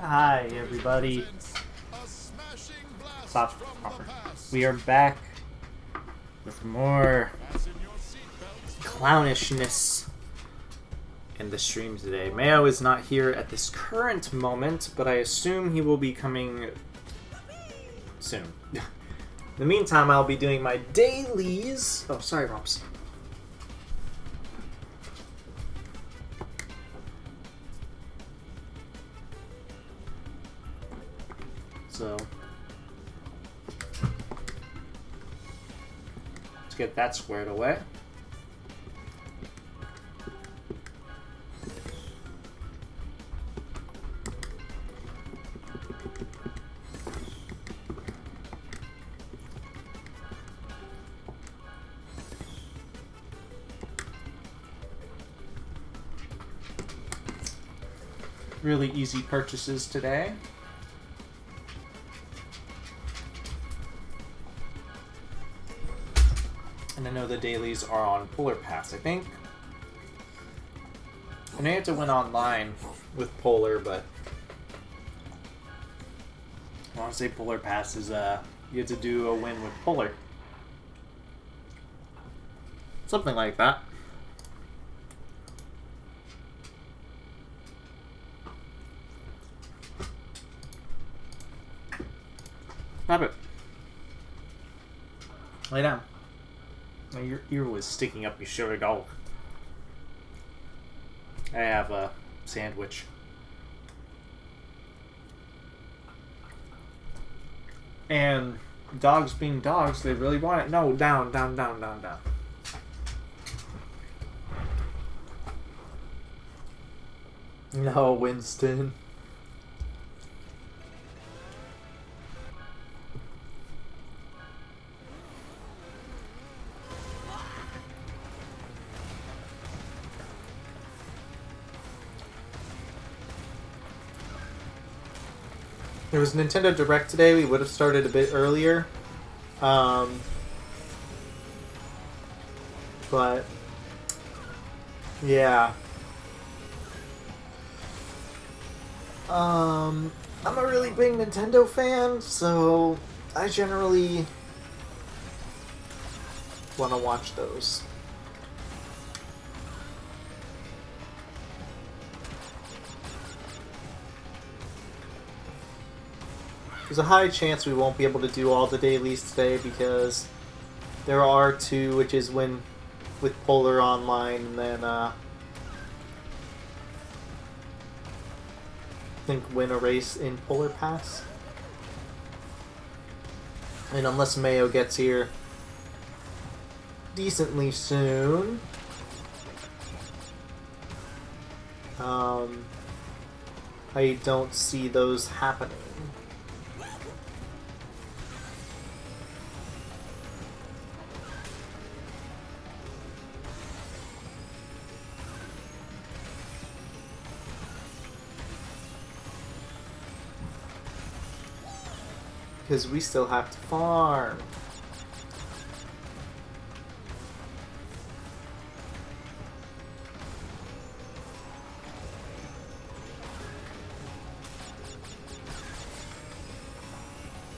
Hi, everybody. Stop. We are back with more clownishness in the stream today. Mayo is not here at this current moment, but I assume he will be coming soon. In the meantime, I'll be doing my dailies. Oh, sorry, Romps. So let's get that squared away. Really easy purchases today. And I know the dailies are on Polar Pass, I think. I know you have to win online with Polar, but I want to say Polar Pass is, you have to do a win with Polar. Something like that. Stop it. Lay down. Your ear was sticking up your shoulder, dog. I have a sandwich. And dogs being dogs, they really want it. No, down, down, down, down, down. No, Winston. There was Nintendo Direct today. We would have started a bit earlier. But yeah. I'm a really big Nintendo fan, so I generally want to watch those. There's a high chance we won't be able to do all the dailies today because there are two, which is win with Polar Online, and then I think win a race in Polar Pass. And unless Mayo gets here decently soon, I don't see those happening. Because we still have to farm.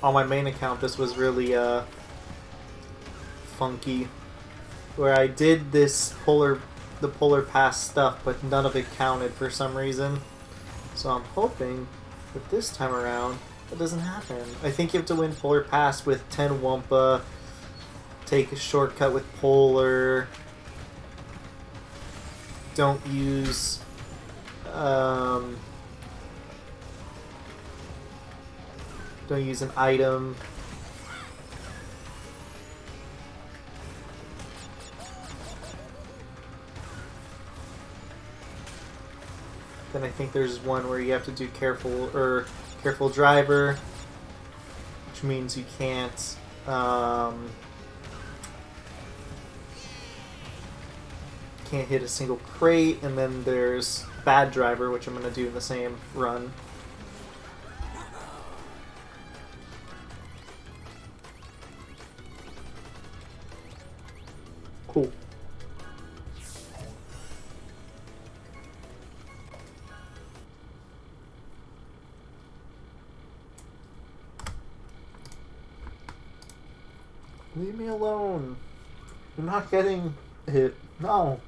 On my main account, this was really funky, where I did the Polar Pass stuff, but none of it counted for some reason. So I'm hoping that this time around that doesn't happen. I think you have to win Polar Pass with 10 Wumpa, take a shortcut with Polar, don't use an item. Then I think there's one where you have to do careful driver, which means you can't hit a single crate, and then there's bad driver, which I'm going to do in the same run. Cool. Leave me alone. You're not getting hit. No.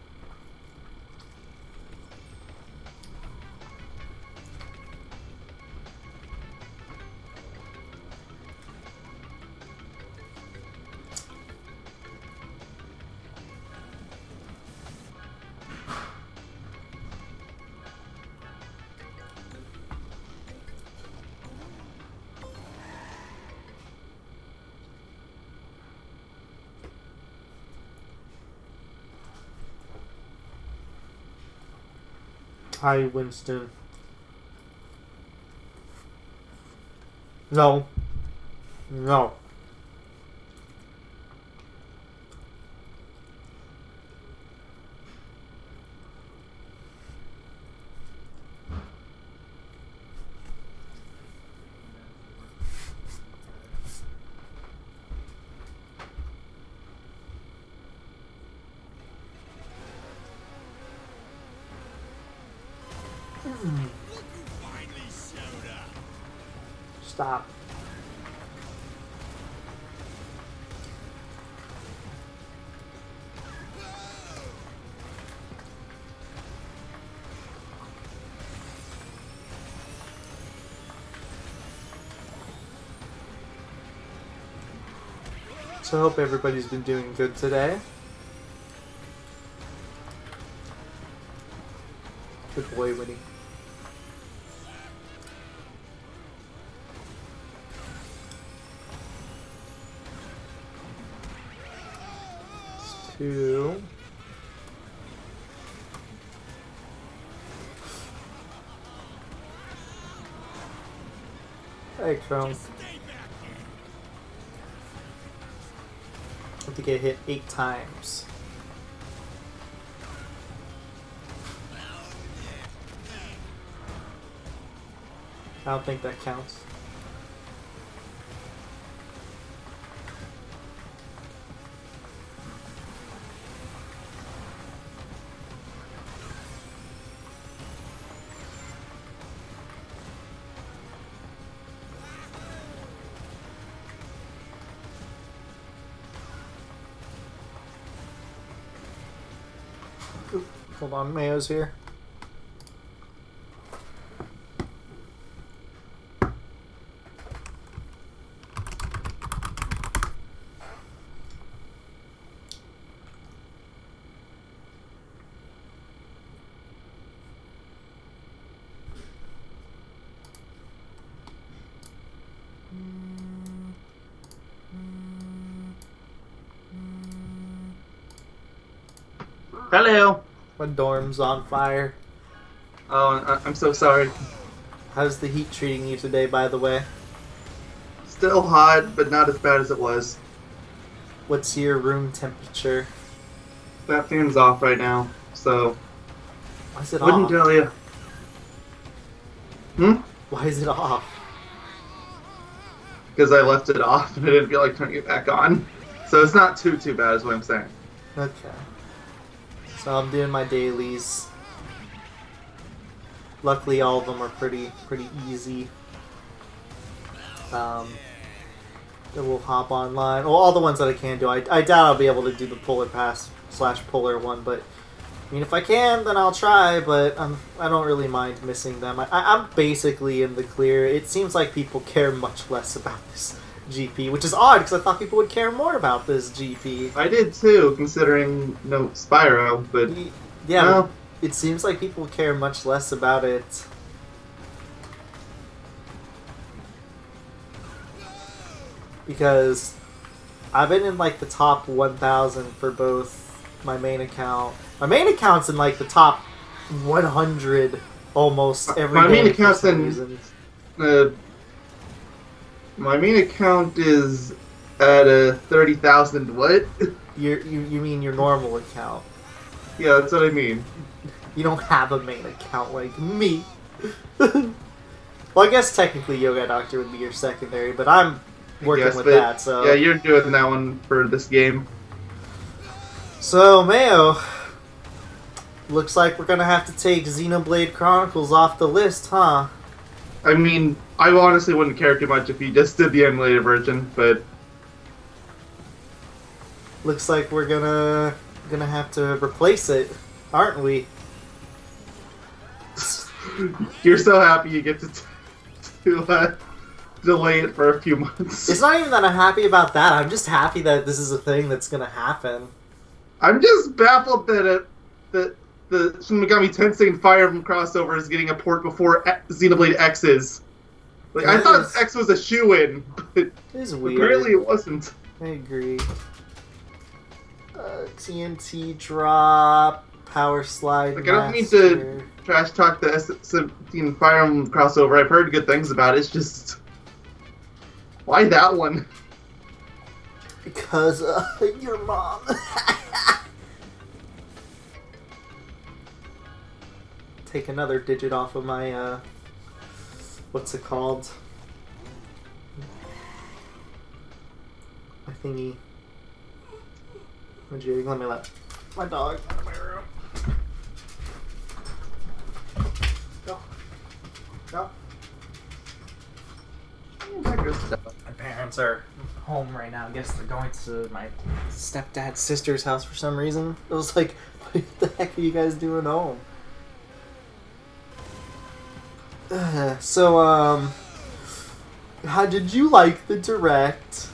Hi, Winston. No. No. Stop. So I hope everybody's been doing good today. Good boy, Winnie. Two. Hey, Chrome. Have to get hit 8 times. I don't think that counts. Oop, hold on, Mayo's here. Hello. My dorm's on fire. Oh, I'm so sorry. How's the heat treating you today, by the way? Still hot, but not as bad as it was. What's your room temperature? That fan's off right now, so Why is it wouldn't off? tell you. Why is it off? Because I left it off and I didn't feel like turning it back on. So it's not too bad, is what I'm saying. Okay. So I'm doing my dailies. Luckily, all of them are pretty easy. Then we'll hop online. Well, all the ones that I can do. I doubt I'll be able to do the Polar Pass / Polar one, but I mean, if I can, then I'll try. But I don't really mind missing them. I'm basically in the clear. It seems like people care much less about this GP, which is odd because I thought people would care more about this GP. I did too, considering no Spyro, but Yeah, no. It seems like people care much less about it. Because I've been in like the top 1,000 for both my main account. My main account's in like the top 100 almost every My day main for account's some in reason. my main account is at a 30,000 what? You mean your normal account? Yeah, that's what I mean. You don't have a main account like me. Well, I guess technically Yoga Doctor would be your secondary, but I'm working Yes, with but that, so... yeah, you're doing that one for this game. So, Mayo, looks like we're gonna have to take Xenoblade Chronicles off the list, huh? I mean, I honestly wouldn't care too much if you just did the emulated version, but Looks like we're gonna have to replace it, aren't we? You're so happy you get to delay it for a few months. It's not even that I'm happy about that. I'm just happy that this is a thing that's gonna happen. I'm just baffled that the Shin Megami Tensei Fire Emblem crossover is getting a port before Xenoblade X is. Like, I thought X was a shoo-in, but it is weird. Apparently it wasn't. I agree. TNT drop, power slide. Like, I don't mean to trash talk the S17 Fire Emblem crossover. I've heard good things about it. It's just, why that one? Because your mom. Take another digit off of my what's it called? My thingy. Let me let my dog out of my room. Go. Go. My parents are home right now. I guess they're going to my stepdad's sister's house for some reason. It was like, what the heck are you guys doing home? So, how did you like the Direct?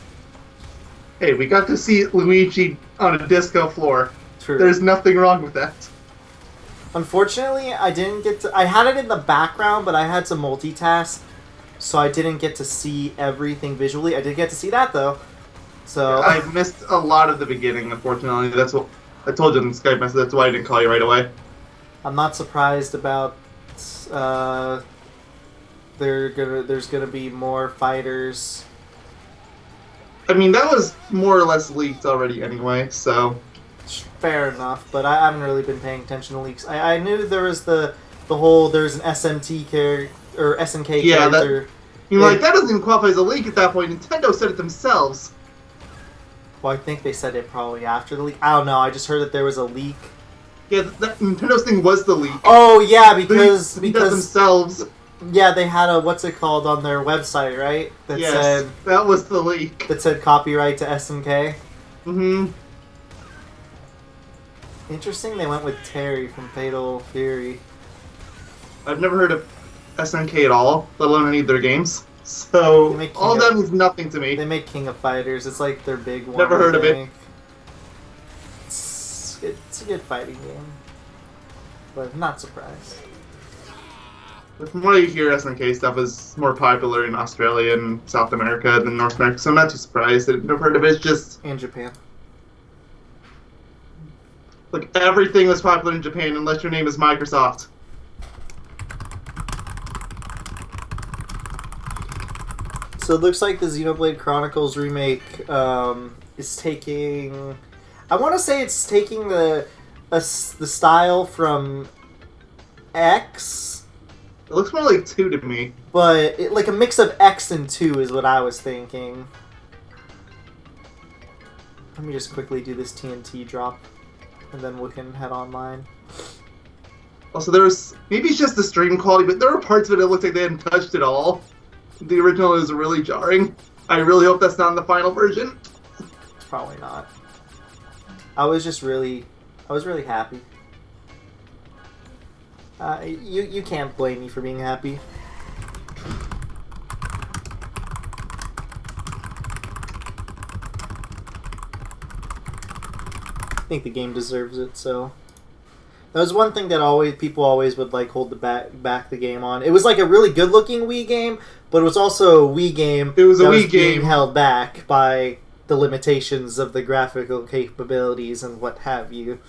Hey, we got to see Luigi on a disco floor. True. There's nothing wrong with that. Unfortunately, I didn't get to... I had it in the background, but I had to multitask, so I didn't get to see everything visually. I did get to see that, though. So I missed a lot of the beginning, unfortunately. That's what I told you in the Skype message. That's why I didn't call you right away. I'm not surprised about... there's gonna be more fighters. I mean, that was more or less leaked already anyway, so... Fair enough, but I haven't really been paying attention to leaks. I knew there was the whole, there's an SMT character, or SNK character. That doesn't even qualify as a leak at that point. Nintendo said it themselves. Well, I think they said it probably after the leak. I don't know, I just heard that there was a leak. Yeah, that Nintendo's thing was the leak. Oh, yeah, because themselves. Yeah, they had a, what's it called, on their website, right? That said, that was the leak. That said copyright to SNK. Mm-hmm. Interesting they went with Terry from Fatal Fury. I've never heard of SNK at all, let alone any of their games. So, all that means nothing to me. They make King of Fighters. It's like their big one. Never heard of it. It's a good fighting game. But I'm not surprised. From what I hear, SNK stuff is more popular in Australia and South America than North America, so I'm not too surprised. I've never heard of it. It's just... And Japan. Like, everything was popular in Japan unless your name is Microsoft. So it looks like the Xenoblade Chronicles remake is taking... I want to say it's taking the style from X... It looks more like 2 to me. But, like a mix of X and 2 is what I was thinking. Let me just quickly do this TNT drop, and then we can head online. Also, there's... Maybe it's just the stream quality, but there were parts of it that looked like they hadn't touched at all. The original is really jarring. I really hope that's not in the final version. Probably not. I was really happy. You can't blame me for being happy. I think the game deserves it, so... That was one thing that people always would like hold back the game on. It was like a really good looking Wii game, but it was also a Wii game that was being held back by the limitations of the graphical capabilities and what have you.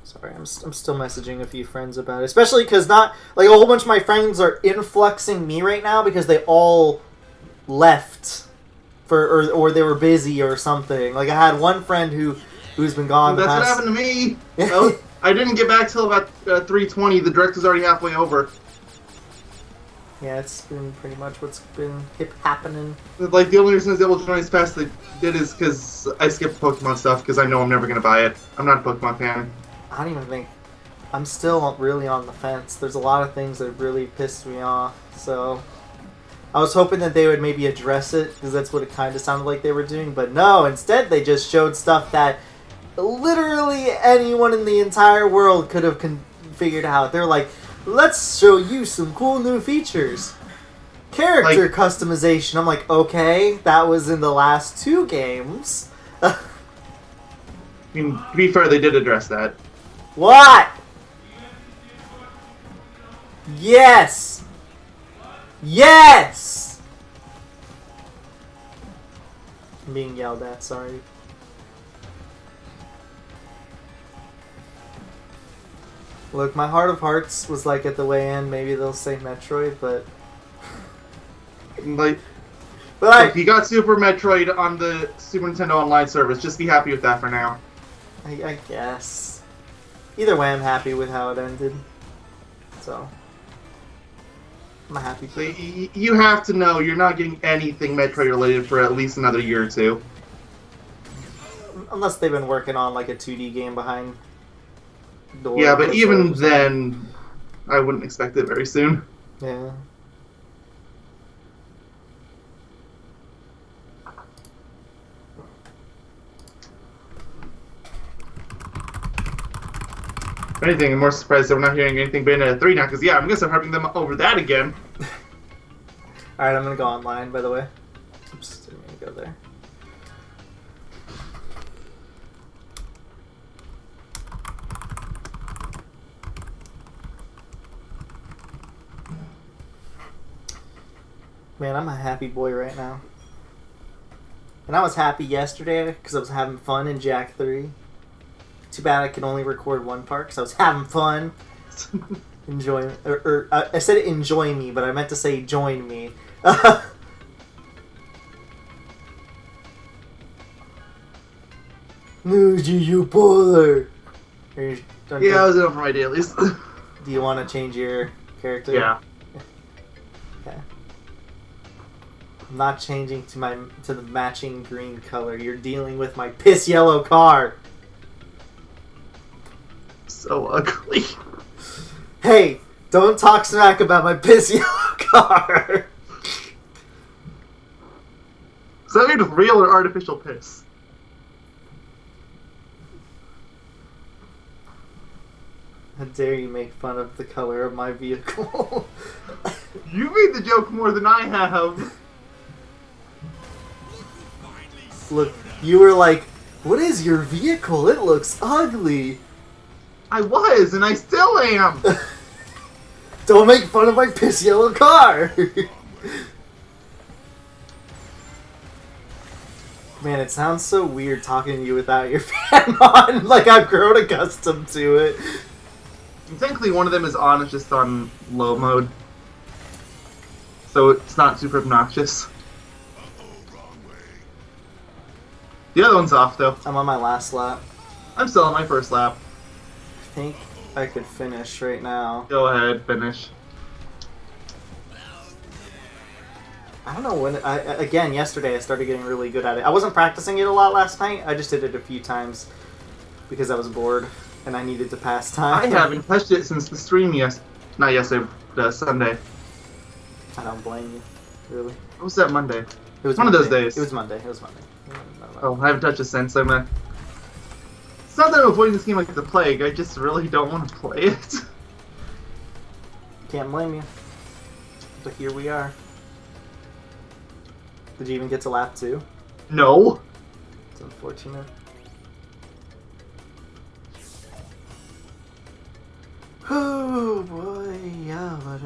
Sorry, I'm still messaging a few friends about it, especially because not like a whole bunch of my friends are influxing me right now because they all left or they were busy or something. Like I had one friend who's been gone. That's what happened to me. Well, I didn't get back till about 3:20. The direct was already halfway over. Yeah, it's been pretty much what's been happening. Like the only reason I was able to join as fast as I did is because I skipped Pokemon stuff because I know I'm never gonna buy it. I'm not a Pokemon fan. I don't even think I'm still really on the fence. There's a lot of things that really pissed me off. So I was hoping that they would maybe address it, because that's what it kind of sounded like they were doing. But no, instead they just showed stuff that literally anyone in the entire world could have figured out. They're like, let's show you some cool new features. Character customization. I'm like, okay, that was in the last 2 games. I mean, to be fair, they did address that. What? Yes! Yes! I'm being yelled at, sorry. Look, my heart of hearts was like at the way in, maybe they'll say Metroid, but... Like, you got Super Metroid on the Super Nintendo Online service. Just be happy with that for now. I guess. Either way, I'm happy with how it ended. So, I'm happy. So you have to know you're not getting anything Metroid related for at least another year or 2. Unless they've been working on like a 2D game behind door. Yeah, but even then, I wouldn't expect it very soon. Yeah. If anything, I'm more surprised that we're not hearing anything Bayonetta 3 now, because yeah, I'm gonna start harping them over that again. Alright, I'm gonna go online, by the way. Oops, didn't mean to go there. Man, I'm a happy boy right now. And I was happy yesterday because I was having fun in Jack 3. Too bad I could only record one part because I was having fun. Enjoy, I said enjoy me, but I meant to say join me. No, you polar. Yeah, I was over my dailies. Do you want to change your character? Yeah. Okay. I'm not changing to the matching green color. You're dealing with my piss yellow car. So ugly. Hey, don't talk smack about my piss yellow car. Is that made of real or artificial piss? How dare you make fun of the color of my vehicle? You made the joke more than I have. Look, you were like, what is your vehicle? It looks ugly. I was, and I still am. Don't make fun of my piss yellow car. Man, it sounds so weird talking to you without your fan on. Like, I've grown accustomed to it. Technically, one of them is on, it's just on low mode. So it's not super obnoxious. The other one's off, though. I'm on my last lap. I'm still on my first lap. I think I could finish right now. Go ahead, finish. I don't know when... Again, yesterday I started getting really good at it. I wasn't practicing it a lot last night. I just did it a few times because I was bored and I needed to pass time. I haven't touched it since the stream not yesterday, Sunday. I don't blame you, really. What was that, Monday? It was one Monday. of those days. It was Monday. Oh, I haven't touched it since. It's not that I'm avoiding this game like the plague, I just really don't want to play it. Can't blame you. But here we are. Did you even get to lap 2? No. It's unfortunate. Oh boy, yabba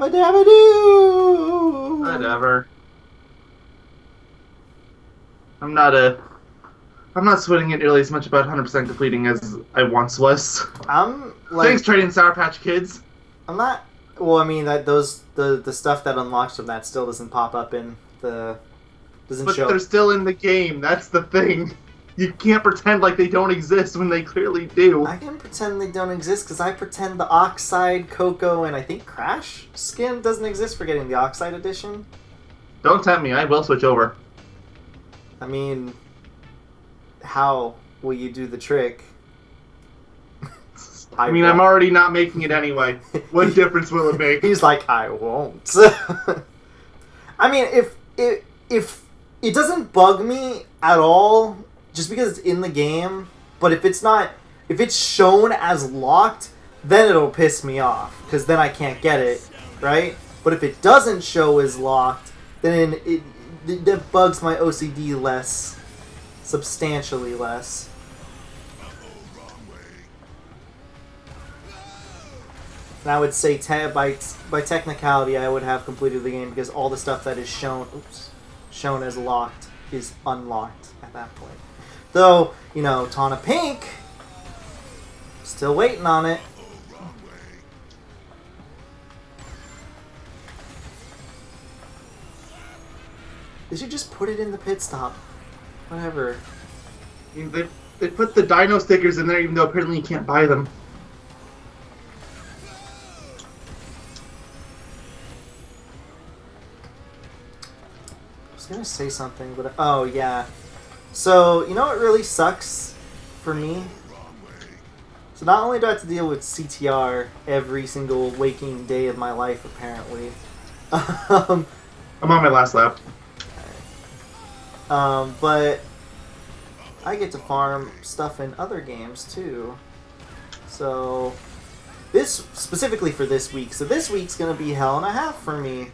dabba doo. Whatever. I'm not sweating it nearly as much about 100% completing as I once was. I'm like... Thanks, Trading Sour Patch Kids. I'm not... Well, I mean, the stuff that unlocks from that still doesn't pop up in the... But they're still in the game, that's the thing. You can't pretend like they don't exist when they clearly do. I can pretend they don't exist because I pretend the Oxide, Coco, and I think Crash skin doesn't exist for getting the Oxide edition. Don't tempt me, I will switch over. I mean... How will you do the trick? I mean, I'm already not making it anyway. What difference will it make? He's like, I won't. I mean, if it doesn't bug me at all, just because it's in the game, but if it's shown as locked, then it'll piss me off, because then I can't get it, right? But if it doesn't show as locked, then that bugs my OCD less, substantially less. And I would say by technicality, I would have completed the game, because all the stuff that is shown as locked is unlocked at that point. Though, you know, Tana Pink, still waiting on it. They should just put it in the pit stop. Whatever. I mean, they put the dino stickers in there, even though apparently you can't buy them. I was gonna say something, but oh yeah. So you know what really sucks for me? So not only do I have to deal with CTR every single waking day of my life, apparently. I'm on my last lap. But I get to farm stuff in other games too. So this specifically for this week. So this week's gonna be hell and a half for me.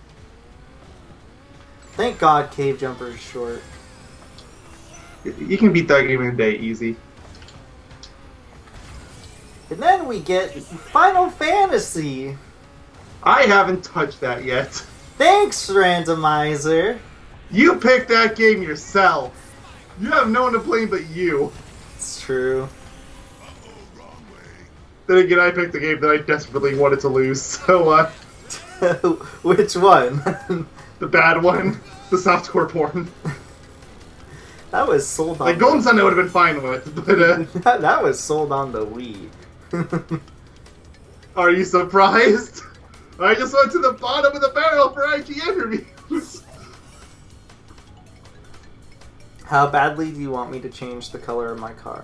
Thank God Cave Jumper is short. You can beat that game in a day easy. And then we get Final Fantasy. I haven't touched that yet. Thanks, Randomizer. You picked that game yourself. You have no one to blame but you. It's true. Then again, I picked the game that I desperately wanted to lose, so, Which one? the bad one. The softcore porn. That was sold on... Like, Golden Sun I would have been fine with, but, that was sold on the Wii. Are you surprised? I just went to the bottom of the barrel for IGN reviews. How badly do you want me to change the color of my car?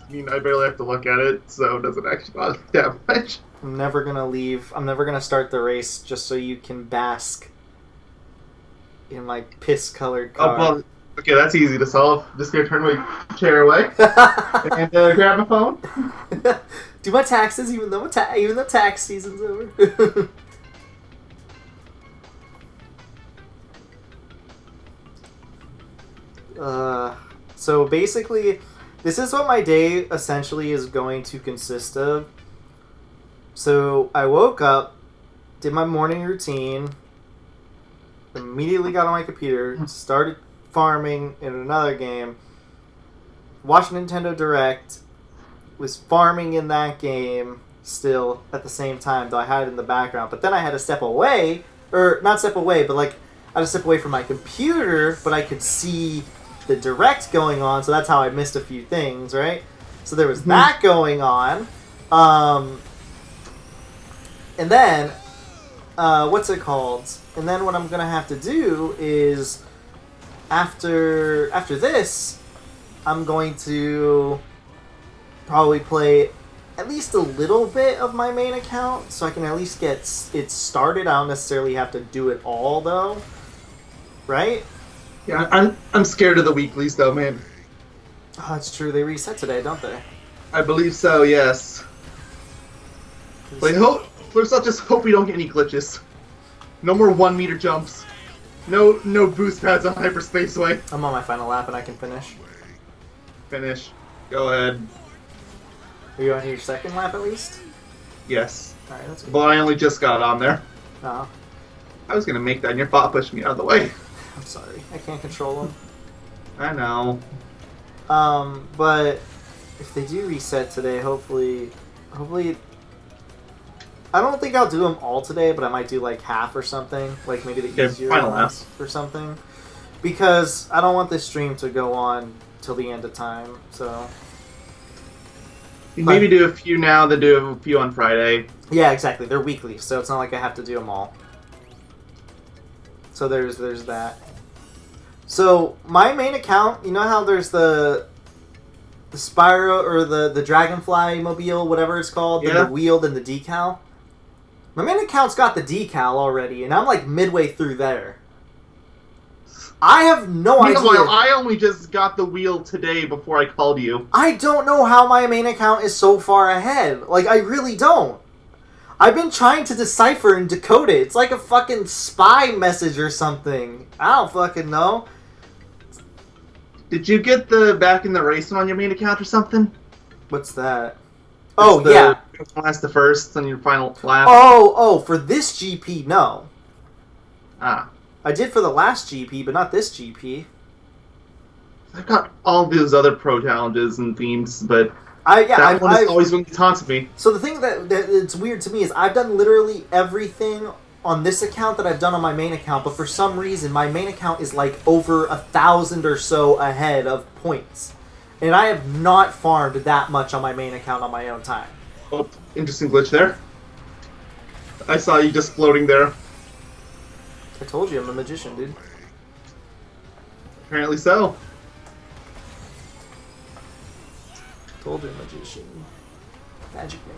I mean, I barely have to look at it, so it doesn't actually bother me that much. I'm never gonna leave. I'm never gonna start the race just so you can bask in my piss-colored car. Oh, well, okay, that's easy to solve. Just gonna turn my chair away and grab my phone. Do my taxes, even though tax season's over. So basically, this is what my day essentially is going to consist of. So I woke up, did my morning routine, immediately got on my computer, started farming in another game, watched Nintendo Direct, was farming in that game still at the same time, though I had it in the background. But then I had to step away, or not step away, but like I had to step away from my computer, but I could see the Direct going on, so that's how I missed a few things, right? So there was that going on. And then, what's it called? And then what I'm going to have to do is, after this, I'm going to probably play at least a little bit of my main account, so I can at least get it started. I don't necessarily have to do it all, though. Right? Yeah, I'm scared of the weeklies, though, man. Oh, that's true. They reset today, don't they? I believe so, yes. Like, let's not just hope we don't get any glitches. No more 1 meter jumps. No boost pads on Hyperspaceway. I'm on my final lap and I can finish. Finish. Go ahead. Are you on your second lap at least? Yes. Alright, that's good. Well, I only just got on there. Oh, I was gonna make that and your bot pushed me out of the way. I'm sorry. I can't control them. I know. But if they do reset today, hopefully, I don't think I'll do them all today, but I might do like half or something, like maybe the easier final ones or something, because I don't want this stream to go on till the end of time. So You maybe do a few now, then do a few on Friday. yeah, exactly. They're weekly, so it's not like I have to do them all. So there's that. So my main account, you know how there's the Spyro or the Dragonfly mobile, whatever it's called, then the wheel, then the decal. My main account's got the decal already, and I'm like midway through there. I have no idea. Meanwhile, I only just got the wheel today before I called you. I don't know how my main account is so far ahead. Like, I really don't. I've been trying to decipher and decode it. It's like a fucking spy message or something. I don't fucking know. Did you get the back in the race on your main account or something? What's that? Oh, yeah. Last the first on your final lap. Oh, for this GP, no. Ah. I did for the last GP, but not this GP. I've got all those other pro challenges and themes, but that one is always when it taunts me. So the thing that it's weird to me is I've done literally everything on this account that I've done on my main account, but for some reason my main account is like over 1,000 or so ahead of points. And I have not farmed that much on my main account on my own time. Oh, interesting glitch there. I saw you just floating there. I told you I'm a magician, dude. Apparently so. Told you, magician. Magic man.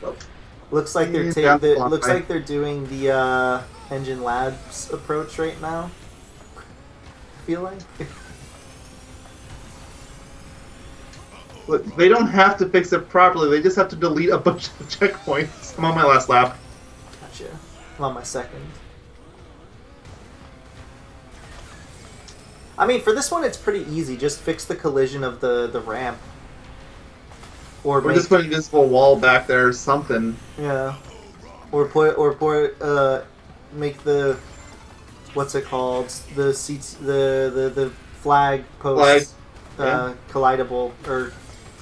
Well, looks like they're looks like they're doing the Engine Labs approach right now. I feel like. Look, they don't have to fix it properly. They just have to delete a bunch of checkpoints. I'm on my last lap. Gotcha. I'm on my second. I mean, for this one, it's pretty easy. Just fix the collision of the ramp. Or just put an invisible wall back there or something. Yeah. Make the, what's it called? The seats, the flag post collidable or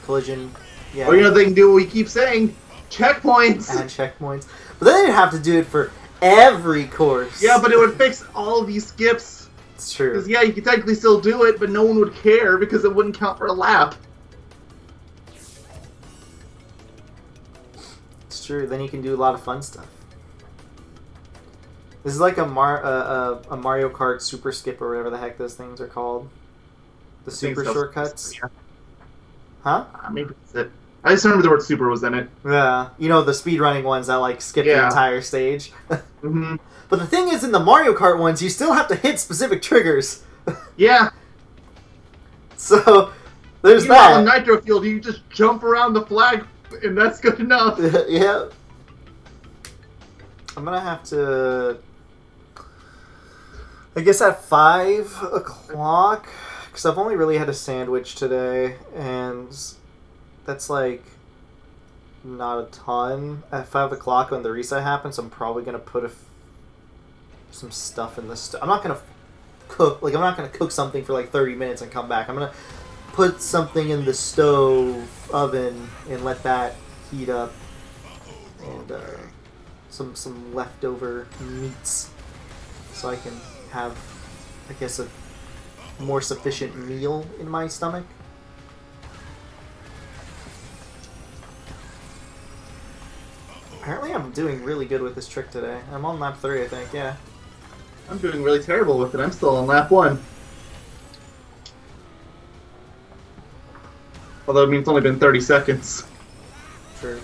collision. Yeah. Or they can do what we keep saying, checkpoints. Add checkpoints, but then they'd have to do it for every course. Yeah, but it would fix all of these skips. It's true. Because you could technically still do it, but no one would care because it wouldn't count for a lap. It's true. Then you can do a lot of fun stuff. This is like a Mario Kart Super Skip or whatever the heck those things are called. The super shortcuts. Yeah. Huh? Maybe that's it. I just remember the word super was in it. Yeah. You know, the speedrunning ones that like skip the entire stage. Mm-hmm. But the thing is, in the Mario Kart ones, you still have to hit specific triggers. Yeah. So, there's that. On Nitro Field, you just jump around the flag, and that's good enough. Yeah. I'm gonna have to... I guess at 5 o'clock, because I've only really had a sandwich today, and that's like not a ton. At 5 o'clock when the reset happens, I'm probably gonna put some stuff in the stove. I'm not gonna cook, I'm not gonna cook something for like 30 minutes and come back. I'm gonna put something in the stove oven and let that heat up, and some leftover meats, so I can have, I guess, a more sufficient meal in my stomach. Apparently I'm doing really good with this trick today. I'm on lap 3, I think, yeah. I'm doing really terrible with it. I'm still on lap 1. Although it means it's only been 30 seconds. True.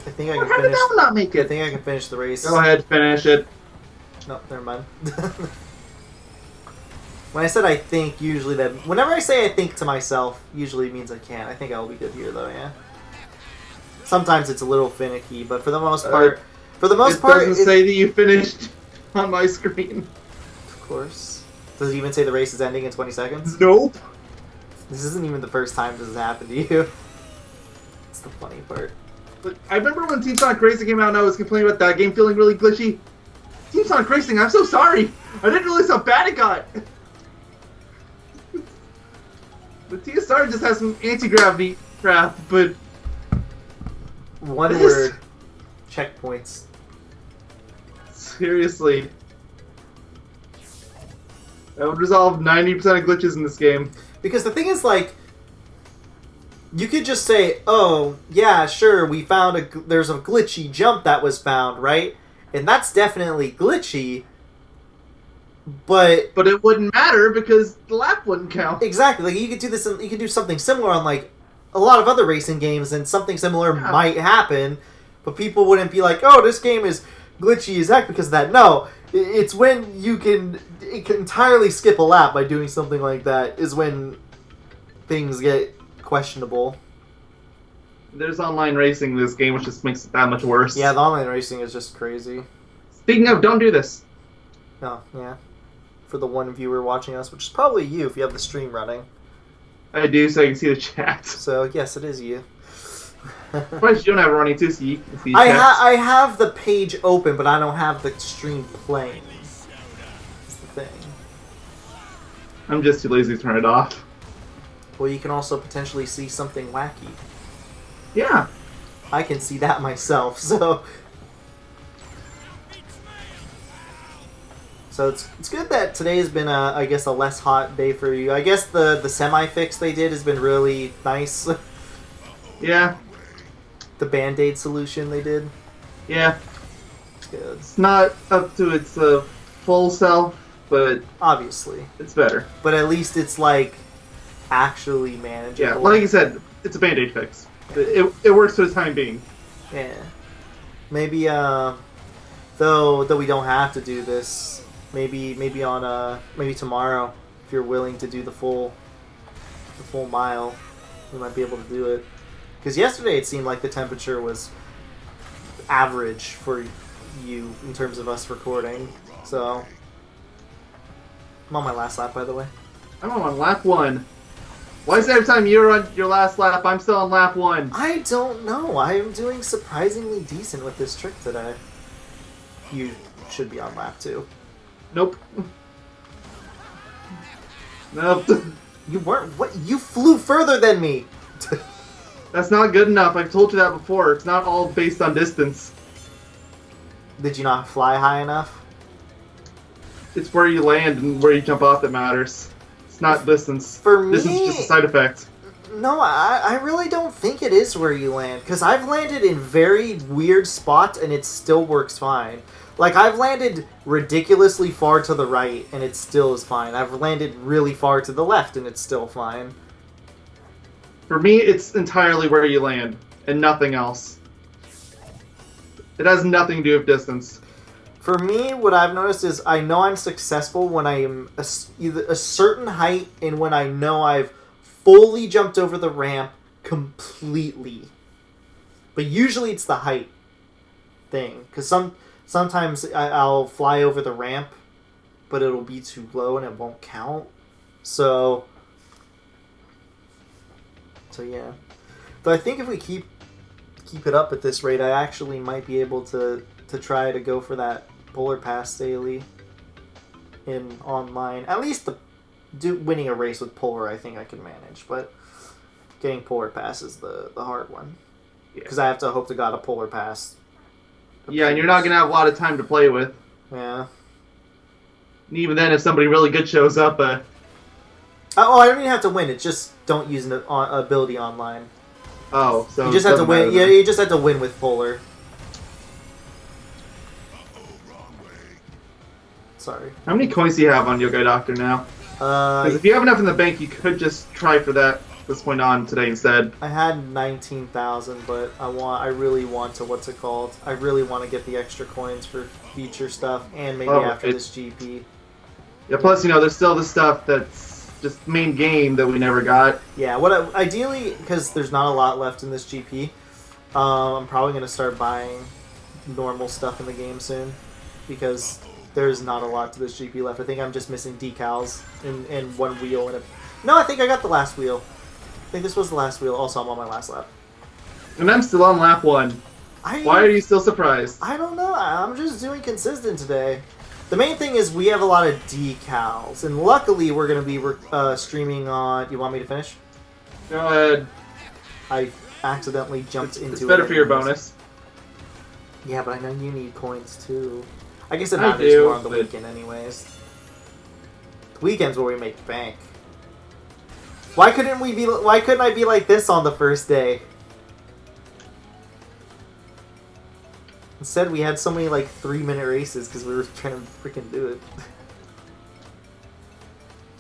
I think I can How finish. did that not make it? I think I can finish the race. Go ahead, finish it. No, never mind. When I said I think, usually whenever I say I think to myself, usually means I can't. I think I'll be good here, though. Yeah. Sometimes it's a little finicky, but for the most part, it doesn't say that you finished on my screen. Of course. Does it even say the race is ending in 20 seconds? Nope. This isn't even the first time this has happened to you. It's the funny part. But I remember when Team Sonic Racing came out and I was complaining about that game feeling really glitchy. Team Sonic Racing, I'm so sorry. I didn't realize how bad it got. The TSR just has some anti-gravity crap, but... One word. Checkpoints. Seriously. That would resolve 90% of glitches in this game. Because the thing is, like... You could just say, "Oh, yeah, sure, we found there's a glitchy jump that was found, right?" And that's definitely glitchy. But it wouldn't matter because the lap wouldn't count. exactly, like you could do this. You could do something similar on like a lot of other racing games, and something similar might happen. But people wouldn't be like, "Oh, this game is glitchy as heck because of that." No, it's when you can entirely skip a lap by doing something like that is when things get questionable. There's online racing in this game, which just makes it that much worse. Yeah, the online racing is just crazy. Speaking of, don't do this. Oh, yeah. For the one viewer watching us, which is probably you if you have the stream running. I do, so I can see the chat. So, yes, it is you. Surprised you don't have it running too, so you can see I have the page open, but I don't have the stream playing. That's the thing. I'm just too lazy to turn it off. Well, you can also potentially see something wacky. Yeah. I can see that myself, so... So it's good that today has been, I guess, a less hot day for you. I guess the semi-fix they did has been really nice. Yeah. The Band-Aid solution they did. Yeah. It's good. It's not up to its full self, but... Obviously. It's better. But at least it's, like, actually manageable. Yeah, like you said, it's a Band-Aid fix. It works for the time being. Yeah. Maybe, though we don't have to do this... Maybe tomorrow, if you're willing to do the full mile, you might be able to do it. Because yesterday it seemed like the temperature was average for you in terms of us recording. So I'm on my last lap, by the way. I'm on lap 1. Why is it every time you're on your last lap, I'm still on lap 1? I don't know. I am doing surprisingly decent with this trick today. You should be on lap 2. Nope. Nope. You weren't. What? You flew further than me. That's not good enough. I've told you that before. It's not all based on distance. Did you not fly high enough? It's where you land and where you jump off that matters. It's not distance. For me, distance is just a side effect. No, I really don't think it is where you land. Because I've landed in very weird spots and it still works fine. Like, I've landed ridiculously far to the right, and it still is fine. I've landed really far to the left, and it's still fine. For me, it's entirely where you land, and nothing else. It has nothing to do with distance. For me, what I've noticed is I know I'm successful when I am either a certain height and when I know I've fully jumped over the ramp completely. But usually it's the height thing, because sometimes I'll fly over the ramp, but it'll be too low and it won't count. So yeah. But I think if we keep it up at this rate, I actually might be able to try to go for that Polar Pass daily in online. At least winning a race with Polar, I think I can manage. But getting Polar Pass is the hard one. Because I have to hope to God a Polar Pass. Yeah, and you're not going to have a lot of time to play with. Yeah. And even then, if somebody really good shows up... I don't even have to win. It's just don't use an ability online. Oh, so... You just have to win. Yeah, you just have to win with Polar. Sorry. How many coins do you have on Yogai Doctor now? Because if you have enough in the bank, you could just try for that this point on today instead. I had 19,000, but I really want to, what's it called? I really want to get the extra coins for future stuff, and maybe after this GP. Yeah, plus, there's still the stuff that's just main game that we never got. Yeah, ideally, because there's not a lot left in this GP, I'm probably going to start buying normal stuff in the game soon, because there's not a lot to this GP left. I think I'm just missing decals and one wheel. No, I think I got the last wheel. I think this was the last wheel. Also, I'm on my last lap. And I'm still on lap 1. Why are you still surprised? I don't know. I'm just doing consistent today. The main thing is we have a lot of decals. And luckily, we're going to be streaming on... You want me to finish? Go ahead. I accidentally jumped into it. It's better for your bonus. Yeah, but I know you need coins, too. I guess it matters more on the weekend anyways. The weekend's where we make bank. Why couldn't we be? Why couldn't I be like this on the first day? Instead, we had so many like 3-minute races because we were trying to freaking do it.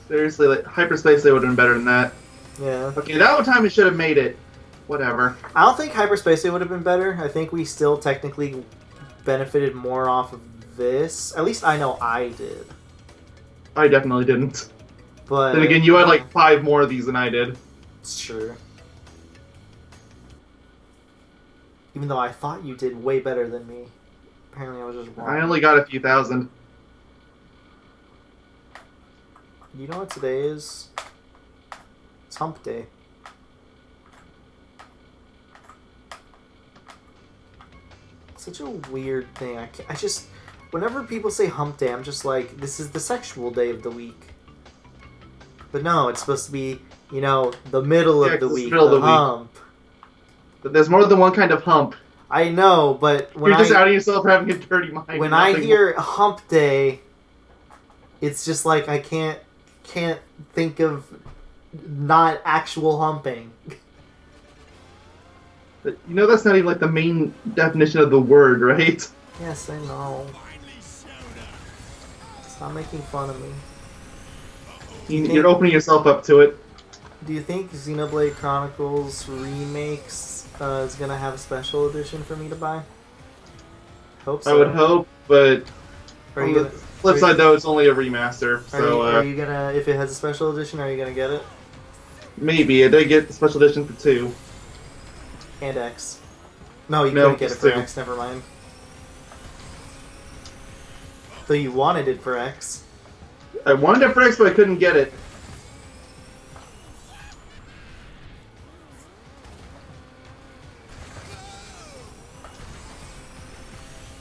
Seriously, like, Hyperspace, they would have been better than that. Yeah. Okay, that one time we should have made it. Whatever. I don't think Hyperspace would have been better. I think we still technically benefited more off of this. At least I know I did. I definitely didn't. But then again, you had like 5 more of these than I did. It's true. Even though I thought you did way better than me. Apparently I was just wrong. I only got a few thousand. You know what today is? It's hump day. Such a weird thing. I just... Whenever people say hump day, I'm just like, this is the sexual day of the week. But no, it's supposed to be, you know, the middle of the week, the hump. But there's more than one kind of hump. I know, but when You're just outing yourself for having a dirty mind. When I hear hump day, it's just like I can't think of not actual humping. But, you know, that's not even like the main definition of the word, right? Yes, I know. Stop making fun of me. You're opening yourself up to it. Do you think Xenoblade Chronicles Remakes is gonna have a special edition for me to buy? Hope so. I would hope, but Are on you the gonna, flip side, though, it's only a remaster. So are you gonna, if it has a special edition, are you gonna get it? Maybe. I did get the special edition for 2. And X. No, you couldn't get it for 2. X, never mind. Though you wanted it for X. I wanted it for X, but I couldn't get it.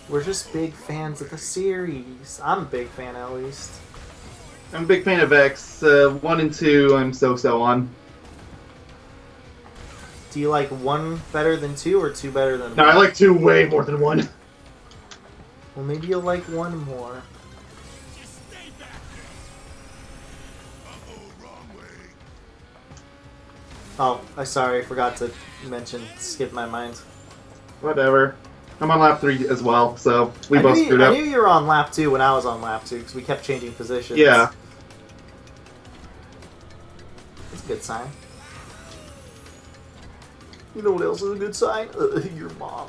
We're just big fans of the series. I'm a big fan, at least. I'm a big fan of X. 1 and 2, I'm so on. Do you like 1 better than 2 or 2 better than 1? No, I like 2 way more than 1. Well, maybe you'll like 1 more. Oh, I'm sorry, I forgot to mention, skip my mind. Whatever. I'm on lap 3 as well, so we both screwed up. I knew you were on lap 2 when I was on lap 2, because we kept changing positions. Yeah. That's a good sign. You know what else is a good sign? Your mom.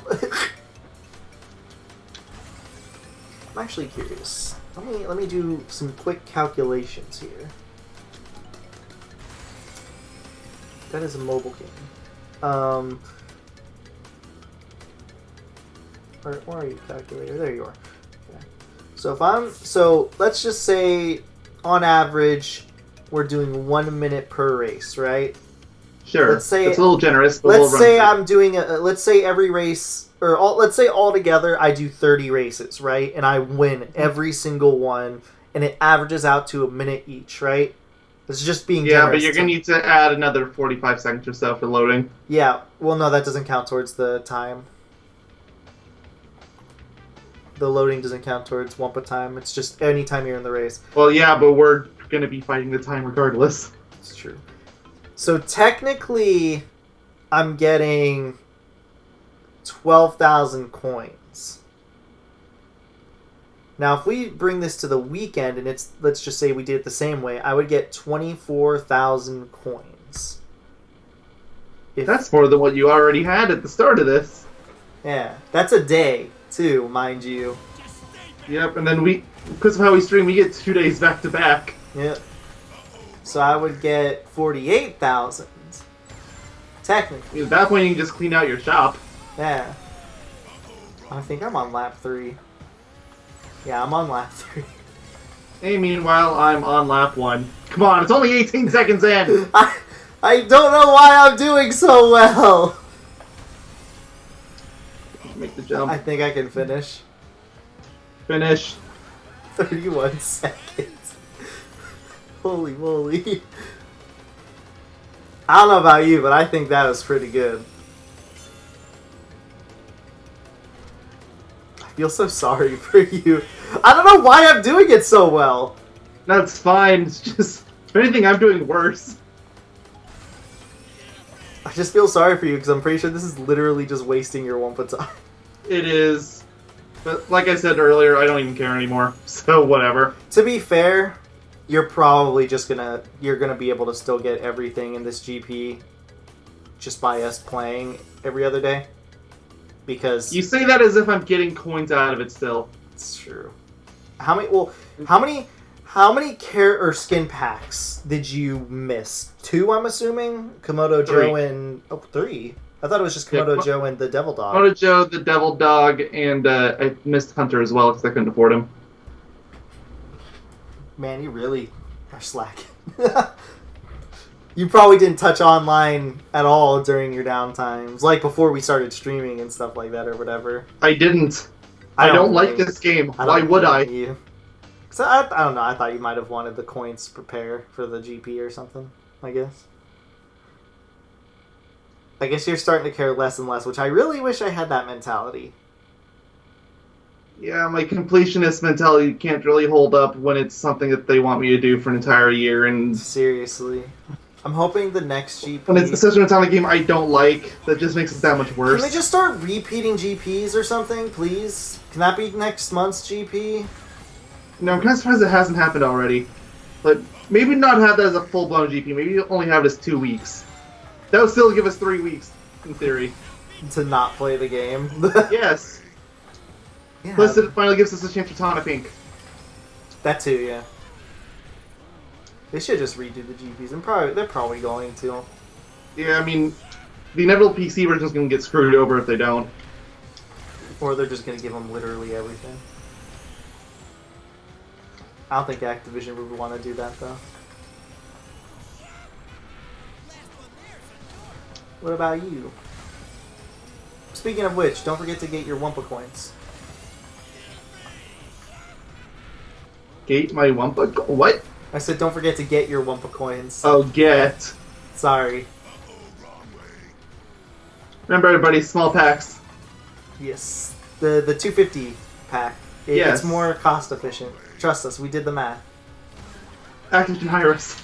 I'm actually curious. Let me do some quick calculations here. That is a mobile game. Where are you, calculator? There you are. Okay. So let's just say, on average, we're doing 1 minute per race, right? Sure. Let's say it's a little generous, but let's say I'm doing let's say every race, or let's say all together I do 30 races, right? And I win every single one, and it averages out to 1 minute each, right? It's just being generous. Yeah, but you're going to need to add another 45 seconds or so for loading. Yeah, well, no, that doesn't count towards the time. The loading doesn't count towards Wumpa time. It's just any time you're in the race. Well, yeah, but we're going to be fighting the time regardless. It's true. So technically, I'm getting 12,000 coins. Now, if we bring this to the weekend, and let's just say we did it the same way, I would get 24,000 coins. That's more than what you already had at the start of this. Yeah, that's a day, too, mind you. Yep, and then because of how we stream, we get 2 days back to back. Yep. So I would get 48,000. Technically. At that point, you can just clean out your shop. Yeah. I think I'm on lap 3. Yeah, I'm on lap 3. Hey, meanwhile, I'm on lap 1. Come on, it's only 18 seconds in! I don't know why I'm doing so well! Make the jump. I think I can finish. Finish. 31 seconds. Holy moly. I don't know about you, but I think that was pretty good. I feel so sorry for you. I don't know why I'm doing it so well. That's fine. It's just, if anything, I'm doing worse. just feel sorry for you because I'm pretty sure this is literally just wasting your Wumpa time. It is. But like I said earlier, I don't even care anymore. So whatever. To be fair, you're probably just you're gonna be able to still get everything in this GP just by us playing every other day. Because you say that as if I'm getting coins out of it still. It's true. How many skin packs did you miss? 2, I'm assuming? Komodo 3. Joe and 3. I thought it was just Komodo Joe and the Devil Dog. Komodo Joe, the Devil Dog, and I missed Hunter as well because I couldn't afford him. Man, you really are slacking. You probably didn't touch online at all during your downtimes, like before we started streaming and stuff like that or whatever. I didn't. I don't like this game. Why would I? Cause I don't know. I thought you might have wanted the coins to prepare for the GP or something. I guess you're starting to care less and less, which I really wish I had that mentality. Yeah, my completionist mentality can't really hold up when it's something that they want me to do for an entire year. And seriously. I'm hoping the next GP... When it's such an atomic game I don't like, that just makes it that much worse. Can they just start repeating GPs or something, please? Can that be next month's GP? No, I'm kind of surprised it hasn't happened already. But maybe not have that as a full-blown GP. Maybe only have it as 2 weeks. That would still give us 3 weeks, in theory. To not play the game? Yes. Yeah. Plus it finally gives us a chance to Tana Pink. That too, yeah. They should just redo the GPs, and they're probably going to. Yeah, I mean, the inevitable PC version is going to get screwed over if they don't. Or they're just going to give them literally everything. I don't think Activision would want to do that, though. What about you? Speaking of which, don't forget to get your Wumpa coins. Gate my Wumpa? What? I said don't forget to get your Wumpa coins. Oh, get. Sorry. Remember, everybody, small packs. Yes. The 250 pack. Yes. It's more cost efficient. Trust us, we did the math. Activision hire us.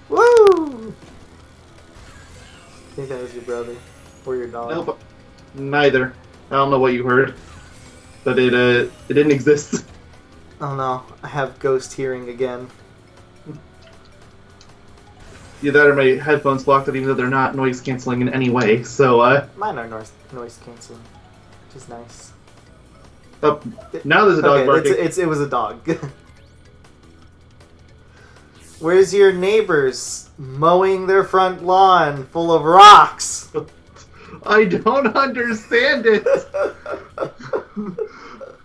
Woo! I think that was your brother. Or your dog. Nope. Neither. I don't know what you heard. But it didn't exist. Oh no, I have ghost hearing again. Either that or my headphones blocked it, even though they're not noise cancelling in any way, so, Mine are noise cancelling. Which is nice. Oh, now there's a dog barking. It was a dog. Where's your neighbors mowing their front lawn full of rocks? I don't understand it.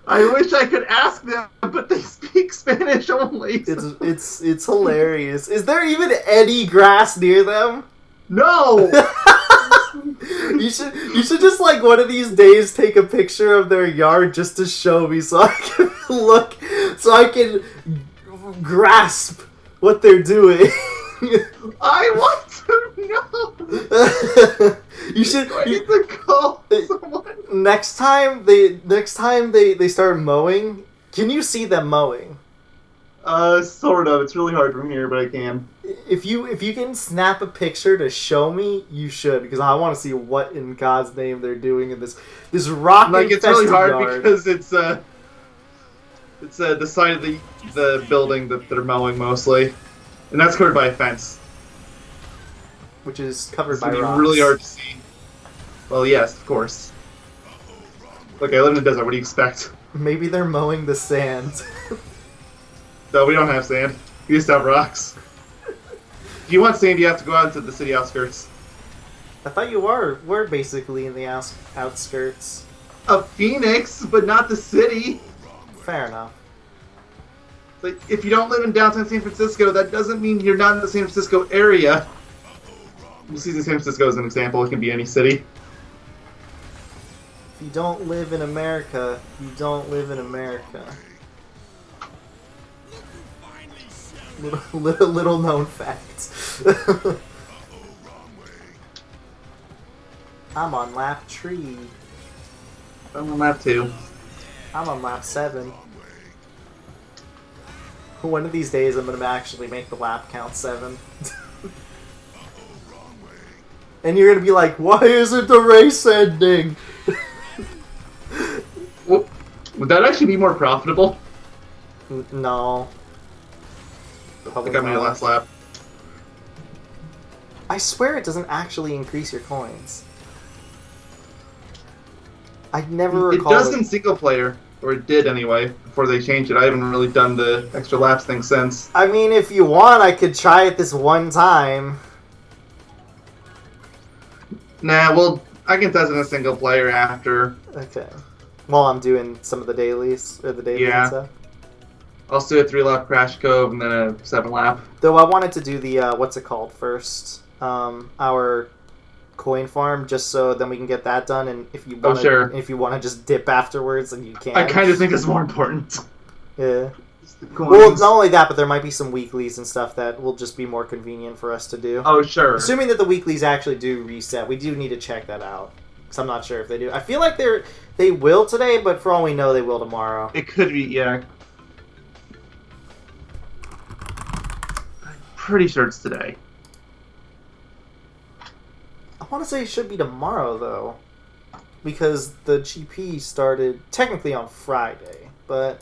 I wish I could ask them, but they speak Spanish only. So. It's hilarious. Is there even any grass near them? No. You should just like one of these days take a picture of their yard just to show me so I can look, so I can grasp what they're doing. I want to know. You should. I need to call someone. Next time they start mowing, can you see them mowing? Sort of. It's really hard from here, but I can. If you can snap a picture to show me, you should, because I want to see what in God's name they're doing in this rock. Like, it's really hard yard. because it's the side of the building that they're mowing mostly, and that's covered by a fence, which is covered it's by rocks. Really hard to see. Well, yes, of course. Look, I live in the desert. What do you expect? Maybe they're mowing the sand. No, we don't have sand. We just have rocks. If you want sand, you have to go out into the city outskirts. I thought you were basically in the outskirts. Of Phoenix, but not the city. Fair enough. Like, if you don't live in downtown San Francisco, that doesn't mean you're not in the San Francisco area. Just using San Francisco as an example, it can be any city. If you don't live in America, you don't live in America. Little known fact. I'm on lap 3. I'm on lap 2. I'm on lap 7. One of these days, I'm gonna actually make the lap count 7. And you're gonna be like, why isn't the race ending? Well, would that actually be more profitable? No. I got my last lap. I swear it doesn't actually increase your coins. I never recall it does in single player, or it did anyway, before they changed it. I haven't really done the extra laps thing since. I mean, if you want, I could try it this one time. Nah, well, I can test it in a single player after. Okay. While I'm doing some of the dailies, or the dailies and stuff. I'll do a 3-lap Crash Cove and then a 7-lap. Though I wanted to do the, what's it called first? Our coin farm, just so then we can get that done, and if you want if you want to just dip afterwards, then you can. I kind of think it's more important. Yeah. Well, not only that, but there might be some weeklies and stuff that will just be more convenient for us to do. Oh, sure. Assuming that the weeklies actually do reset, we do need to check that out. Because I'm not sure if they do. I feel like they will today, but for all we know, they will tomorrow. It could be, yeah. I'm pretty sure it's today. I want to say it should be tomorrow, though. Because the GP started technically on Friday, but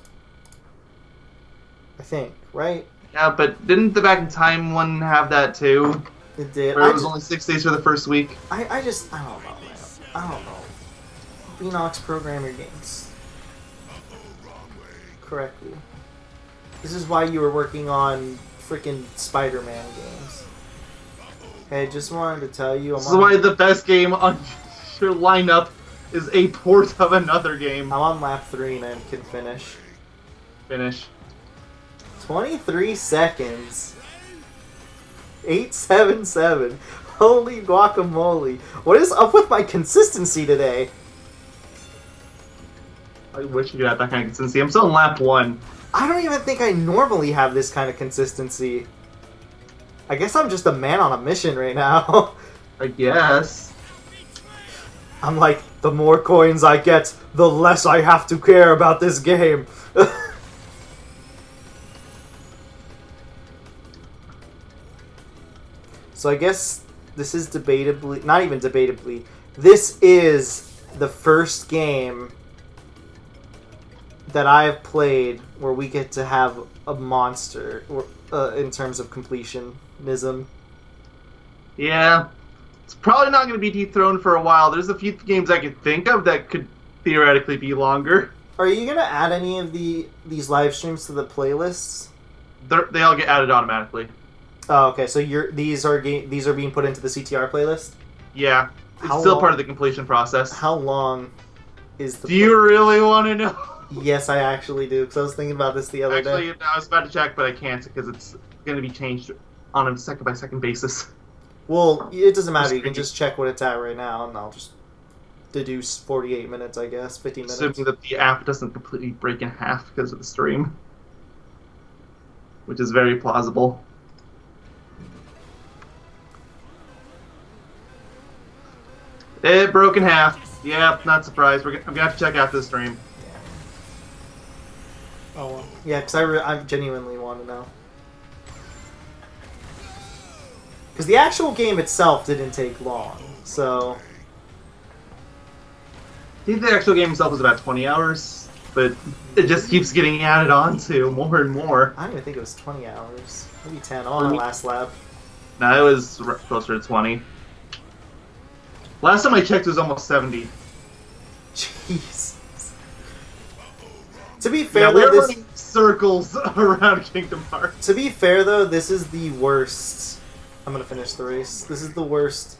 I think, right? Yeah, but didn't the Back in Time one have that too? It did. Or it was only 6 days for the first week? I don't know, man. I don't know. Beanox, program your games correctly. This is why you were working on freaking Spider-Man games. Hey, just wanted to tell you... This is why the best game on your lineup is a port of another game. I'm on lap 3 and I can finish. Finish. 23 seconds. 877. Holy guacamole. What is up with my consistency today? I wish you could have that kind of consistency. I'm still in lap 1. I don't even think I normally have this kind of consistency. I guess I'm just a man on a mission right now. I guess. I'm like, the more coins I get, the less I have to care about this game. So I guess this is debatably, not even debatably, this is the first game that I've played where we get to have a monster in terms of completionism. Yeah. It's probably not going to be dethroned for a while. There's a few games I could think of that could theoretically be longer. Are you going to add any of these live streams to the playlists? They all get added automatically. Oh, okay. So these are being put into the CTR playlist? Yeah. It's still part of the completion process. How long is the... Do you really want to know? Yes, I actually do, because I was thinking about this the other day. Actually, I was about to check, but I can't, because it's going to be changed on a second-by-second basis. Well, it doesn't matter. You can just check what it's at right now, and I'll just deduce 48 minutes, I guess, 50 minutes. Assuming that the app doesn't completely break in half because of the stream. Which is very plausible. It broke in half. Yep, not surprised. I'm going to have to check out this stream. Oh, well. Yeah, because I genuinely want to know. Because the actual game itself didn't take long, so... I think the actual game itself was about 20 hours, but it just keeps getting added on to more and more. I don't even think it was 20 hours. Maybe 10 on the last lap. No, it was closer to 20. Last time I checked, it was almost 70. Jeez. To be fair, yeah, we're running circles around Kingdom Hearts. To be fair, though, this is the worst. I'm gonna finish the race. This is the worst.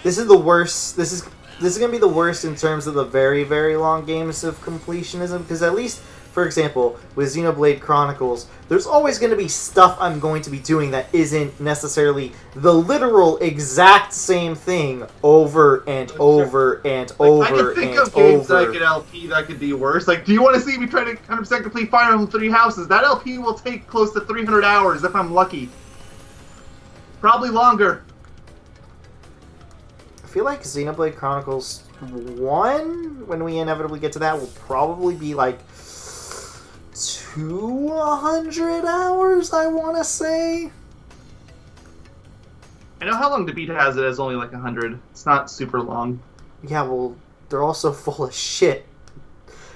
This is the worst. This is gonna be the worst in terms of the very, very long games of completionism. Because at least, for example, with Xenoblade Chronicles, there's always going to be stuff I'm going to be doing that isn't necessarily the literal exact same thing over and over and over and over. I can think of games that I could LP that could be worse. Like, do you want to see me try to 100% complete Fire Emblem 3 Houses? That LP will take close to 300 hours if I'm lucky. Probably longer. I feel like Xenoblade Chronicles 1, when we inevitably get to that, will probably be like 200 hours, I want to say. I know how long to beat has it as only like 100. It's not super long. Yeah, well, they're also full of shit.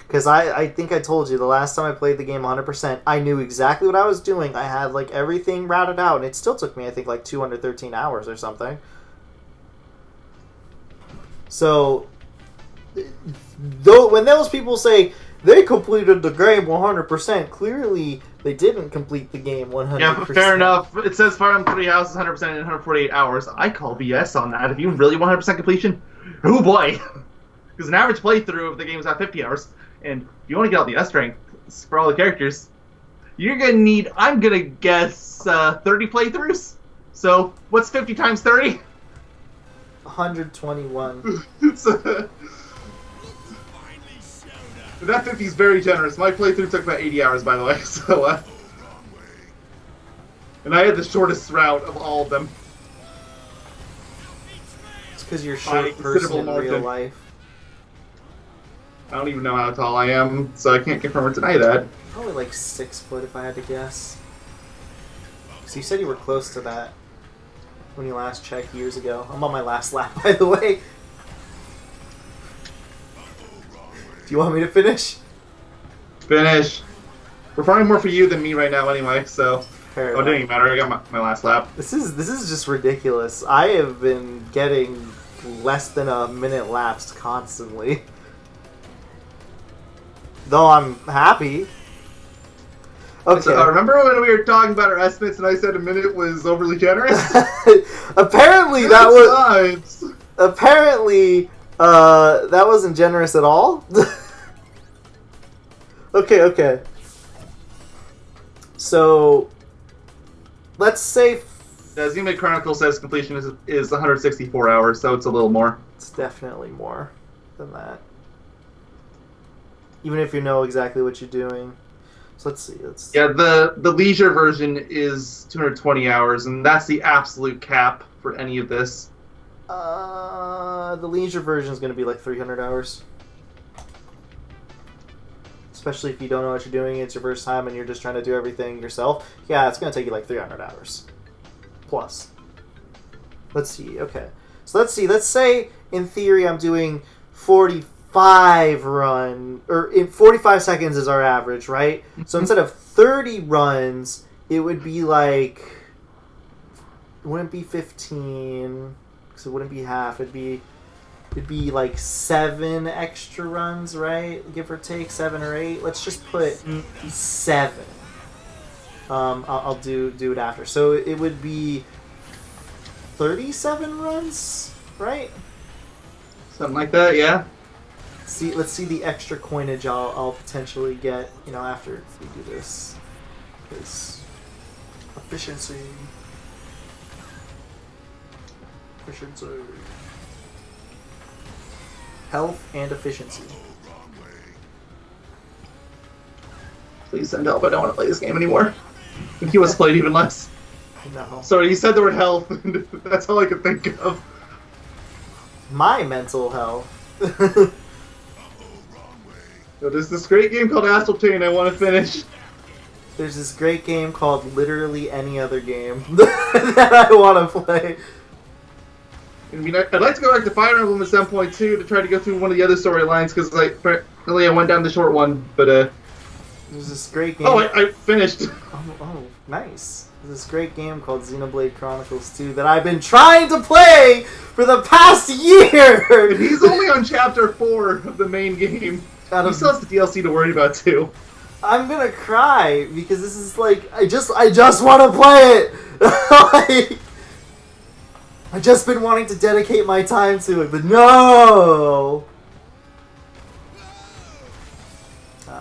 Because I think I told you, the last time I played the game 100%, I knew exactly what I was doing. I had, like, everything routed out, and it still took me, I think, like 213 hours or something. So, when those people say they completed the game 100%, clearly they didn't complete the game 100%. Yeah, fair enough. It says Fire Emblem 3 Houses 100% in 148 hours. I call BS on that. If you really want 100% completion, oh boy. Because an average playthrough of the game is at 50 hours. And if you want to get all the S rank for all the characters, you're going to need, I'm going to guess, 30 playthroughs? So, what's 50 times 30? 121. That 50 is very generous. My playthrough took about 80 hours, by the way. So, and I had the shortest route of all of them. It's because you're a short person in real life. I don't even know how tall I am, so I can't confirm or deny that. Probably like 6 foot if I had to guess. So you said you were close to that when you last checked years ago. I'm on my last lap, by the way. Do you want me to finish? Finish. We're probably more for you than me right now anyway, so... Fair it didn't even matter, I got my last lap. This is just ridiculous. I have been getting less than a minute lapsed constantly. Though I'm happy. Okay. So, remember when we were talking about our estimates and I said a minute was overly generous? Apparently that was... Apparently, that wasn't generous at all. Okay. So, let's say... Xenoblade Chronicles says completion is 164 hours, so it's a little more. It's definitely more than that. Even if you know exactly what you're doing. So let's see. Yeah, the leisure version is 220 hours, and that's the absolute cap for any of this. The leisure version is going to be like 300 hours. Especially if you don't know what you're doing, it's your first time, and you're just trying to do everything yourself. Yeah, it's going to take you like 300 hours. Plus. Let's see. Okay. So let's see. Let's say, in theory, I'm doing 45 in 45 seconds is our average, right? So instead of 30 runs, it would be like, it wouldn't be 15, because it wouldn't be half. It'd be like 7 extra runs, right? Give or take 7 or 8. Let's just put 7. I'll do it after. So it would be 37 runs, right? Something like that, yeah. Let's see the extra coinage I'll potentially get, after we do this. Because efficiency. Health and efficiency. Please send help. I don't want to play this game anymore. I think he was played even less. No. Sorry, you said the word health. That's all I could think of. My mental health. There's this great game called Astral Chain I want to finish. There's this great game called literally any other game that I want to play. I mean, I'd like to go back to Fire Emblem at some point too to try to go through one of the other storylines because I went down the short one, but There's this great game. Oh, I finished. Oh, nice. There's this great game called Xenoblade Chronicles 2 that I've been trying to play for the past year. And he's only on chapter 4 of the main game. He still has the DLC to worry about too. I'm gonna cry because this is like I just want to play it. I've just been wanting to dedicate my time to it, but no.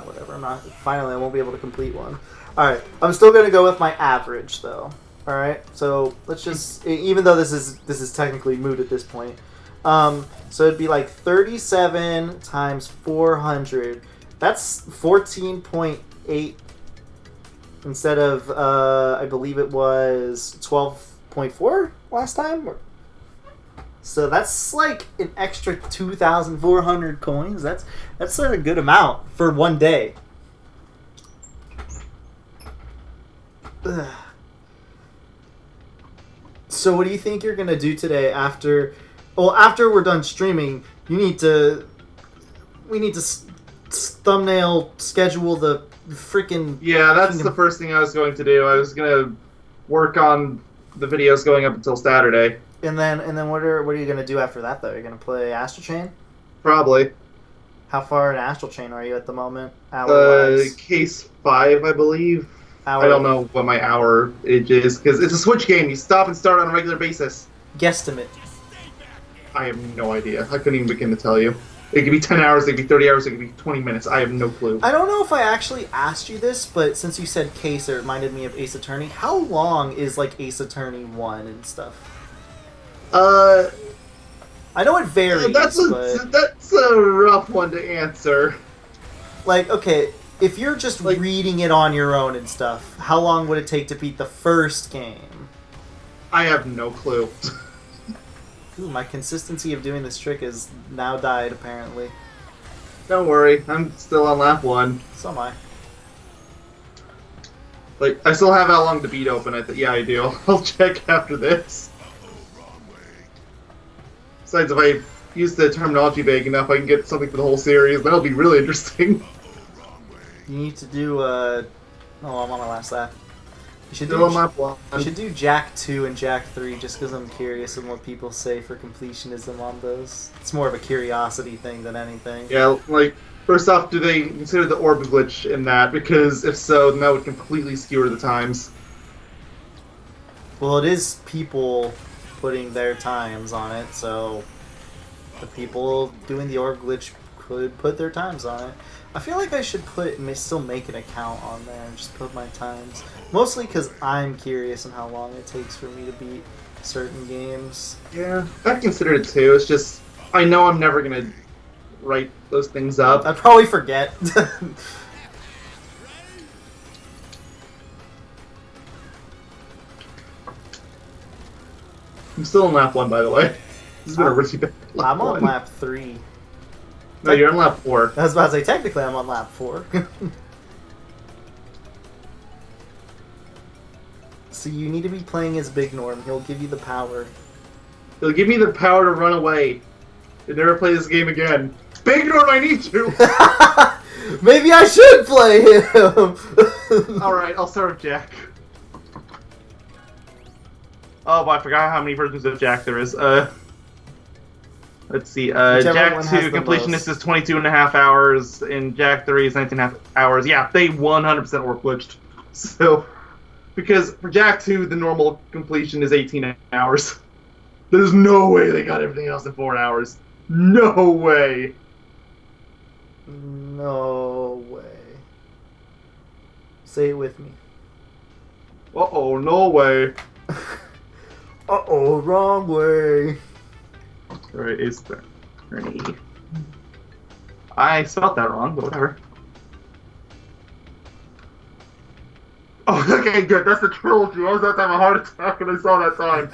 Whatever. Finally, I won't be able to complete one. All right. I'm still gonna go with my average though. All right. So let's just, even though this is technically moot at this point. So it'd be like 37 times 400. That's 14.8 instead of, I believe it was 12.4 last time? So that's like an extra 2,400 coins. That's a good amount for one day. Ugh. So what do you think you're gonna do today after? Well, after we're done streaming, we need to thumbnail schedule the freaking. Yeah, that's the first thing I was going to do. I was gonna work on the videos going up until Saturday. And then what are you gonna do after that though? You're gonna play Astral Chain? Probably. How far in Astral Chain are you at the moment? Case 5, I believe. I don't know what my hour is, because it's a Switch game. You stop and start on a regular basis. Guesstimate. I have no idea. I couldn't even begin to tell you. It could be 10 hours, it could be 30 hours, it could be 20 minutes. I have no clue. I don't know if I actually asked you this, but since you said Case, it reminded me of Ace Attorney. How long is like Ace Attorney 1 and stuff? I know it varies. That's a rough one to answer. Like, okay, if you're just reading it on your own and stuff, how long would it take to beat the first game? I have no clue. Ooh, my consistency of doing this trick has now died, apparently. Don't worry, I'm still on lap 1. So am I. Like, I still have how long to beat open. Yeah, I do. I'll check after this. Besides, if I use the terminology vague enough, I can get something for the whole series. That'll be really interesting. You need to do, oh, I'm on my last lap. You should Still on lap 1. You should do Jack 2 and Jack 3 just because I'm curious on what people say for completionism on those. It's more of a curiosity thing than anything. Yeah, like, first off, do they consider the orb glitch in that? Because if so, then that would completely skewer the times. Well, it is people putting their times on it, so the people doing the orb glitch could put their times on it. I feel like I should still make an account on there and just put my times. Mostly because I'm curious on how long it takes for me to beat certain games. Yeah, I've considered it too. It's just, I know I'm never going to write those things up. I'd probably forget. I'm still on lap 1, by the way. This has been a really bad lap I'm on 1. lap 3. No, you're on lap 4. I was about to say, technically I'm on lap 4. So you need to be playing as Big Norm. He'll give you the power. He'll give me the power to run away and never play this game again. Big Norm, I need you! Maybe I should play him! Alright, I'll start with Jack. Oh, I forgot how many versions of Jack there is. Let's see. Jack 2 Completionist is 22.5 hours, and Jack 3 is 19.5 hours. Yeah, they 100% were glitched. So, because for Jack 2, the normal completion is 18 hours. There's no way they got everything else in 4 hours. No way. No way. Say it with me. Uh-oh, no way. Uh-oh, wrong way. Alright, is there any... I spelled that wrong, but whatever. Oh, okay, good. That's the trilogy. I was about to have a heart attack when I saw that time.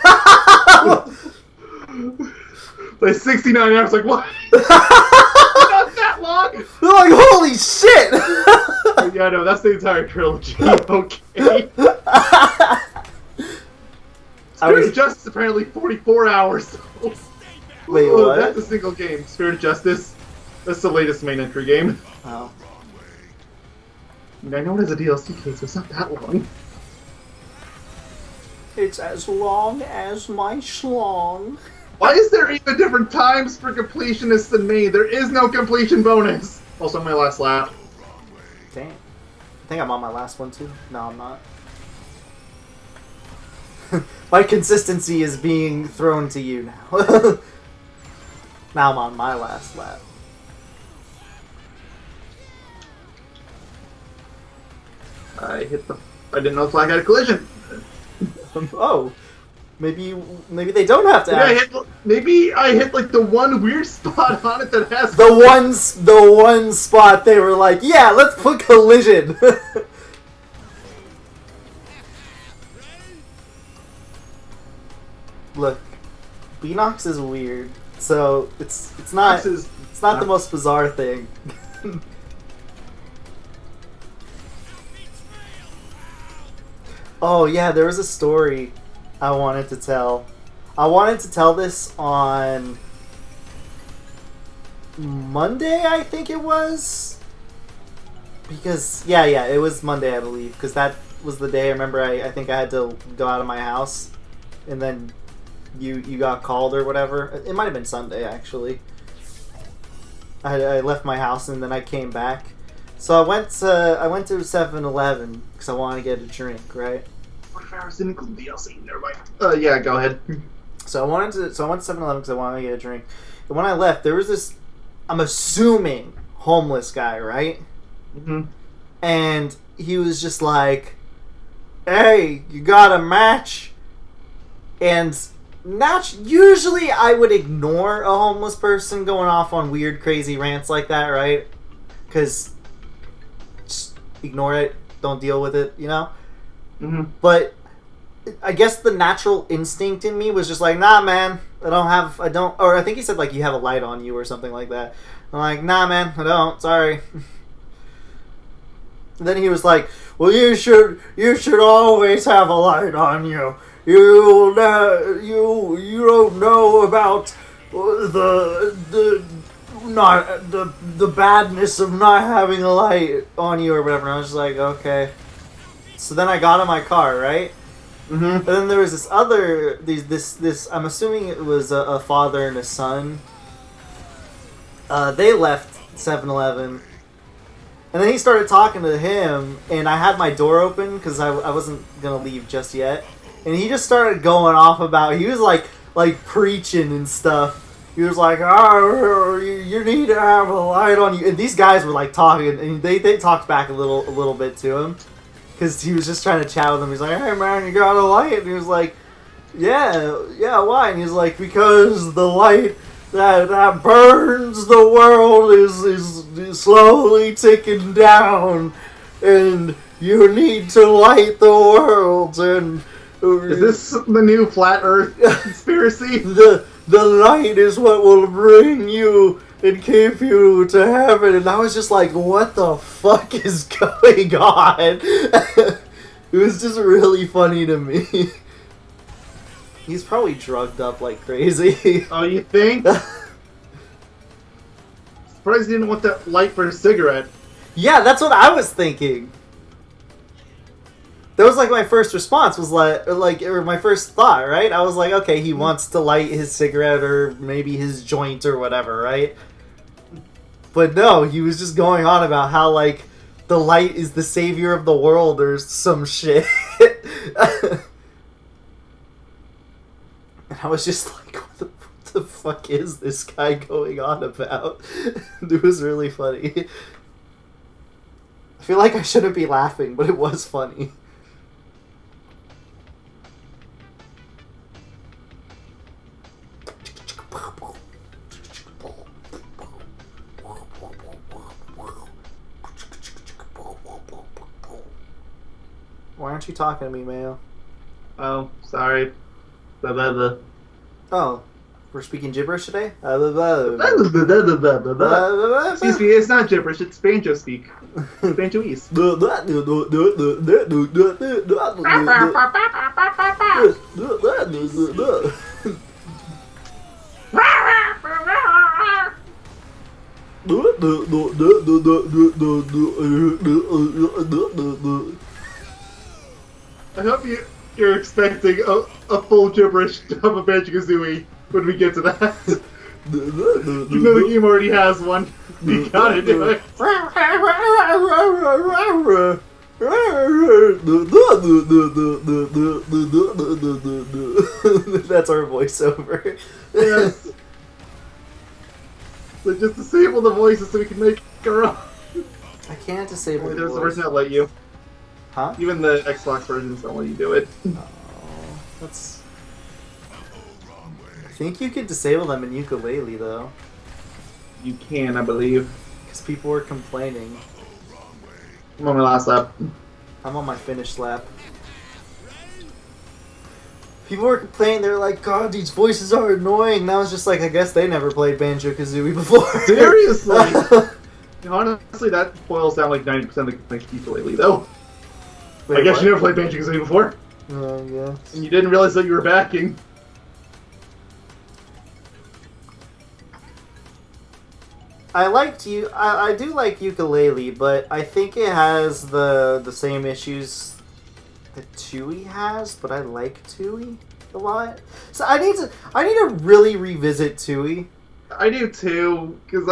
Like 69 hours, I was like, what? Not that long? They're like, holy shit! Yeah, no, that's the entire trilogy. Okay. Spirit of Justice apparently 44 hours. Wait, what? That's a single game. Spirit of Justice. That's the latest main entry game. Oh. I mean, I know it has a DLC case, so it's not that long. It's as long as my schlong. Why is there even different times for completionists than me? There is no completion bonus. Also, my last lap. Damn. I think I'm on my last one too. No, I'm not. My consistency is being thrown to you now. Now I'm on my last lap. I didn't know the flag had a collision. Oh. Maybe they don't have to Maybe I hit like the one weird spot on it that has the one spot they were like, yeah, let's put collision. Look, Beanox is weird. So it's not the most bizarre thing. Oh yeah, there was a story I wanted to tell. I wanted to tell this on Monday, I think it was. Because yeah, it was Monday, I believe, because that was the day. I remember I think I had to go out of my house, and then you got called or whatever. It might have been Sunday, actually. I left my house and then I came back. So I went to 7-Eleven because I wanted to get a drink, right? What if ours didn't include DLC? Never mind. Yeah, go ahead. So I went to 7-Eleven because I wanted to get a drink. And when I left, there was this, I'm assuming, homeless guy, right? Mm-hmm. And he was just like, "Hey, you got a match?" And usually I would ignore a homeless person going off on weird, crazy rants like that, right? Because just ignore it, don't deal with it, you know? Mm-hmm. But I guess the natural instinct in me was just like, "Nah, man, I don't," or I think he said like, "You have a light on you," or something like that. I'm like, "Nah, man, I don't, sorry." And then he was like, "Well, you should always have a light on you. You don't know about the badness of not having a light on you," or whatever. And I was just like, okay. So then I got in my car, right? Mm-hmm. And then there was this other this I'm assuming it was a father and a son. They left 7-Eleven. And then he started talking to him, and I had my door open because I wasn't gonna leave just yet. And he just started going off about, he was like preaching and stuff. He was like, "Oh, you need to have a light on you." And these guys were like talking, and they talked back a little bit to him, because he was just trying to chat with them. He's like, "Hey man, you got a light?" And he was like, yeah, why?" And he's like, "Because the light that burns the world is slowly ticking down, and you need to light the world." And is this the new flat Earth conspiracy? The light is what will bring you and keep you to heaven. And I was just like, what the fuck is going on? It was just really funny to me. He's probably drugged up like crazy. Oh, you think? Surprised he didn't want that light for a cigarette. Yeah, that's what I was thinking. That was like my first response, was or my first thought, right? I was like, okay, he wants to light his cigarette or maybe his joint or whatever, right? But no, he was just going on about how like the light is the savior of the world or some shit. And I was just like, what the fuck is this guy going on about? It was really funny. I feel like I shouldn't be laughing, but it was funny. Why aren't you talking to me, Mayo? Oh, sorry. Blah, blah, blah. Oh, we're speaking gibberish today? Excuse me, it's not gibberish, it's Banjo speak. Banjoese. I hope you're expecting a full gibberish of a Banjo-Kazooie when we get to that. You know the game already has one. You gotta do it. That's our voiceover. Yes. So just disable the voices so we can make our own. I can't disable There's the a voice. version that let you. Huh? Even the Xbox versions don't let you do it. Oh, that's... I think you could disable them in ukulele, though. You can, I believe. Because people were complaining. I'm on my last lap. I'm on my finished lap. People were complaining, they're like, God, these voices are annoying. And I was just like, I guess they never played Banjo-Kazooie before. Seriously? Honestly, that boils down like 90% of the complaints people lately, though. Wait, I guess what? you never played Banjo-Kazooie before. Yeah. And you didn't realize that you were backing. I do like ukulele, but I think it has the same issues that Tui has, but I like Tui a lot. So I need to really revisit Tui. I do too, because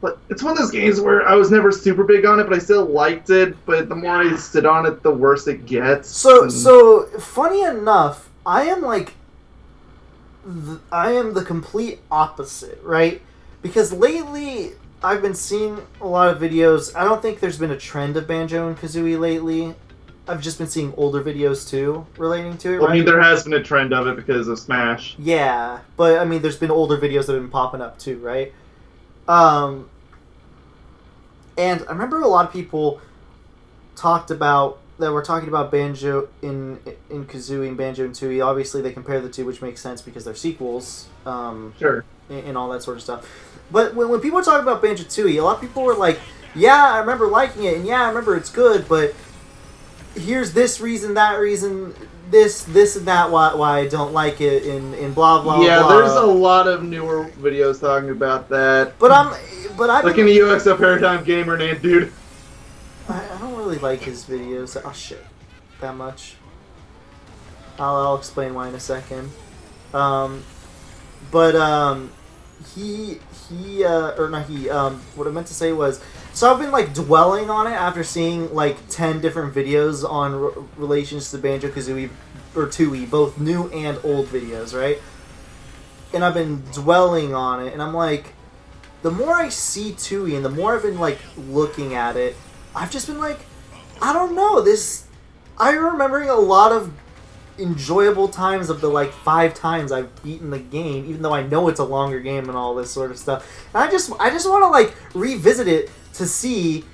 but it's one of those games where I was never super big on it, but I still liked it. But the more I sit on it, the worse it gets. So funny enough, I am the complete opposite, right? Because lately I've been seeing a lot of videos. I don't think there's been a trend of Banjo and Kazooie lately. I've just been seeing older videos too relating to it. Well, right? I mean, there has been a trend of it because of Smash. Yeah, but I mean, there's been older videos that have been popping up too, right? And I remember a lot of people were talking about Banjo in Kazooie and Banjo and Tooie. Obviously, they compare the two, which makes sense because they're sequels. Sure. And all that sort of stuff. But when people were talking about Banjo Tooie, a lot of people were like, "Yeah, I remember liking it, and yeah, I remember it's good, but here's this reason, that reason, this and that why I don't like it in blah blah yeah, blah." Yeah, there's a lot of newer videos talking about that. But I've like in the UXO Paradigm Gamer named dude. I don't really like his videos. Oh shit, that much. I'll explain why in a second. What I meant to say was, so I've been like dwelling on it after seeing like 10 different videos on relations to Banjo-Kazooie or Tooie, both new and old videos, right? And I've been dwelling on it, and I'm like, the more I see Tooie and the more I've been like looking at it, I've just been like, I don't know, I'm remembering a lot of enjoyable times of the like 5 times I've beaten the game, even though I know it's a longer game and all this sort of stuff. And I just want to like revisit it to see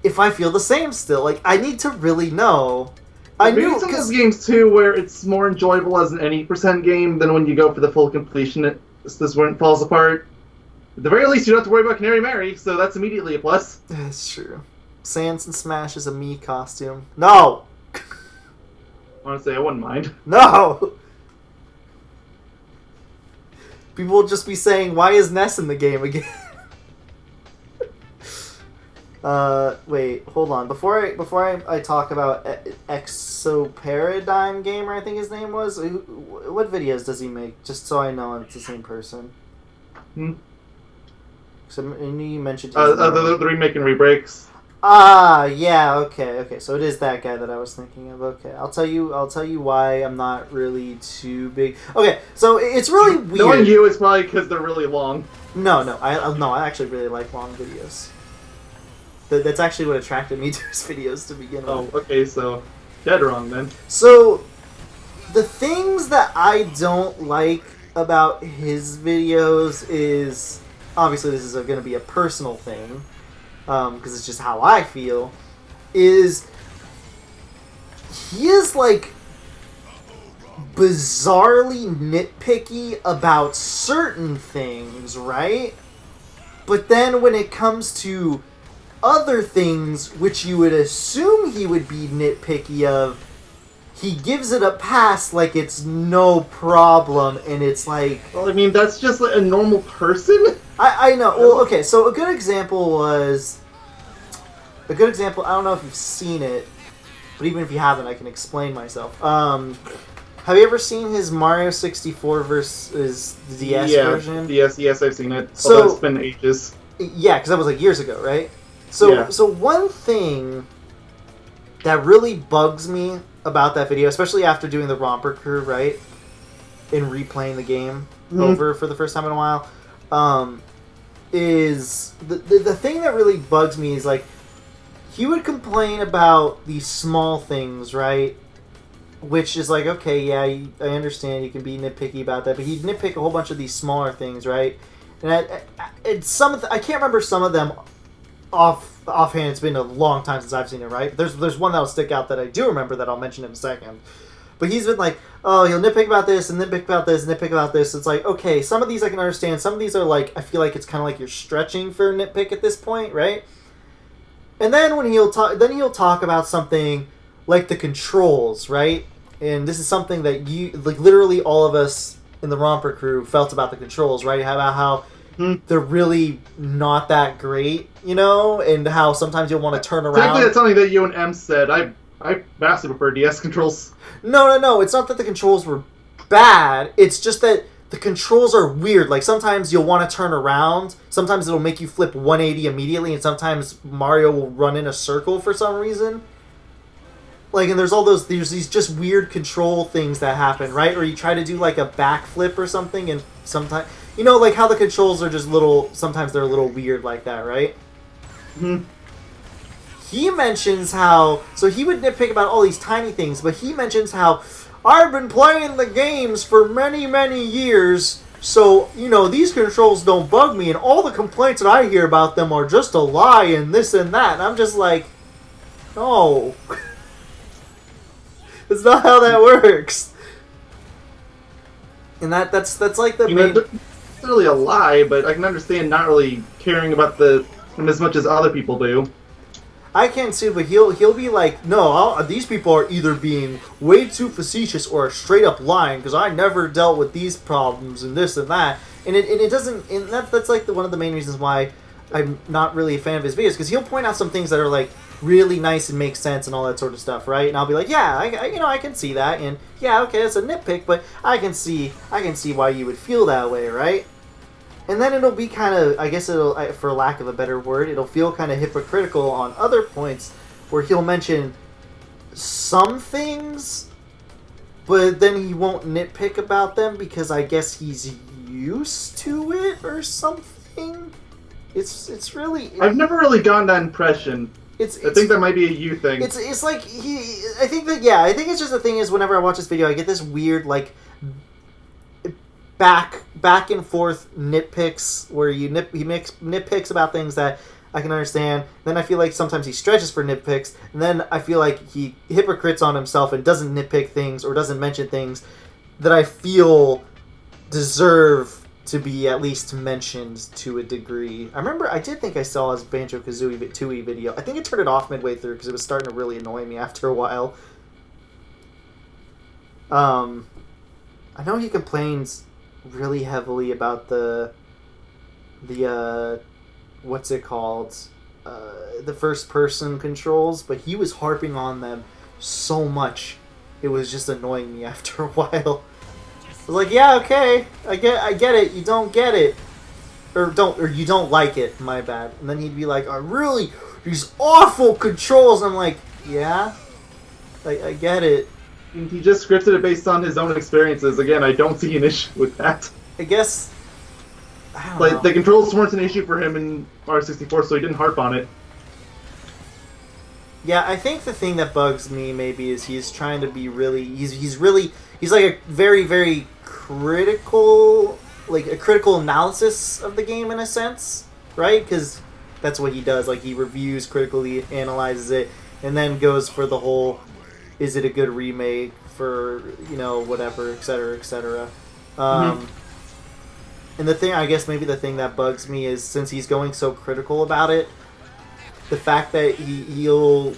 if I feel the same still. Like, I need to really know. Maybe it's one of those games too where it's more enjoyable as an 80% game than when you go for the full completion. This when it falls apart. At the very least, you don't have to worry about Canary Mary, so that's immediately a plus. That's true. Sans and Smash is a me costume. No! Honestly, I wouldn't mind. No! People will just be saying, why is Ness in the game again? Wait, hold on. Before I talk about Exoparadigm Gamer, I think his name was, what videos does he make? Just so I know it's the same person. So I knew you mentioned the remake and rebreaks. Ah, yeah, okay. So it is that guy that I was thinking of. Okay, I'll tell you why I'm not really too big. Okay, so it's really weird. Knowing you, it's probably because they're really long. No, I actually really like long videos. That's actually what attracted me to his videos to begin with. Oh, okay, so dead wrong then. So the things that I don't like about his videos is, obviously this is going to be a personal thing, because it's just how I feel, is he is like bizarrely nitpicky about certain things, right? But then when it comes to other things which you would assume he would be nitpicky of, he gives it a pass like it's no problem, and it's like... Well, I mean, that's just like a normal person. I know. Well, okay, so a good example, I don't know if you've seen it, but even if you haven't, I can explain myself. Have you ever seen his Mario 64 versus the DS version? Yes, I've seen it. So, although it's been ages. Yeah, because that was like years ago, right? So one thing that really bugs me about that video, especially after doing the Romper Crew, right, and replaying the game over for the first time in a while, is the thing that really bugs me is, like, he would complain about these small things, right? Which is like, okay, yeah, I understand you can be nitpicky about that, but he'd nitpick a whole bunch of these smaller things, right? And I can't remember some of them offhand. It's been a long time since I've seen it, right? There's one that'll stick out that I do remember that I'll mention in a second. But he's been like, oh, he'll nitpick about this and nitpick about this and nitpick about this. It's like, okay, some of these I can understand. Some of these are like, I feel like it's kind of like you're stretching for a nitpick at this point, right? And then when he'll talk about something like the controls, right? And this is something that like literally all of us in the Romper crew felt about the controls, right? About how they're really not that great, you know, and how sometimes you'll want to turn around. Technically, that's something that you and M said. I vastly prefer DS controls. No. It's not that the controls were bad. It's just that the controls are weird. Like, sometimes you'll want to turn around. Sometimes it'll make you flip 180 immediately, and sometimes Mario will run in a circle for some reason. Like, and there's these just weird control things that happen, right? Or you try to do, like, a backflip or something, and sometimes... You know, like, how the controls are just sometimes they're a little weird like that, right? Mm-hmm. He mentions how... So he would nitpick about all these tiny things, but he mentions how... I've been playing the games for many, many years, so, you know, these controls don't bug me, and all the complaints that I hear about them are just a lie and this and that. And I'm just like, no. That's not how that works. And that's like the main... It's not really a lie, but I can understand not really caring about them as much as other people do. I can too, but he'll be like, no, these people are either being way too facetious or straight up lying because I never dealt with these problems and this and that, and it doesn't. And that's like one of the main reasons why I'm not really a fan of his videos, because he'll point out some things that are like really nice and make sense and all that sort of stuff, right? And I'll be like, yeah, I can see that, and yeah, okay, it's a nitpick, but I can see why you would feel that way, right? And then it'll be kind of, I guess it'll, for lack of a better word, it'll feel kind of hypocritical on other points where he'll mention some things, but then he won't nitpick about them because I guess he's used to it or something. It's really... I've never really gotten that impression. I think that might be a you thing. It's like I think it's just the thing is whenever I watch this video, I get this weird, like... back and forth nitpicks where he nitpicks about things that I can understand. Then I feel like sometimes he stretches for nitpicks, and then I feel like he hypocrites on himself and doesn't nitpick things or doesn't mention things that I feel deserve to be at least mentioned to a degree. I did think I saw his Banjo-Kazooie 2E video. I think I turned it off midway through because it was starting to really annoy me after a while. I know he complains really heavily about the what's it called, the first person controls, but he was harping on them so much it was just annoying me after a while. I was like, yeah, okay, I get it, you don't get it, or you don't like it, my bad. And then he'd be like, these awful controls, and I'm like, yeah, I get it. He just scripted it based on his own experiences. Again, I don't see an issue with that. I guess... I don't know. The controls weren't an issue for him in Mario 64, so he didn't harp on it. Yeah, I think the thing that bugs me maybe is he's trying to be really... He's like a very, very critical... Like, a critical analysis of the game in a sense, right? Because that's what he does. Like, he reviews, critically analyzes it, and then goes for the whole... Is it a good remake for, whatever, etc., etc. And the thing, I guess maybe the thing that bugs me is, since he's going so critical about it, the fact that he'll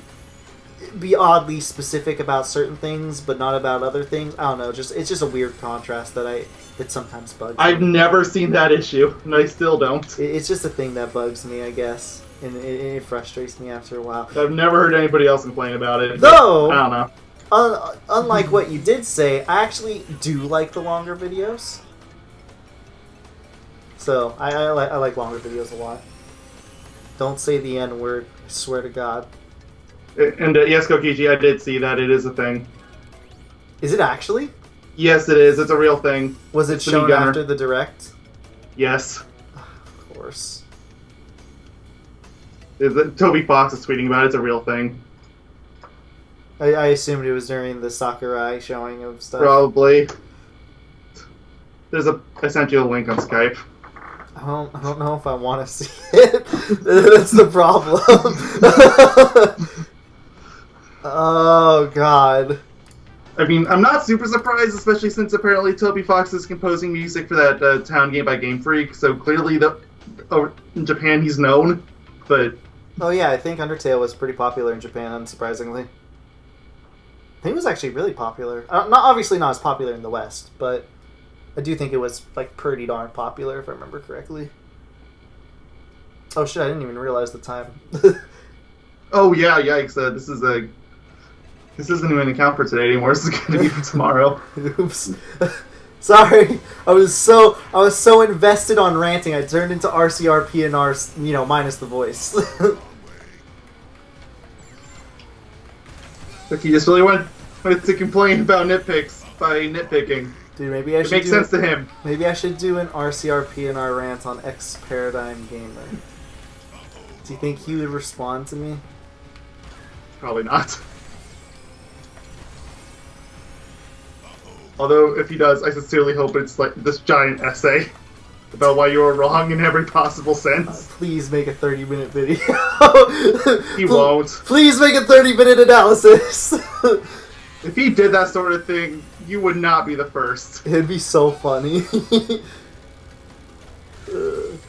be oddly specific about certain things, but not about other things. I don't know, it's just a weird contrast that sometimes bugs me. I've never seen that issue, and I still don't. It's just a thing that bugs me, I guess. And it frustrates me after a while. I've never heard anybody else complain about it. Though, I don't know. Unlike what you did say, I actually do like the longer videos. So, I like longer videos a lot. Don't say the N-word, I swear to God. And yes, Kokiji, I did see that. It is a thing. Is it actually? Yes, it is. It's a real thing. Was it shown after the Direct? Yes. Of course. Toby Fox is tweeting about it. It's a real thing. I assumed it was during the Sakurai showing of stuff. Probably. I sent you a link on Skype. I don't know if I want to see it. That's the problem. Oh, God. I mean, I'm not super surprised, especially since apparently Toby Fox is composing music for that Town game by Game Freak, so clearly in Japan he's known, but... Oh yeah, I think Undertale was pretty popular in Japan, unsurprisingly. I think it was actually really popular. Obviously not as popular in the West, but I do think it was like pretty darn popular, if I remember correctly. Oh shit, I didn't even realize the time. Oh yeah, yikes, this isn't even an account for today anymore, this is going to be for tomorrow. Oops. Sorry, I was so invested on ranting, I turned into RCRPNR, minus the voice. Look, he just really wanted to complain about nitpicks by nitpicking. Dude, maybe I should. It makes sense to him. Maybe I should do an RCRPNR rant on X Paradigm Gamer. Do you think he would respond to me? Probably not. Although, if he does, I sincerely hope it's like this giant essay about why you were wrong in every possible sense. Please make a 30-minute video. He won't. Please make a 30-minute analysis. If he did that sort of thing, you would not be the first. It'd be so funny.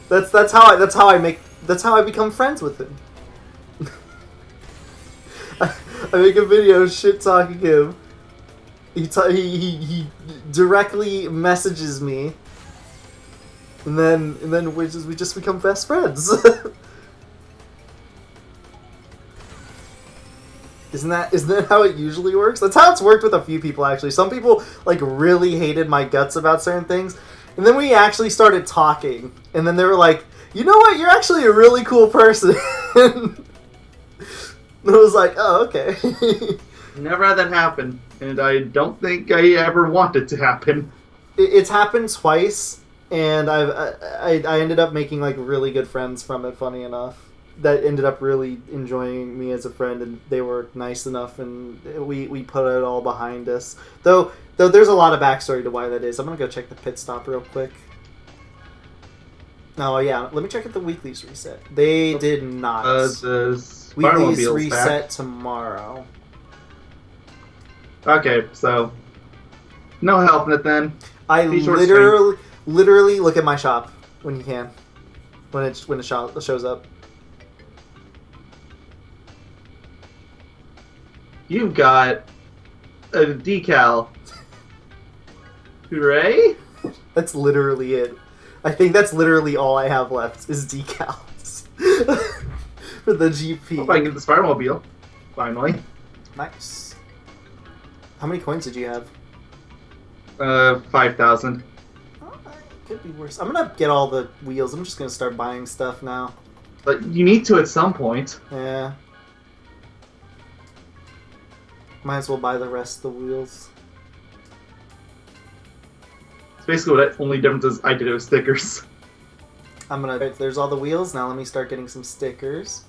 That's how I become friends with him. I make a video shit talking him. He directly messages me, and then we just become best friends. Isn't that how it usually works? That's how it's worked with a few people, actually. Some people like really hated my guts about certain things, and then we actually started talking, and then they were like, "You know what? You're actually a really cool person." And I was like, "Oh, okay." Never had that happen, and I don't think I ever want it to happen. It's happened twice, and I ended up making like really good friends from it. Funny enough, that ended up really enjoying me as a friend, and they were nice enough, and we put it all behind us. Though there's a lot of backstory to why that is. I'm gonna go check the pit stop real quick. Oh yeah, let me check if the weeklies reset. They did not. The weeklies Spyro reset back tomorrow. Okay, so no helping it then. I literally look at my shop when you can, when it shows up. You've got a decal. Hooray! That's literally it. I think that's literally all I have left is decals for the GP. Hope I can get the Spyro-mobile finally. Nice. How many coins did you have? 5,000. Oh, could be worse. I'm gonna get all the wheels. I'm just gonna start buying stuff now. But you need to at some point. Yeah. Might as well buy the rest of the wheels. It's basically what the only difference is I did it with stickers. There's all the wheels. Now let me start getting some stickers.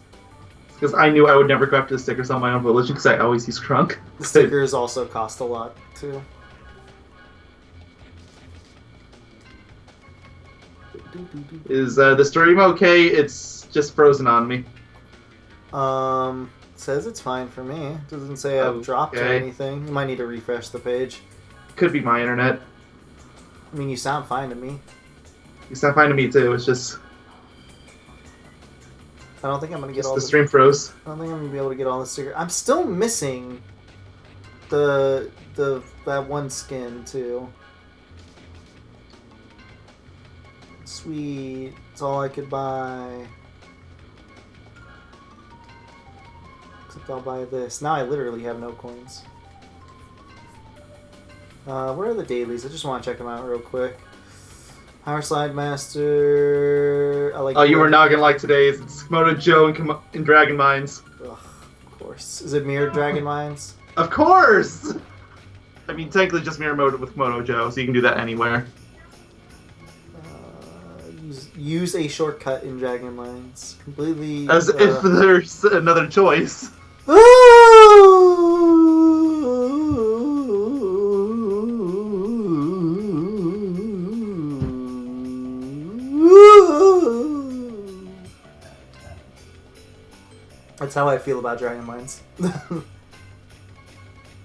Because I knew I would never go after the stickers on my own volition because I always use Crunk. The stickers also cost a lot, too. Is the stream okay? It's just frozen on me. Says it's fine for me. It doesn't say I've dropped or anything. You might need to refresh the page. Could be my internet. I mean, you sound fine to me. You sound fine to me too. It's just I don't think I'm gonna get all the stream froze. I don't think I'm gonna be able to get all the stickers. I'm still missing that one skin too. Sweet. It's all I could buy. Except I'll buy this. Now I literally have no coins. Where are the dailies? I just want to check them out real quick. Power Slide Master. I like. Oh, you were not gonna like today's. It's Komodo Joe in Dragon Mines. Ugh, of course. Is it mirrored Dragon Mines? Of course. I mean, technically just mirror mode with Komodo Joe, so you can do that anywhere. Use a shortcut in Dragon Mines. Completely. As if there's another choice. That's how I feel about Dragon Mines.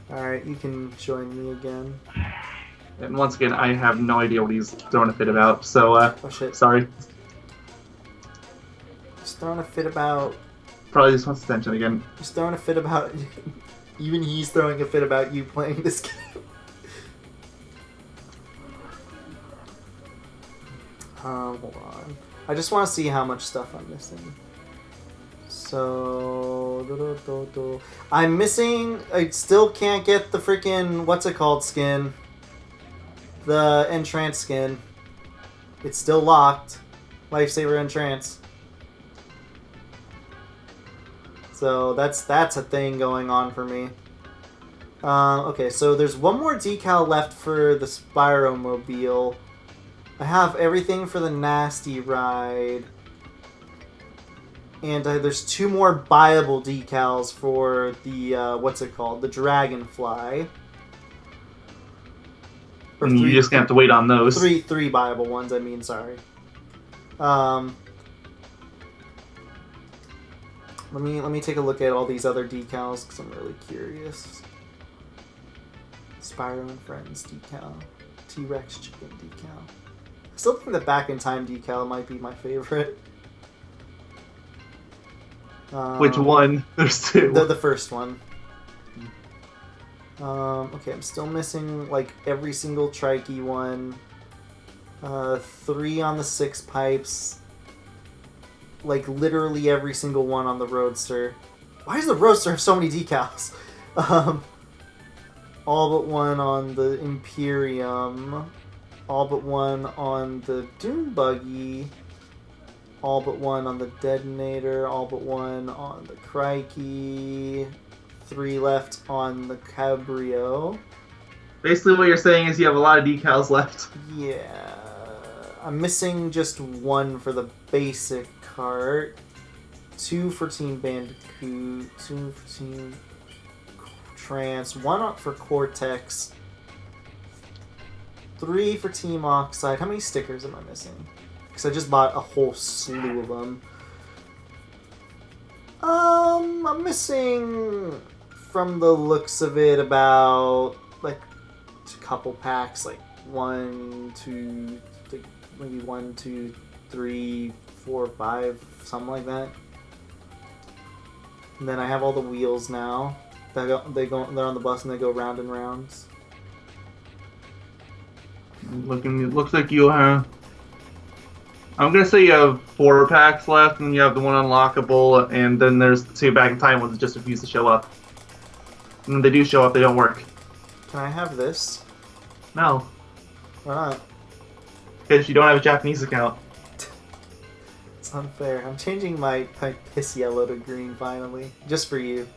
Alright. Alright, you can join me again. And once again, I have no idea what he's throwing a fit about, so, Oh shit. sorry. Just throwing a fit about... Probably just wants attention again. Just throwing a fit about... Even he's throwing a fit about you playing this game. Hold on. I just want to see how much stuff I'm missing. So... I'm missing... I still can't get the freaking... What's it called skin? The Entrance skin. It's still locked. Lifesaver Entrance. So that's a thing going on for me. Okay, so there's one more decal left for the Spyro Mobile. I have everything for the Nasty Ride. And there's 2 more buyable decals for the, what's it called? The Dragonfly. Or And you're just gonna have to wait on those. Three buyable ones, I mean, sorry. Let me take a look at all these other decals because I'm really curious. Spyro and Friends decal, T-Rex chicken decal. I still think the Back in Time decal might be my favorite. Which one? There's 2. The first one. Okay, I'm still missing like every single Trikey one. 3 on the 6 pipes. Like literally every single one on the Roadster. Why does the Roadster have so many decals? All but 1 on the Imperium. All but 1 on the Dune Buggy. All but 1 on the Detonator. All but 1 on the Crikey. 3 left on the Cabrio. Basically what you're saying is you have a lot of decals left. Yeah. I'm missing just 1 for the basic cart. 2 for Team Bandicoot. 2 for Team Trance. 1 up for Cortex. 3 for Team Oxide. How many stickers am I missing? Because I just bought a whole slew of them. I'm missing, from the looks of it, about like a couple packs, like 1, 2, like maybe 1, 2, 3, 4, 5, something like that. And then I have all the wheels now. They're on the bus and they go round and round. It looks like you have... I'm gonna say you have 4 packs left, and you have the 1 unlockable, and then there's the 2 back in time ones that just refuse to show up. And when they do show up, they don't work. Can I have this? No. Why not? Because you don't have a Japanese account. It's unfair. I'm changing my piss yellow to green finally. Just for you.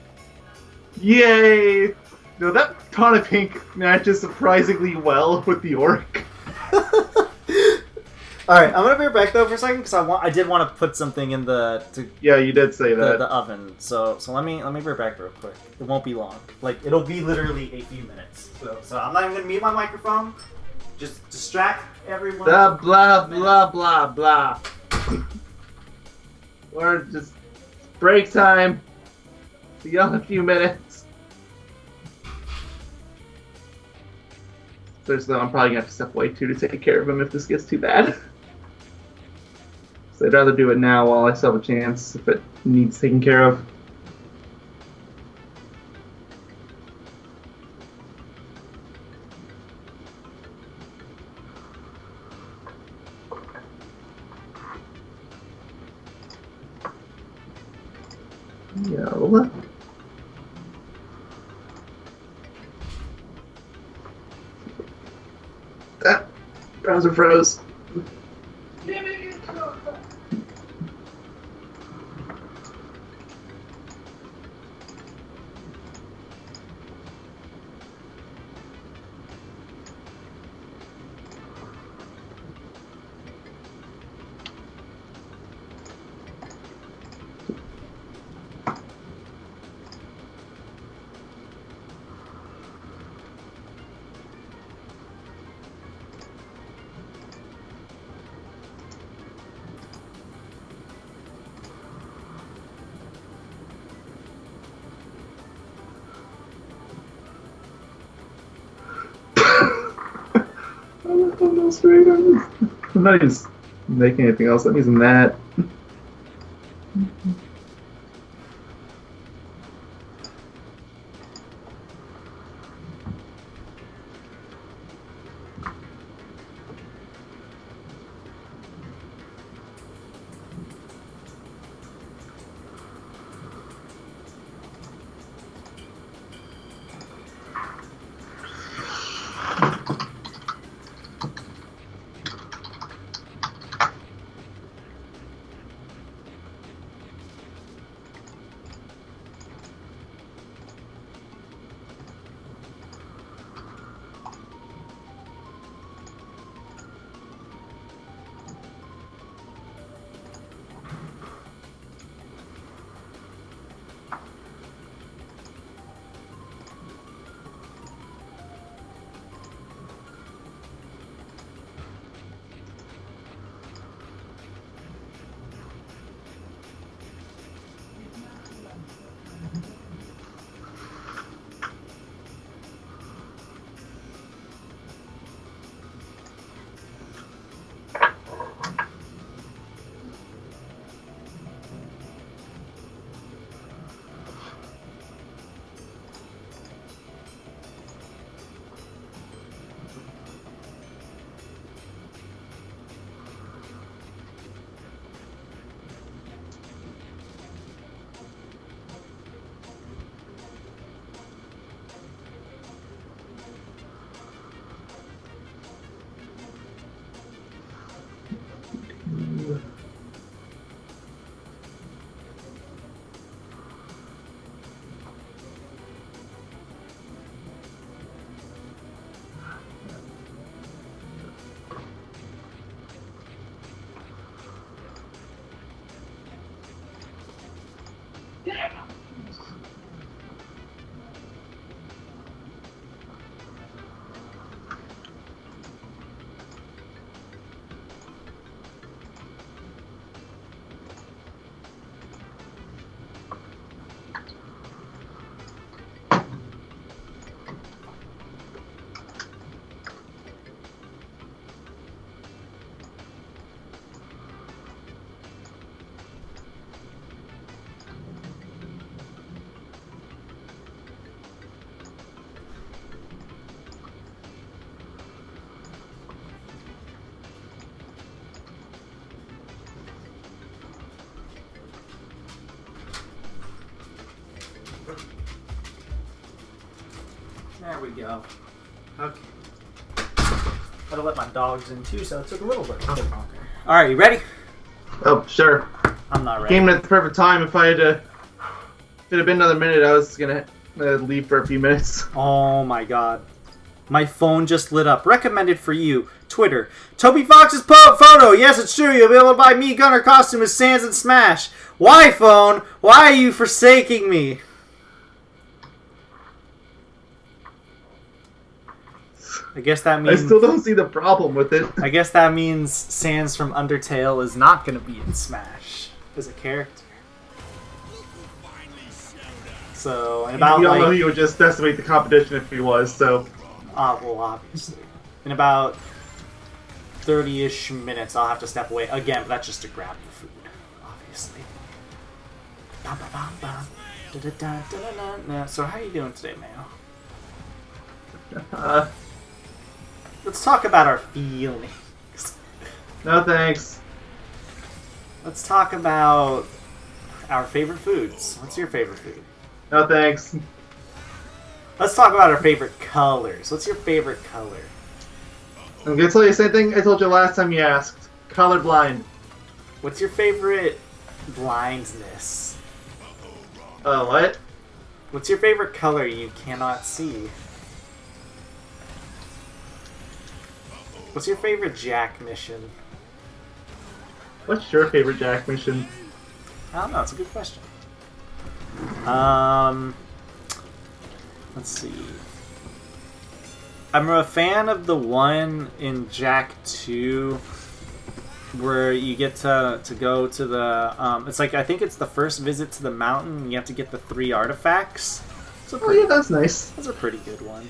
Yay! No, that tonic pink matches surprisingly well with the orc. Alright, I'm gonna be back though for a second because I did want to put something in Yeah, you did say that. the oven. So let me be back real quick. It won't be long. Like it'll be literally a few minutes. So I'm not even gonna mute my microphone. Just distract everyone. Blah blah blah blah blah. Or just break time. See you in a few minutes. Seriously, I'm probably gonna have to step away too to take care of him if this gets too bad. So I'd rather do it now while I still have a chance if it needs taken care of. Yo. That browser froze. Oh no, straight on. I'm not even making anything else. I'm using that. There we go. Okay. Gotta let my dogs in too, so it took a little bit longer. Alright, you ready? Oh, sure. I'm not ready. Came at the perfect time. If it had been another minute, I was gonna leave for a few minutes. Oh my god. My phone just lit up. Recommended for you. Twitter. Toby Fox's photo. Yes, it's true. You'll be able to buy me Gunner costume as Sans and Smash. Why, phone? Why are you forsaking me? I guess that means... I still don't see the problem with it. I guess that means Sans from Undertale is not going to be in Smash as a character. So, in about we all like... know he would just decimate the competition if he was, so... well, obviously. In about 30-ish minutes, I'll have to step away again, but that's just to grab the food, obviously. So, how are you doing today, Mayo? Let's talk about our feelings. No thanks. Let's talk about our favorite foods. What's your favorite food? No thanks. Let's talk about our favorite colors. What's your favorite color? I'm gonna tell you the same thing I told you last time you asked. Colorblind. What's your favorite blindness? What? What's your favorite color you cannot see? What's your favorite Jack mission? What's your favorite Jack mission? I don't know, it's a good question. Let's see. I'm a fan of the one in Jack 2 where you get to go to the it's like I think it's the first visit to the mountain and you have to get the 3 artifacts. Oh yeah, that's nice. That's a pretty good one.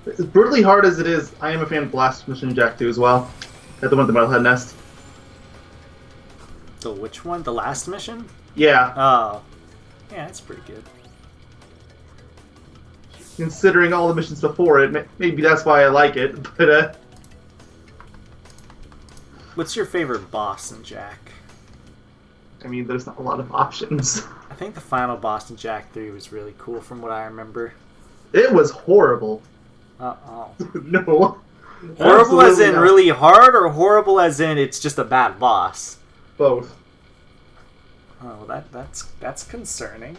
As brutally hard as it is, I am a fan of Blast Mission Jack 2 as well. At the one at the Metalhead Nest. The which one? The last mission? Yeah. Oh. Yeah, that's pretty good. Considering all the missions before it, maybe that's why I like it, but What's your favorite boss in Jack? I mean, there's not a lot of options. I think the final boss in Jack 3 was really cool from what I remember. It was horrible. Uh-oh. No. Horrible as in not. really hard, or horrible as in it's just a bad boss? Both. Oh, that's concerning.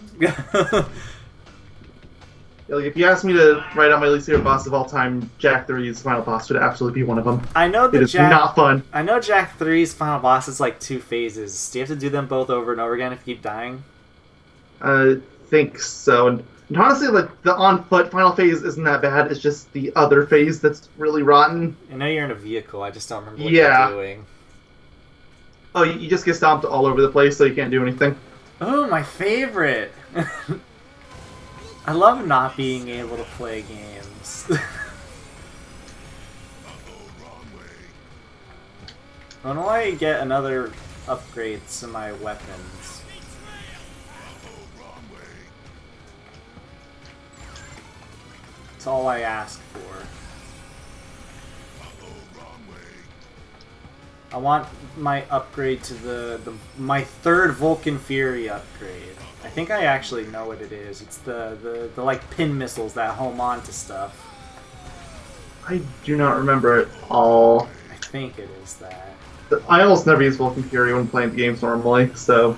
Like, if you asked me to write out my least favorite boss of all time, Jack 3's final boss would absolutely be one of them. I know It is not fun. I know Jack 3's final boss is like 2 phases. Do you have to do them both over and over again if you keep dying? I think so. And honestly, like, the on-foot final phase isn't that bad. It's just the other phase that's really rotten. I know you're in a vehicle. I just don't remember what Yeah. you're doing. Oh, you just get stomped all over the place, so you can't do anything. Oh, my favorite! I love not being able to play games. When do I get another upgrade to my weapons? That's all I ask for. I want my upgrade to my third Vulcan Fury upgrade. I think I actually know what it is. It's the like pin missiles that home on to stuff. I do not remember it all. I think it is that. I almost never use Vulcan Fury when playing games normally, so...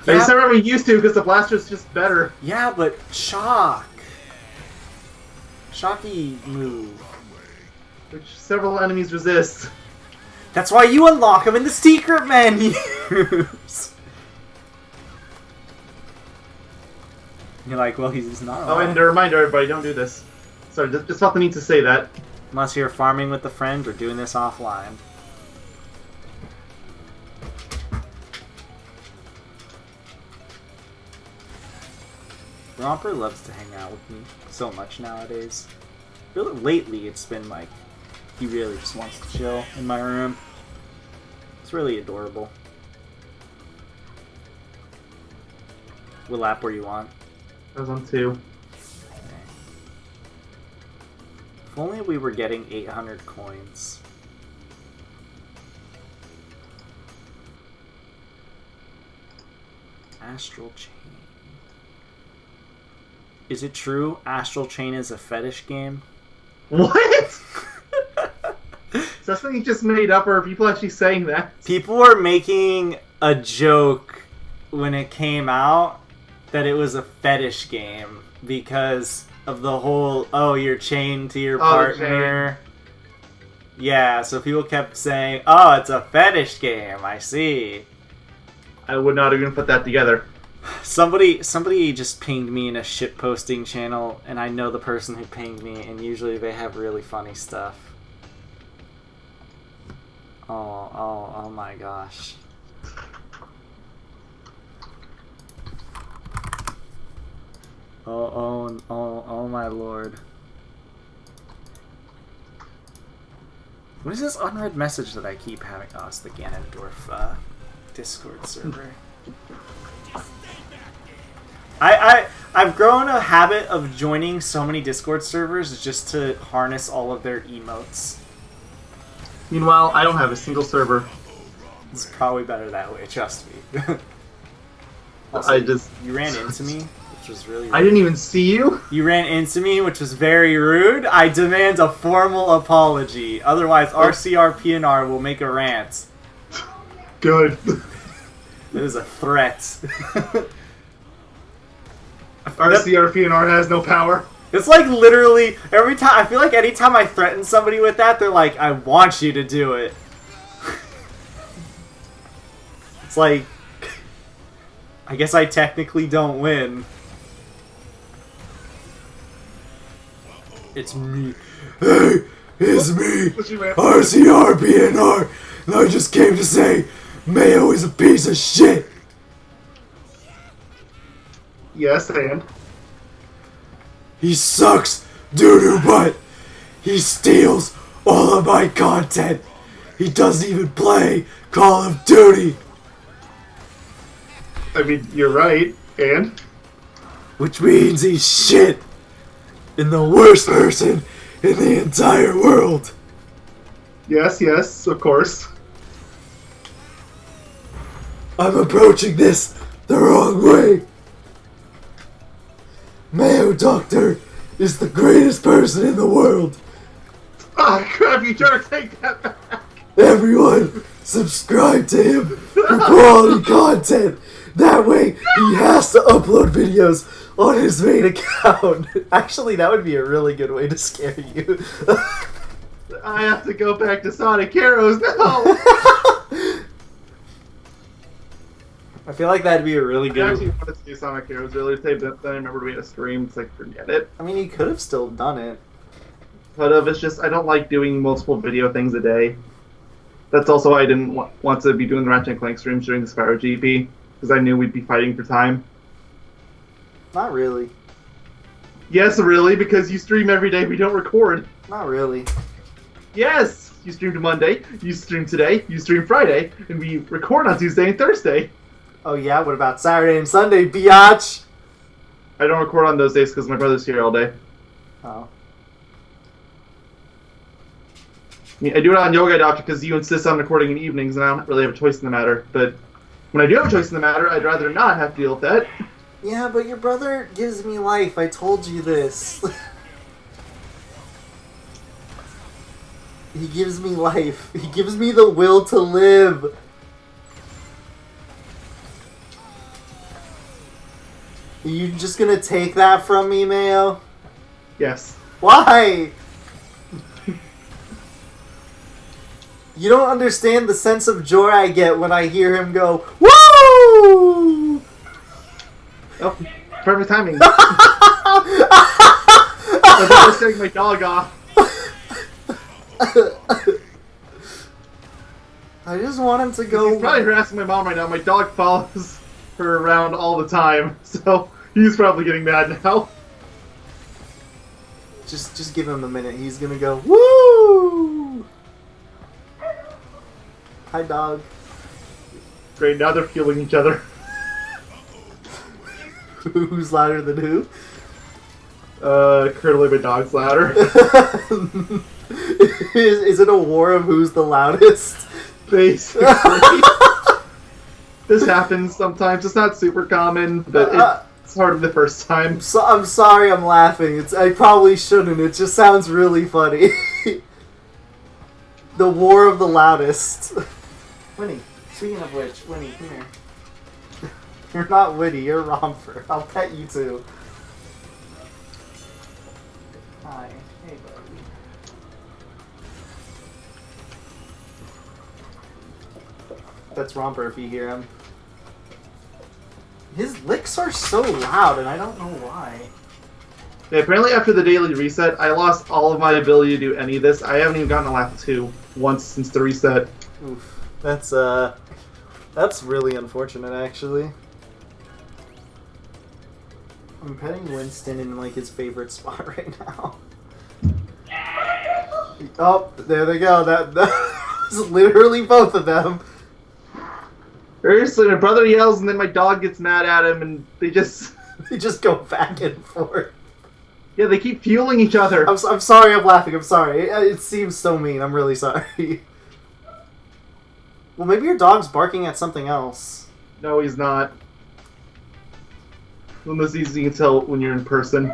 I Yeah. just never used to because the blaster's just better. Yeah, but shock. Shocky move. Which several enemies resist. That's why you unlock them in the secret menus. You're like, well, he's not. Oh, and a reminder, everybody, don't do this. Sorry, just felt the need to say that. Unless you're farming with a friend or doing this offline. Romper loves to hang out with me so much nowadays. Really, lately, it's been like he really just wants to chill in my room. It's really adorable. What lap were you on? I was on 2. If only we were getting 800 coins. Astral Chain. Is it true Astral Chain is a fetish game? What? Is that something you just made up, or are people actually saying that? People were making a joke when it came out that it was a fetish game because of the whole, oh, you're chained to your partner. Yeah, so people kept saying, oh, it's a fetish game, I see. I would not even put that together. Somebody just pinged me in a shitposting channel, and I know the person who pinged me, and usually they have really funny stuff. Oh my gosh. Oh my lord. What is this unread message that I keep having? Oh, it's the Ganondorf Discord server. I've grown a habit of joining so many Discord servers just to harness all of their emotes. Meanwhile, I don't have a single server. It's probably better that way, trust me. Also, you ran into me, which was really rude. I didn't even see you? You ran into me, which was very rude. I demand a formal apology. Otherwise, RCRPNR will make a rant. Good. It is a threat. RCRPNR has no power. It's like literally every time. I feel like anytime I threaten somebody with that, they're like, "I want you to do it." It's like, I guess I technically don't win. It's me. Hey, it's me, RCRPNR, and I just came to say, Mayo is a piece of shit. Yes, and? He sucks doo-doo butt. He steals all of my content. He doesn't even play Call of Duty. I mean, you're right, and? Which means he's shit. And the worst person in the entire world. Yes, yes, of course. I'm approaching this the wrong way. Mayo Doctor is the greatest person in the world. Ah, crap, you better take that back. Everyone, subscribe to him for quality content. That way, he has to upload videos on his main account. Actually, that would be a really good way to scare you. I have to go back to Sonic Heroes now. I feel like that'd be a really I good... actually wanted to do Sonic Heroes earlier today, but then I remembered we had a stream. It's like, forget it. I mean, you could have still done it. But it's just, I don't like doing multiple video things a day. That's also why I didn't want to be doing the Ratchet & Clank streams during the Spyro GP, because I knew we'd be fighting for time. Not really. Yes, really, because you stream every day, we don't record. Not really. Yes! You streamed Monday, you stream today, you stream Friday, and we record on Tuesday and Thursday. Oh yeah? What about Saturday and Sunday, biatch? I don't record on those days because my brother's here all day. Oh. I mean, I do it on Yoga Doctor because you insist on recording in evenings, and I don't really have a choice in the matter. But when I do have a choice in the matter, I'd rather not have to deal with that. Yeah, but your brother gives me life. I told you this. He gives me life. He gives me the will to live. Are you just gonna take that from me, Mayo? Yes. Why? You don't understand the sense of joy I get when I hear him go, woo! Oh, perfect timing. I'm just taking my dog off. I just want him to go. He's probably harassing my mom right now. My dog follows her around all the time, so he's probably getting mad now. Just give him a minute. He's gonna go, woo! Hi, dog. Great, now they're fueling each other. Who's louder than who? Currently my dog's louder. Is it a war of who's the loudest? Basically. This happens sometimes. It's not super common, but it's harder the first time. So, I'm sorry I'm laughing. I probably shouldn't. It just sounds really funny. The war of the loudest. Winnie, speaking of which, Winnie, come here. You're not Winnie, you're Romper. I'll pet you too. Hi. Hey, buddy. That's Romper if you hear him. His licks are so loud, and I don't know why. Yeah, apparently after the daily reset, I lost all of my ability to do any of this. I haven't even gotten a lap 2 once since the reset. Oof. That's really unfortunate, actually. I'm petting Winston in, like, his favorite spot right now. Oh, there they go. That was literally both of them. Seriously, my brother yells and then my dog gets mad at him and they just go back and forth. Yeah, they keep fueling each other. I'm sorry I'm laughing. I'm sorry. It seems so mean. I'm really sorry. Well, maybe your dog's barking at something else. No, he's not. Unless you can tell when you're in person.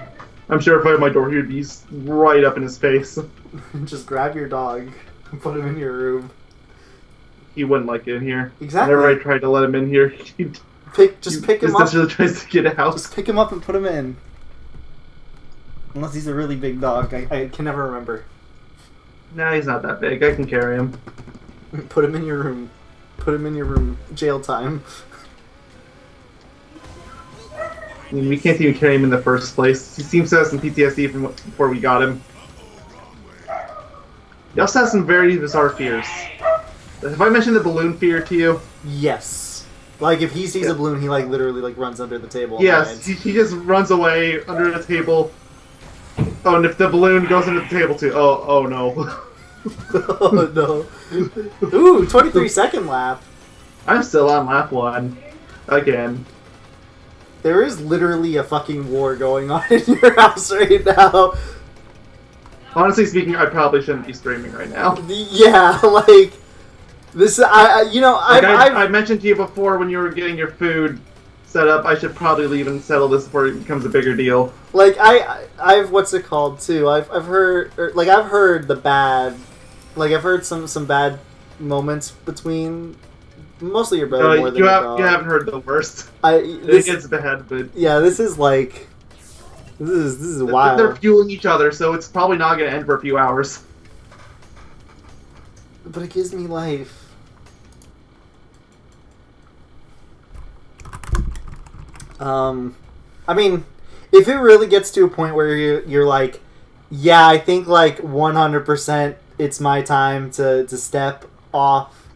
I'm sure if I had my door, he'd be right up in his face. Just grab your dog and put him in your room. He wouldn't like it in here. Exactly. Whenever I tried to let him in here, pick him up. Essentially tries to get out. Just pick him up and put him in. Unless he's a really big dog. I can never remember. Nah, he's not that big. I can carry him. Put him in your room. Put him in your room. Jail time. I mean, we can't even carry him in the first place. He seems to have some PTSD from before we got him. He also has some very bizarre fears. Have I mentioned the balloon fear to you? Yes. Like, if he sees a balloon, he, like, literally, like, runs under the table. Yes, he just runs away under the table. Oh, and if the balloon goes into the table too. Oh no. Oh no. Ooh, 23-second lap. I'm still on lap 1. Again. There is literally a fucking war going on in your house right now. Honestly speaking, I probably shouldn't be streaming right now. Yeah, like this. I mentioned to you before when you were getting your food set up. I should probably leave and settle this before it becomes a bigger deal. Like I've what's it called too? I've heard I've heard the bad, like I've heard some bad moments between mostly your brother more than your dog. You haven't heard the worst. It gets bad, but yeah, this is like. This is wild. They're fueling each other, so it's probably not going to end for a few hours. But it gives me life. I mean, if it really gets to a point where you're like, yeah, I think like 100% it's my time to step off.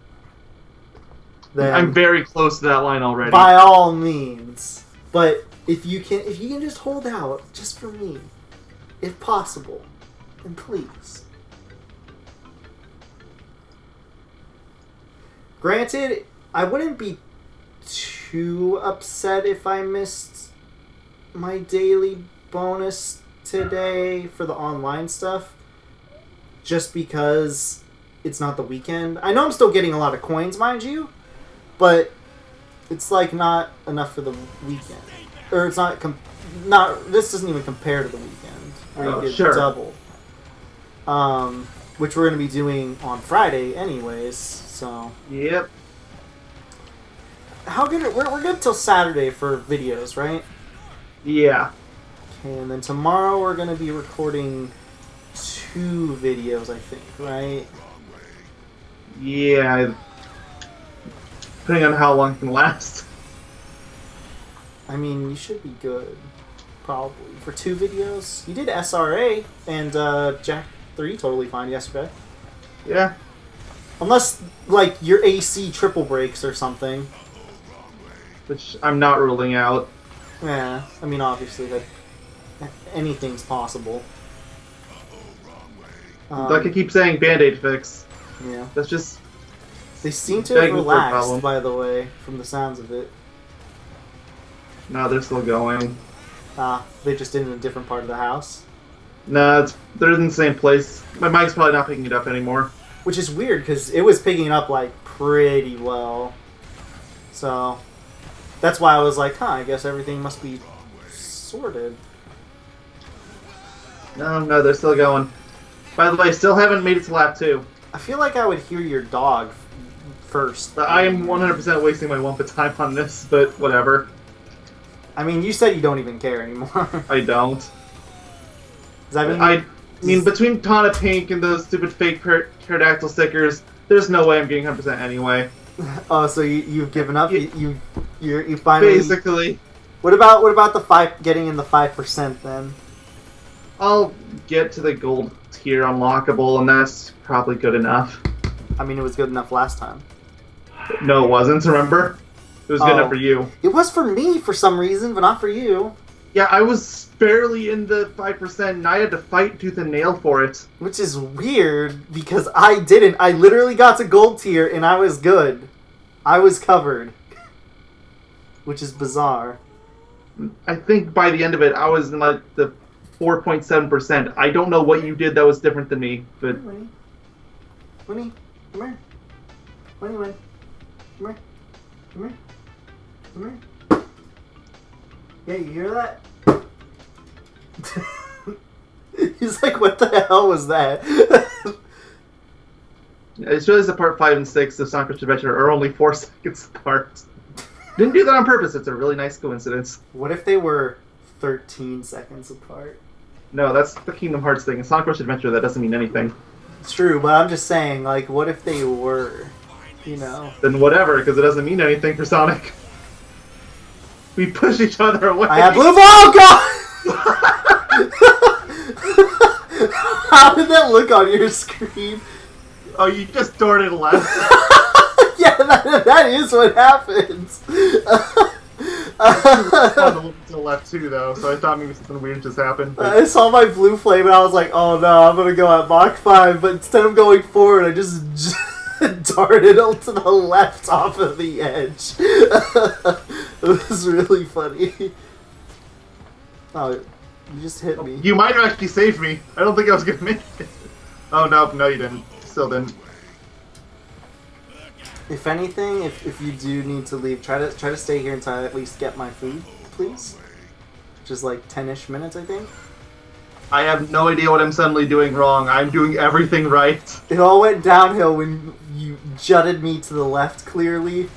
Then I'm very close to that line already. By all means, but. If you can just hold out, just for me, if possible, then please. Granted, I wouldn't be too upset if I missed my daily bonus today for the online stuff, just because it's not the weekend. I know I'm still getting a lot of coins, mind you, but it's like not enough for the weekend. Or it's not this doesn't even compare to the weekend where you get double. Which we're going to be doing on Friday anyways, so. Yep. How good we're good till Saturday for videos, right? Yeah. Okay, and then tomorrow we're going to be recording 2 videos, I think, right? Yeah. Depending on how long it can last. I mean, you should be good, probably. For 2 videos. You did SRA and Jack 3 totally fine yesterday. Yeah. Unless, like, your AC triple breaks or something. Which I'm not ruling out. Yeah, I mean, obviously, that anything's possible. Like I keep saying, Band-Aid fix. Yeah. That's just... They seem to have relaxed, by the way, from the sounds of it. No, they're still going. They're just in a different part of the house? No, they're in the same place. My mic's probably not picking it up anymore. Which is weird, because it was picking it up, like, pretty well. So, that's why I was like, I guess everything must be sorted. No, they're still going. By the way, still haven't made it to lap 2. I feel like I would hear your dog first. But I am 100% wasting my Wumpa time on this, but whatever. I mean, you said you don't even care anymore. I don't. Does that mean I mean, between Tana Pink and those stupid fake pterodactyl stickers, there's no way I'm getting 100% anyway. Oh, so you've given up? You finally... Basically. What about the getting in the 5% then? I'll get to the gold tier unlockable, and that's probably good enough. I mean, it was good enough last time. No, it wasn't, remember? It was good enough for you. It was for me for some reason, but not for you. Yeah, I was barely in the 5%, and I had to fight tooth and nail for it. Which is weird, because I didn't. I literally got to gold tier, and I was good. I was covered. Which is bizarre. I think by the end of it, I was in like the 4.7%. I don't know what you did that was different than me, but... Winnie, come here. Winnie, come here. Come here. Come here. Yeah, you hear that? He's like, what the hell was that? It's really the part 5 and 6 of Sonic Adventure are only 4 seconds apart. Didn't do that on purpose. It's a really nice coincidence. What if they were 13 seconds apart? No, that's the Kingdom Hearts thing. In Sonic Adventure, that doesn't mean anything. It's true, but I'm just saying, like, what if they were, you know? Then whatever, because it doesn't mean anything for Sonic. We push each other away. I have blue ball! God! How did that look on your screen? Oh, you just darted left. Yeah, that is what happens. It's fun to look until the left too, though, so I thought maybe something weird just happened. But... I saw my blue flame and I was like, oh no, I'm gonna go at Mach 5, but instead of going forward, I just darted to the left off of the edge. It was really funny. Oh, you just hit me. You might have actually saved me. I don't think I was gonna make it. Oh, no, you didn't. Still didn't. If anything, if you do need to leave, try to stay here until I at least get my food, please. Which is like 10-ish minutes, I think. I have no idea what I'm suddenly doing wrong. I'm doing everything right. It all went downhill when you jutted me to the left, clearly.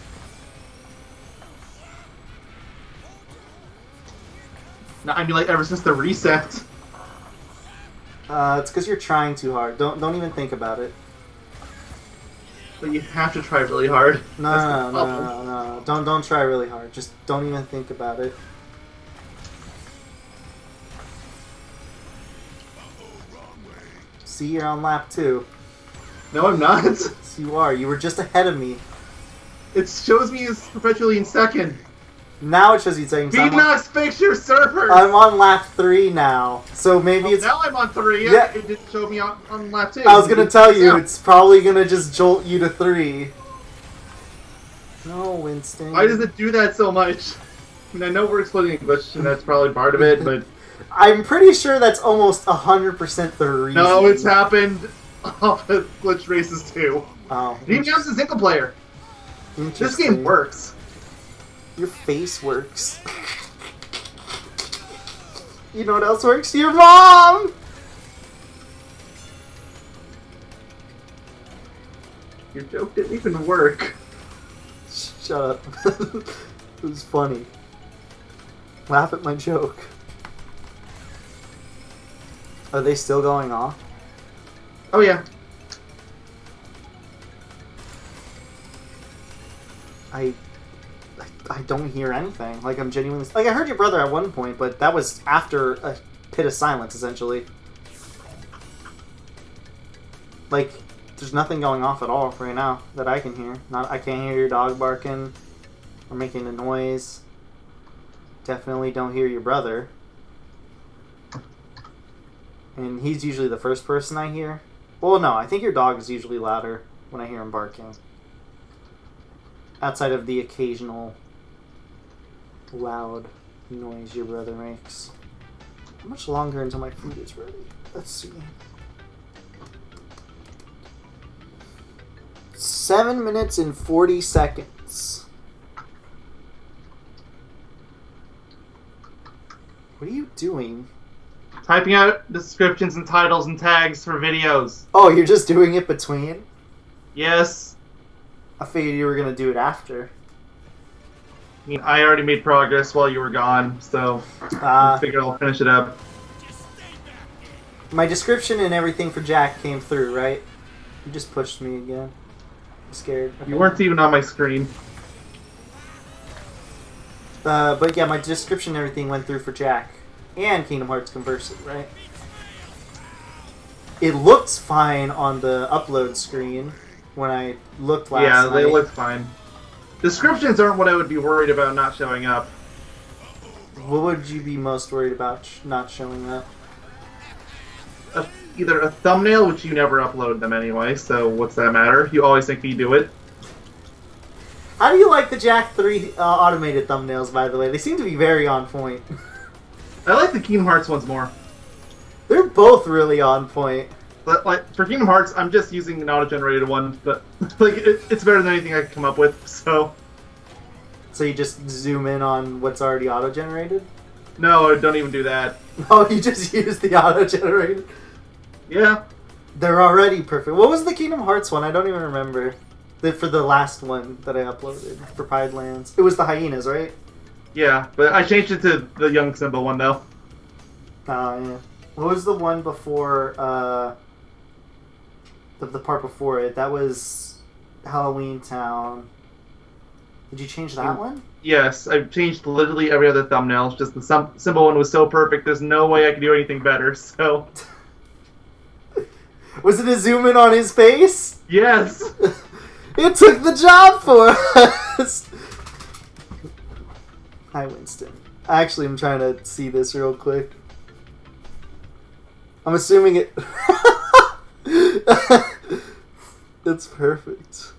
No, I mean, like, ever since the reset. It's because you're trying too hard. Don't even think about it. But you have to try really hard. No. Don't try really hard. Just don't even think about it. See, you're on lap 2. No, I'm not. Yes, you are. You were just ahead of me. It shows me as perpetually in second. Now it shows you second. Venus, fix your servers! I'm on lap 3 now. So maybe it's... Now I'm on 3. Yeah. It didn't show me on lap 2. I was going to tell you, it's probably going to just jolt you to 3. No, Winston. Why does it do that so much? I mean, I know we're exploding English, and that's probably part of it, but... I'm pretty sure that's almost 100% the reason. No, it's happened off of Glitch Races too. Oh. It even counts as single player. This game works. Your face works. You know what else works? Your mom! Your joke didn't even work. Shut up. It was funny. Laugh at my joke. Are they still going off? Oh yeah. I don't hear anything. Like, I'm genuinely... Like, I heard your brother at one point, but that was after a pit of silence, essentially. Like, there's nothing going off at all right now that I can hear. I can't hear your dog barking or making a noise. Definitely don't hear your brother. And he's usually the first person I hear. Well, no, I think your dog is usually louder when I hear him barking. Outside of the occasional loud noise your brother makes. How much longer until my food is ready? Let's see. 7 minutes and 40 seconds. What are you doing? Typing out descriptions and titles and tags for videos. Oh, you're just doing it between? Yes. I figured you were going to do it after. I mean, I already made progress while you were gone, so I figured I'll finish it up. My description and everything for Jack came through, right? You just pushed me again. I'm scared. Okay. You weren't even on my screen. But yeah, my description and everything went through for Jack. And Kingdom Hearts Converse, right? It looks fine on the upload screen when I looked last night. Yeah, they look fine. Descriptions aren't what I would be worried about not showing up. What would you be most worried about not showing up? Either a thumbnail, which you never upload them anyway, so what's that matter? You always think me do it. How do you like the Jack 3 automated thumbnails, by the way? They seem to be very on point. I like the Kingdom Hearts ones more. They're both really on point. But like for Kingdom Hearts, I'm just using an auto-generated one, but like it's better than anything I could come up with. So you just zoom in on what's already auto-generated? No, don't even do that. Oh, you just use the auto-generated? Yeah. They're already perfect. What was the Kingdom Hearts one? I don't even remember. For the last one that I uploaded for Pride Lands. It was the hyenas, right? Yeah, but I changed it to the young Simba one though. Oh, yeah. What was the one before, the part before it? That was Halloween Town. Did you change that one? Yes, I've changed literally every other thumbnail. It's just the Simba one was so perfect, there's no way I could do anything better, so... Was it a zoom in on his face? Yes! It took the job for us! Hi, Winston. Actually, I'm trying to see this real quick. I'm assuming it... It's perfect.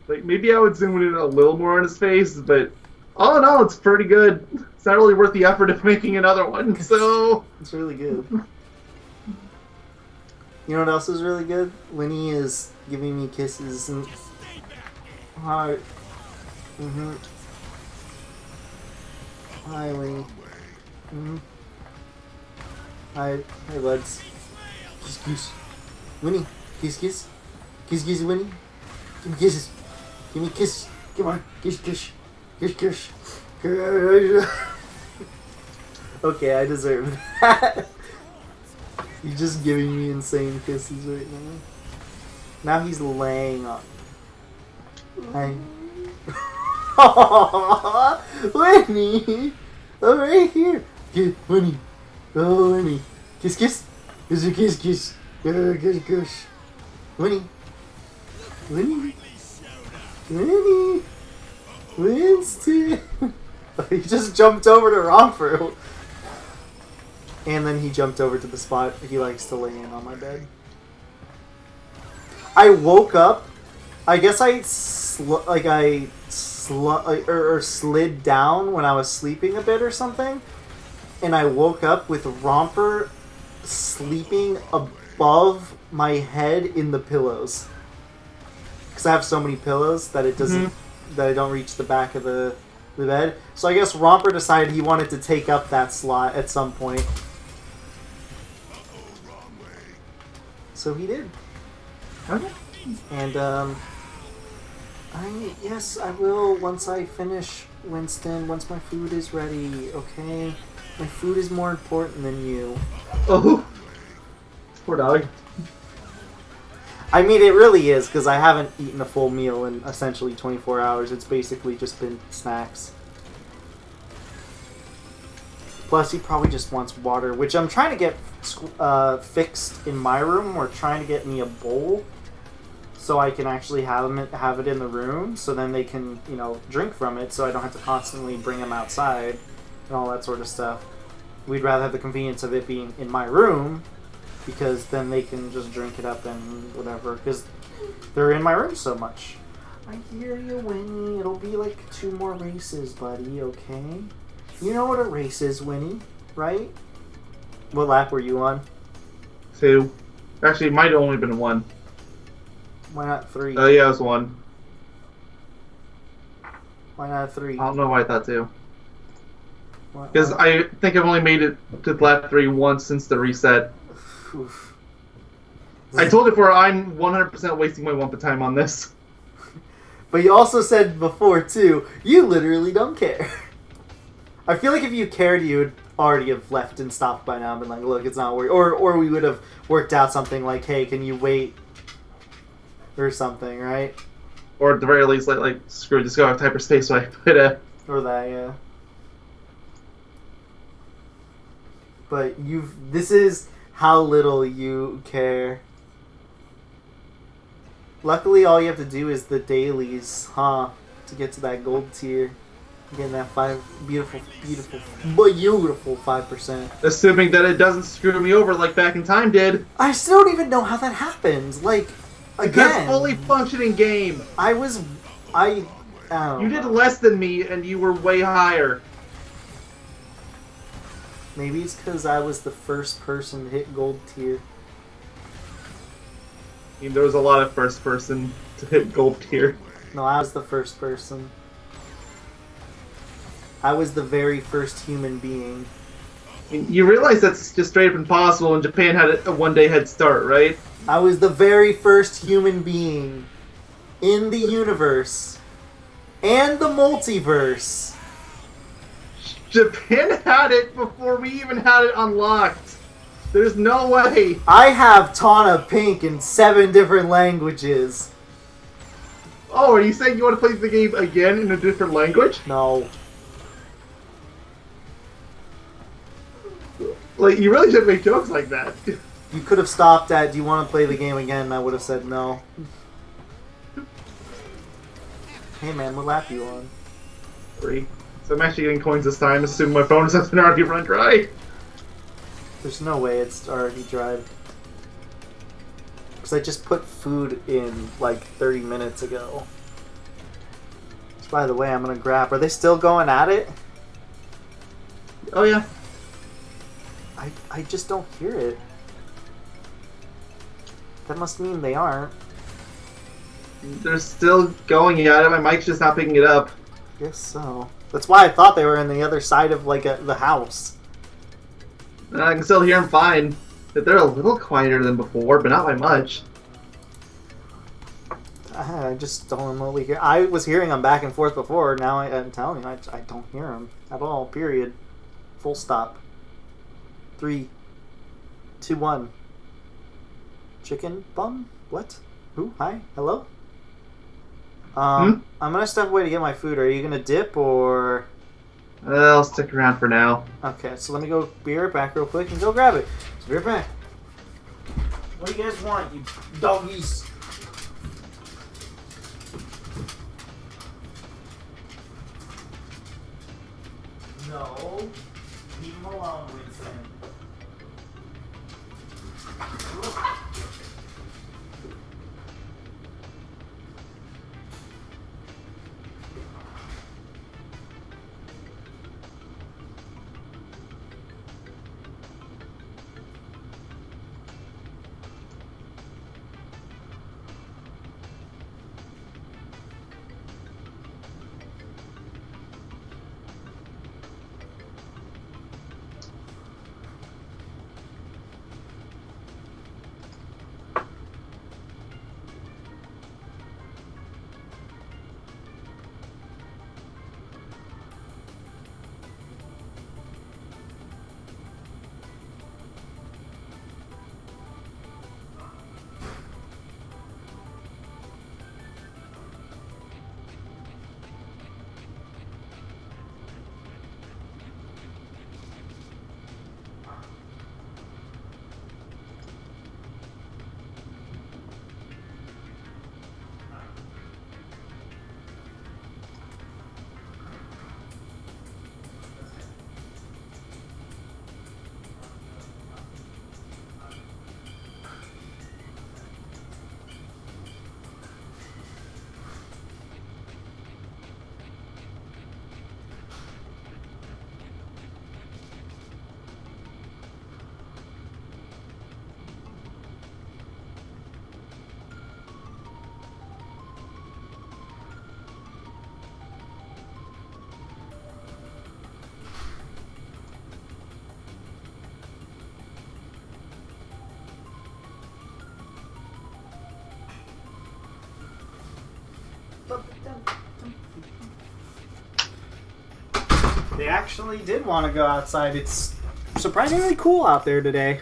Like, maybe I would zoom in a little more on his face, but all in all, it's pretty good. It's not really worth the effort of making another one, so... It's really good. You know what else is really good? Winnie is giving me kisses and... Hi. Mm-hmm. Hi, Winnie. Mm-hmm. Hi. Hi, buds. Kiss, kiss. Winnie. Kiss, kiss. Kiss, kiss, Winnie. Give me kisses. Give me kisses. Come on. Kiss, kiss. Kiss, kiss. Okay, I deserve that. You're just giving me insane kisses right now. Now he's laying on. Hi. Winnie! I'm right here. Get Winnie. Oh, Winnie. Kiss, kiss. Kiss, kiss, kiss. Kiss, kiss. Winnie. Winnie. Winnie. Winston. He just jumped over to Romper. And then he jumped over to the spot he likes to lay in on my bed. I woke up. I guess I slid down when I was sleeping a bit or something. And I woke up with Romper sleeping above my head in the pillows. Because I have so many pillows that it doesn't that I don't reach the back of the bed. So I guess Romper decided he wanted to take up that slot at some point. So he did. Okay. And yes, I will once I finish, Winston, once my food is ready, okay? My food is more important than you. Oh. Poor dog. I mean, it really is, because I haven't eaten a full meal in essentially 24 hours. It's basically just been snacks. Plus, he probably just wants water, which I'm trying to get fixed in my room. We're trying to get me a bowl so I can actually have it in the room, so then they can, you know, drink from it, so I don't have to constantly bring them outside and all that sort of stuff. We'd rather have the convenience of it being in my room, because then they can just drink it up and whatever, because they're in my room so much. I hear you, Winnie. It'll be like 2 more races, buddy, okay? You know what a race is, Winnie, right? What lap were you on? 2. Actually, it might have only been 1. Why not 3? Oh, yeah, it was 1. Why not 3? I don't know why I thought 2. Because I think I've only made it to lap 3 once since the reset. Oof. I told you before, I'm 100% wasting my Wumpa time on this. But you also said before, too, you literally don't care. I feel like if you cared, you would already have left and stopped by now and been like, look, it's not working. Or we would have worked out something like, hey, can you wait? Or something, right? Or at the very least, like screw it, just go out of hyperspace so I put a... Or that, yeah. But this is how little you care. Luckily, all you have to do is the dailies, huh? To get to that gold tier. Getting that beautiful 5%. Assuming that it doesn't screw me over like Back in Time did. I still don't even know how that happened. Like, again. It's a fully functioning game. I don't You did know. less than me, and you were way higher. Maybe it's because I was the first person to hit gold tier. I mean, there was a lot of first person to hit gold tier. No, I was the first person. I was the very first human being. I mean, you realize that's just straight up impossible, and Japan had a one-day head start, right? I was the very first human being in the universe and the multiverse. Japan had it before we even had it unlocked. There's no way. I have Tana Pink in 7 different languages. Oh, are you saying you want to play the game again in a different language? No. Like, you really shouldn't make jokes like that. You could have stopped at, do you want to play the game again? And I would have said no. Hey man, what lap you on? 3. So I'm actually getting coins this time, assuming my bonus has been already run dry. There's no way it's already dried. Because I just put food in like 30 minutes ago. Which, by the way, I'm going to grab. Are they still going at it? Oh yeah. I just don't hear it. That must mean they aren't. They're still going at it. My mic's just not picking it up. Guess so. That's why I thought they were on the other side of like the house. I can still hear them fine. But they're a little quieter than before, but not by much. I just don't remotely hear. I was hearing them back and forth before. Now I'm telling you, I don't hear them at all. Period. Full stop. 3, 2, 1. Chicken bum? What? Who? Hi? Hello? I'm gonna step away to get my food. Are you gonna dip or? I'll stick around for now. Okay, so let me go be right back real quick and go grab it. So be right back. What do you guys want, you doggies? No. Leave him alone, Winston. They actually did want to go outside. It's surprisingly cool out there today.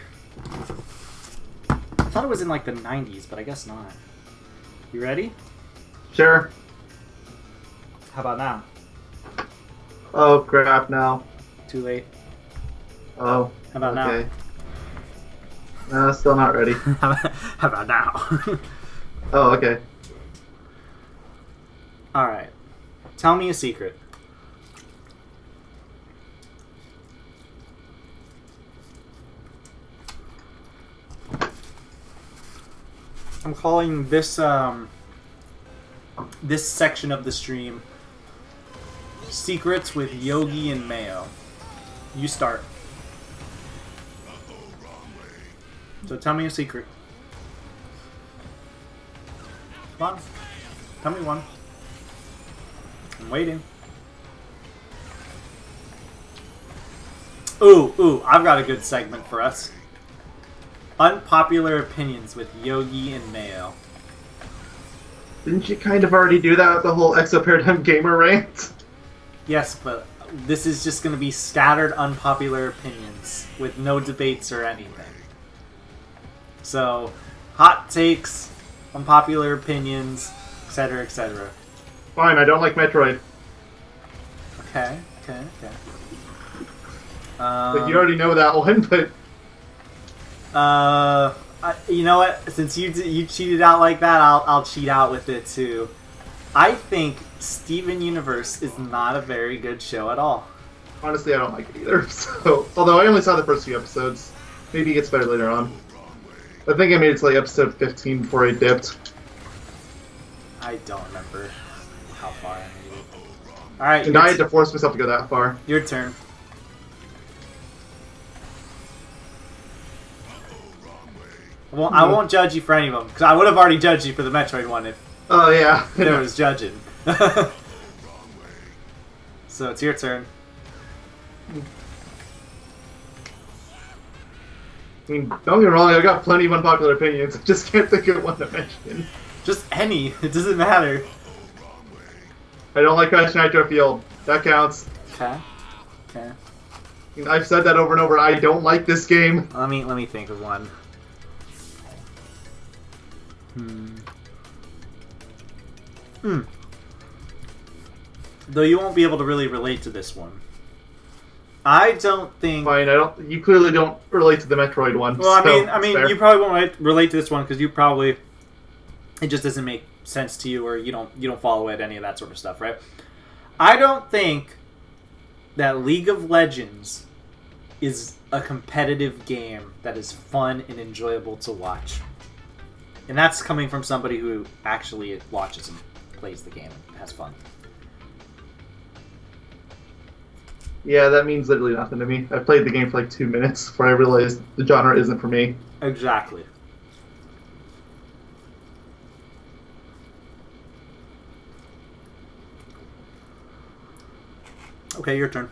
I thought it was in like the 90s, but I guess not. You ready? Sure. How about now? Oh crap! Now. Too late. Oh. How about okay. No, still not ready. now? How about now? Oh, okay. Alright. Tell me a secret. I'm calling this this section of the stream Secrets with Yogi and Mayo. You start. So tell me a secret. Come on. Tell me one. I'm waiting. Ooh, I've got a good segment for us. Unpopular opinions with Yogi and Mayo. Didn't you kind of already do that with the whole Exo Paradigm Gamer rant? Yes, but this is just going to be scattered unpopular opinions with no debates or anything. So, hot takes, unpopular opinions, etc., etc. Fine, I don't like Metroid. Okay. But you already know that one, but... You know what? Since you cheated out like that, I'll cheat out with it too. I think Steven Universe is not a very good show at all. Honestly, I don't like it either. So, although I only saw the first few episodes, maybe it gets better later on. I think I made it to like episode 15 before I dipped. I don't remember how far I made it. Alright, And I had to force myself to go that far. your turn. Well, I won't judge you for any of them, because I would have already judged you for the Metroid one if Oh, yeah. there was judging. So it's your turn. I mean, don't get me wrong, I've got plenty of unpopular opinions. I just can't think of one to mention. Just any. It doesn't matter. I don't like Crash Nitro Field. That counts. Okay. Okay. I mean, I've said that over and over. I don't like this game. Let me think of one. Though you won't be able to really relate to this one. I don't think. Fine, I don't. You clearly don't relate to the Metroid one. Well, so I mean, fair. you probably won't relate to this one because you probably it just doesn't make sense to you, or you don't follow it, any of that sort of stuff, right? I don't think that League of Legends is a competitive game that is fun and enjoyable to watch, and that's coming from somebody who actually watches and plays the game and has fun. Yeah, that means literally nothing to me. I played the game for like 2 minutes before I realized the genre isn't for me. Exactly. Okay, your turn.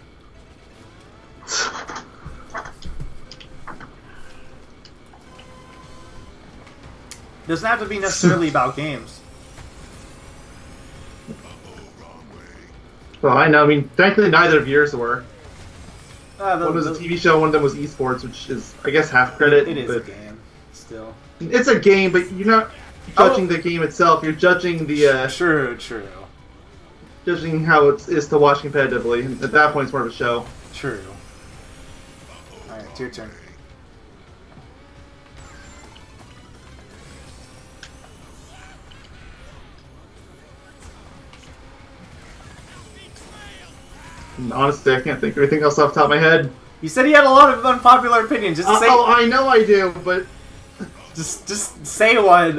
Doesn't have to be necessarily about games. Well, I know. I mean, thankfully, neither of yours were. One was a The- TV show, one of them was esports, which is, I guess, half credit. It is but a game, still. It's a game, but you're not judging the game itself. You're judging the True. judging how it is to watch competitively. And at that point, it's more of a show. True. Alright, it's your turn. And honestly, I can't think of anything else off the top of my head. You said he had a lot of unpopular opinions. Just say, Oh, I know I do, but just say one.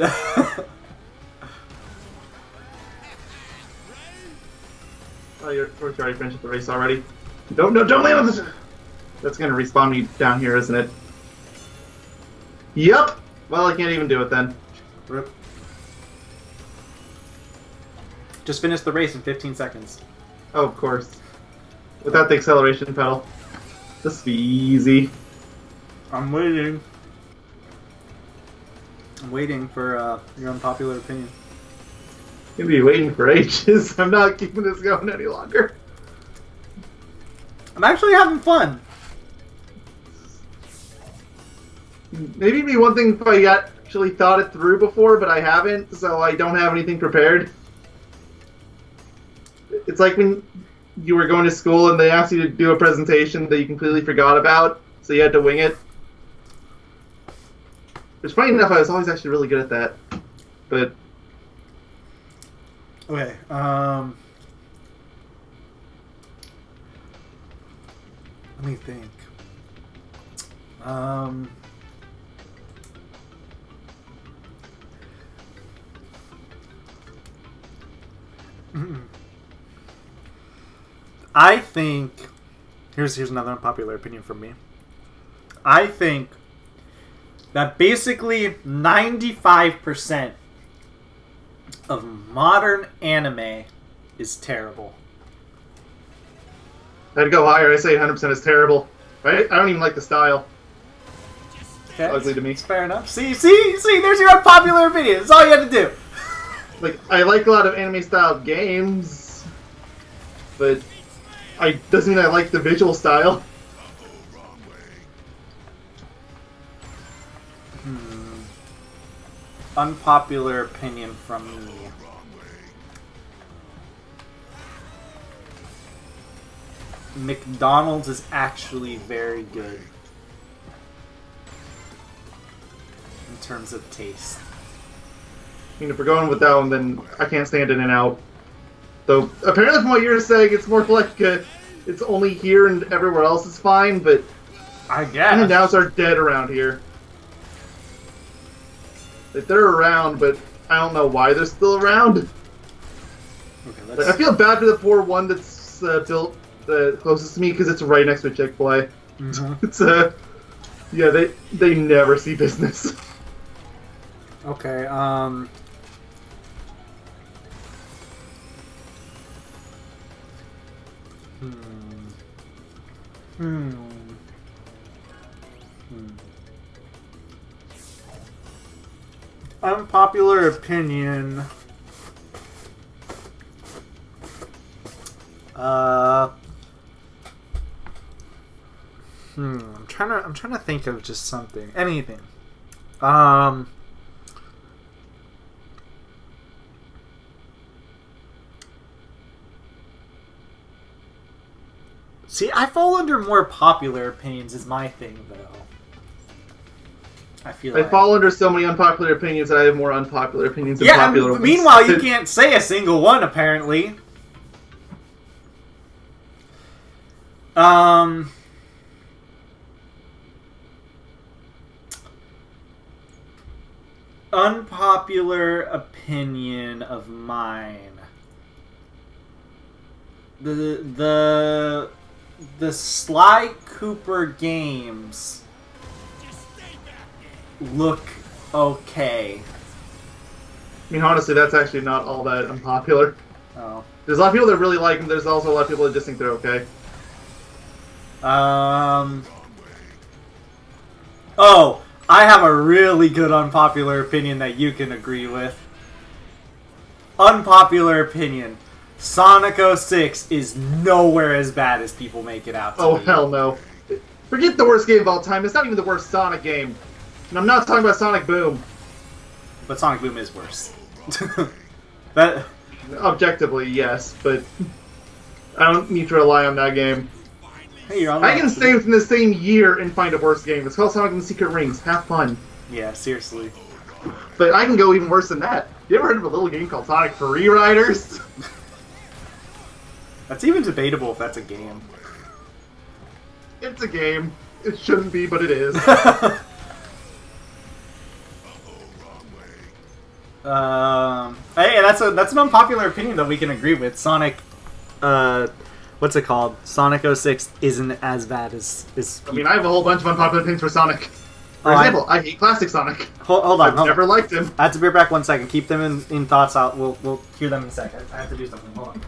oh, you're already finished the race already. Don't land on this. That's gonna respawn me down here, isn't it? Yep. Well, I can't even do it then. Rip. Just finish the race in 15 seconds. Oh, of course. Without the acceleration pedal. This will be easy. I'm waiting. I'm waiting for your unpopular opinion. I'm gonna be waiting for ages. I'm not keeping this going any longer. I'm actually having fun. Maybe it'd be one thing if I actually thought it through before, but I haven't, so I don't have anything prepared. It's like when you were going to school and they asked you to do a presentation that you completely forgot about, so you had to wing it. Which, funny enough, I was always actually really good at that. But Okay. Let me think. I think here's another unpopular opinion from me. I think that basically 95% of modern anime is terrible. I'd go higher. I say 100% is terrible. Right? I don't even like the style. Okay, Ugly to me. it's fair enough. See, there's your unpopular opinion. That's all you had to do. Like, I like a lot of anime-style games, but doesn't mean I like the visual style. Unpopular opinion from me. McDonald's is actually very good in terms of taste. I mean, if we're going with that one, then I can't stand In-N-Out. Though apparently from what you're saying, it's more like it's only here and everywhere else is fine, but I guess. in-and-outs are dead around here. Like, they're around, but I don't know why they're still around. Okay, Like, I feel bad for the poor one that's built closest to me because it's right next to a Chick-fil-A. Mm-hmm. It's yeah, they never see business. Okay, Unpopular opinion. I'm trying to think of just something. Anything. See, I fall under more popular opinions is my thing, though. I feel I like... fall under so many unpopular opinions that I have more unpopular opinions than popular ones. Meanwhile, you can't say a single one, apparently. Unpopular opinion of mine. The Sly Cooper games look okay. I mean, honestly, that's actually not all that unpopular. Oh. There's a lot of people that really like them. There's also a lot of people that just think they're okay. Oh, I have a really good unpopular opinion that you can agree with. Unpopular opinion. Sonic 06 is nowhere as bad as people make it out to Oh, be. hell no. Forget the worst game of all time. It's not even the worst Sonic game. And I'm not talking about Sonic Boom. But Sonic Boom is worse. That... Objectively, yes, but I don't need to rely on that game. Hey, you're on I can stay within the same year and find a worse game. It's called Sonic and the Secret Rings. Have fun. Yeah, seriously. But I can go even worse than that. You ever heard of a little game called Sonic Free Riders? That's even debatable if that's a game. It's a game. It shouldn't be, but it is. Hey, that's an unpopular opinion that we can agree with. Sonic, what's it called? Sonic 06 isn't as bad as I mean, I have a whole bunch of unpopular things for Sonic. For Oh, example, I hate Classic Sonic. Hold on. I've never liked him. I have to be back 1 second. Keep them in thoughts out. We'll hear them in a second. I have to do something. Hold on.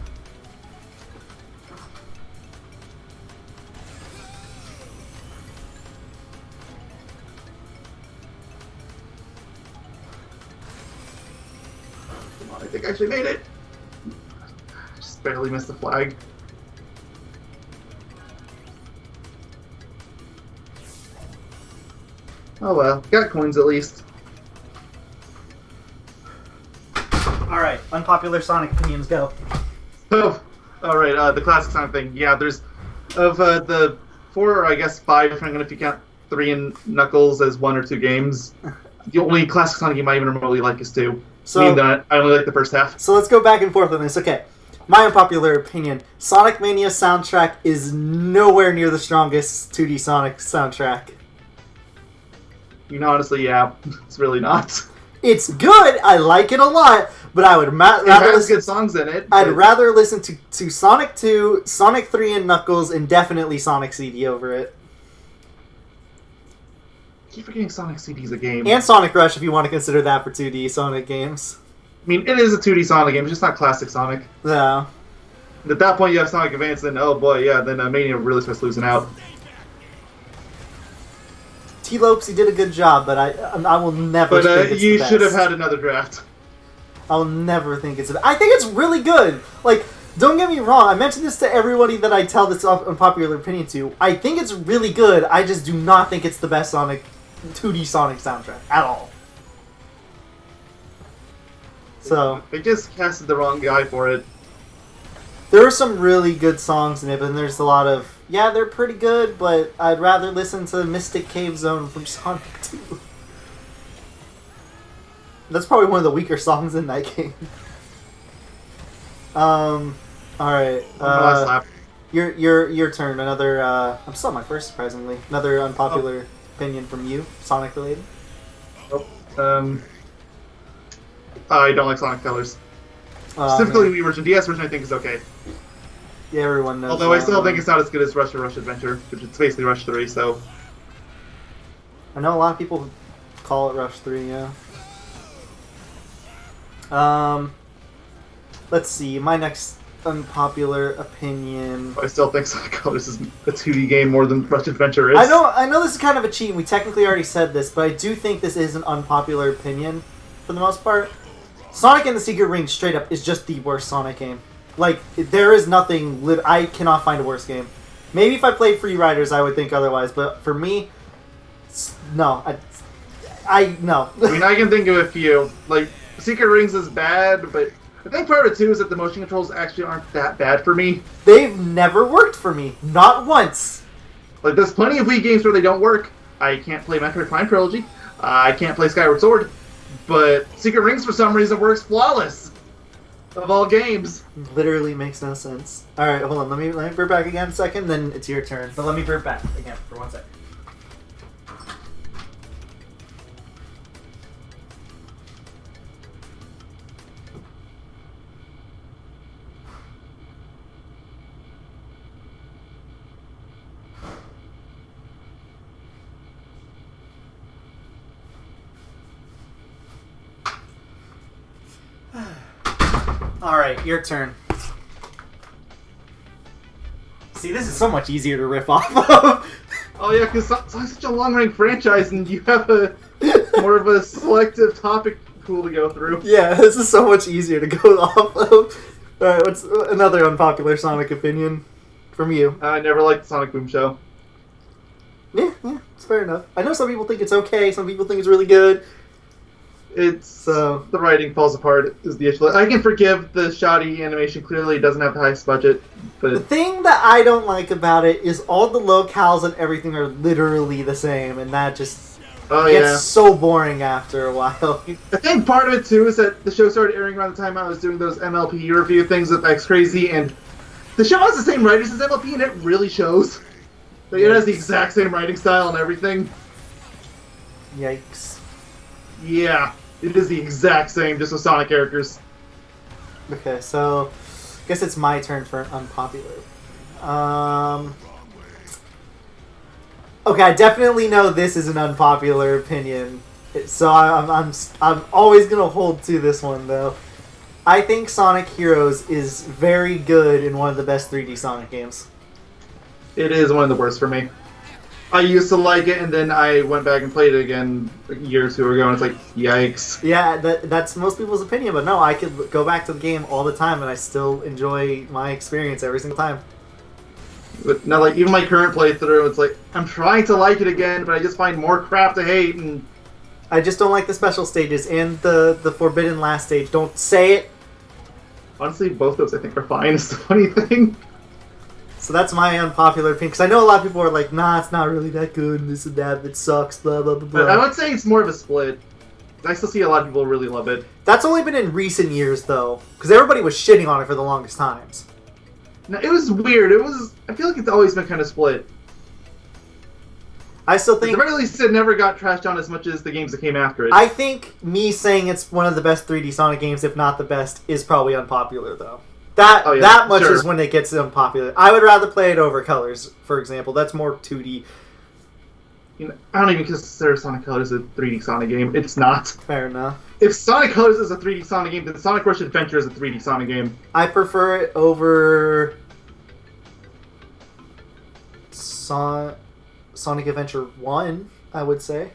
Come on, I think I actually made it. Just barely missed the flag. Oh well, got coins at least. Alright, unpopular Sonic opinions, go. Oh, alright, the Classic Sonic thing. Yeah, there's, of the 4 or I guess 5, depending on if you count 3 and Knuckles as 1 or 2 games, the only Classic Sonic game I even remotely like is 2. So- Meaning that I only like the first half. So let's go back and forth on this. Okay, my unpopular opinion: Sonic Mania soundtrack is nowhere near the strongest 2D Sonic soundtrack. I mean, honestly, yeah, it's really not. It's good. I like it a lot, but I would It rather has listen. good songs in it. I'd but- rather listen to Sonic 2, Sonic 3 and Knuckles, and definitely Sonic CD over it. I keep forgetting Sonic CD's a game. And Sonic Rush, if you want to consider that for 2D Sonic games. I mean, it is a 2D Sonic game, it's just not classic Sonic. Yeah. At that point, you have Sonic Advance, then, oh boy, yeah, then Mania really starts losing out. T-Lopes, he did a good job, but I will never But think it's you the should have best. had another draft. I'll never think it's... I think it's really good. Like, don't get me wrong. I mentioned this to everybody that I tell this unpopular opinion to. I think it's really good. I just do not think it's the best 2D Sonic soundtrack at all. So, They just casted the wrong guy for it. there are some really good songs in it, but there's a lot of... Yeah, they're pretty good, but I'd rather listen to Mystic Cave Zone from Sonic 2. That's probably one of the weaker songs in that game. All right. Last lap. Your turn. Another. I'm still on my first, surprisingly. Another unpopular opinion from you, Sonic related. I don't like Sonic Colors. Specifically, Wii version. DS version I think is okay. Yeah, everyone knows. Although I still think it's not as good as Rush Adventure, which is basically Rush 3. So I know a lot of people call it Rush 3. Yeah. Let's see. My next unpopular opinion. I still think Sonic Colors is a 2D game more than Rush Adventure is. I know this is kind of a cheat, and we technically already said this, but I do think this is an unpopular opinion for the most part. Sonic and the Secret Ring, straight up, is just the worst Sonic game. Like, there is nothing... I cannot find a worse game. Maybe if I played Free Riders, I would think otherwise, but for me, no. No. I mean, I can think of a few. Like, Secret Rings is bad, but I think part of it, too, is that the motion controls actually aren't that bad for me. They've never worked for me. Not once. Like, there's plenty of Wii games where they don't work. I can't play Metroid Prime Trilogy. I can't play Skyward Sword. But Secret Rings, for some reason, works flawless. Of all games. Literally makes no sense. Alright, hold on. Let me burp back again a second, then it's your turn. But let me burp back again for 1 second. Alright, your turn. See, this is so much easier to riff off of. Oh yeah, because it's such a long-running franchise, and you have a more of a selective topic pool to go through. Yeah, this is so much easier to go off of. Alright, what's another unpopular Sonic opinion from you? I never liked the Sonic Boom Show. Yeah, it's fair enough. I know some people think it's okay, some people think it's really good. It's the writing falls apart is the issue. I can forgive the shoddy animation. Clearly, it doesn't have the highest budget. But the thing that I don't like about it is all the locales and everything are literally the same, and that just gets so boring after a while. I think part of it too is that the show started airing around the time I was doing those MLP review things with X Crazy, and the show has the same writers as MLP, and it really shows. Like, it has the exact same writing style and everything. Yikes. Yeah. It is the exact same, just with Sonic characters. Okay, so I guess it's my turn for an unpopular. Okay, I definitely know this is an unpopular opinion, so I'm always gonna hold to this one though. I think Sonic Heroes is very good and one of the best 3D Sonic games. It is one of the worst for me. I used to like it, and then I went back and played it again a year or two ago, and it's like, yikes. Yeah, that's most people's opinion, but no, I could go back to the game all the time, and I still enjoy my experience every single time. But now, like, even my current playthrough, it's like, I'm trying to like it again, but I just find more crap to hate, and... I just don't like the special stages and the Forbidden Last stage. Don't say it! Honestly, both those I think are fine, is the funny thing. So that's my unpopular opinion, because I know a lot of people are like, nah, it's not really that good, and this and that, it sucks, blah, blah, blah, blah. But I would say it's more of a split. I still see a lot of people really love it. That's only been in recent years, though, because everybody was shitting on it for the longest times. No, it was weird. I feel like it's always been kind of split. I still think... At the very least, it never got trashed on as much as the games that came after it. I think me saying it's one of the best 3D Sonic games, if not the best, is probably unpopular, though. That much is when it gets unpopular. I would rather play it over Colors, for example. That's more 2D. You know, I don't even consider Sonic Colors a 3D Sonic game. It's not. Fair enough. If Sonic Colors is a 3D Sonic game, then Sonic Rush Adventure is a 3D Sonic game. I prefer it over Sonic Adventure 1, I would say.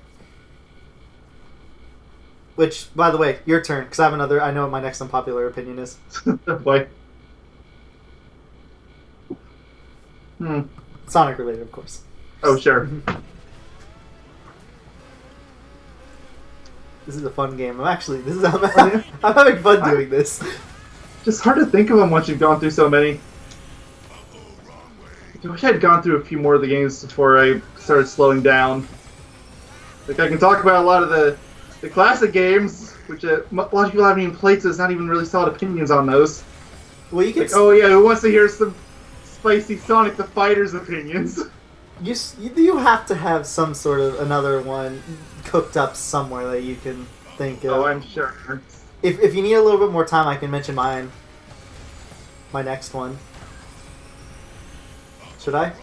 Which, by the way, your turn, because I have another... I know what my next unpopular opinion is. Boy. Sonic related, of course. Oh, sure. This is a fun game. I'm having fun doing this. Just hard to think of them once you've gone through so many. I wish I had gone through a few more of the games before I started slowing down. Like, I can talk about a lot of the classic games, which a lot of people haven't even played, so there's not even really solid opinions on those. Well, you can. Like, oh yeah, who wants to hear some spicy Sonic the Fighter's opinions? You have to have some sort of another one cooked up somewhere that you can think of. Oh, I'm sure. If you need a little bit more time, I can mention mine. My next one. Should I?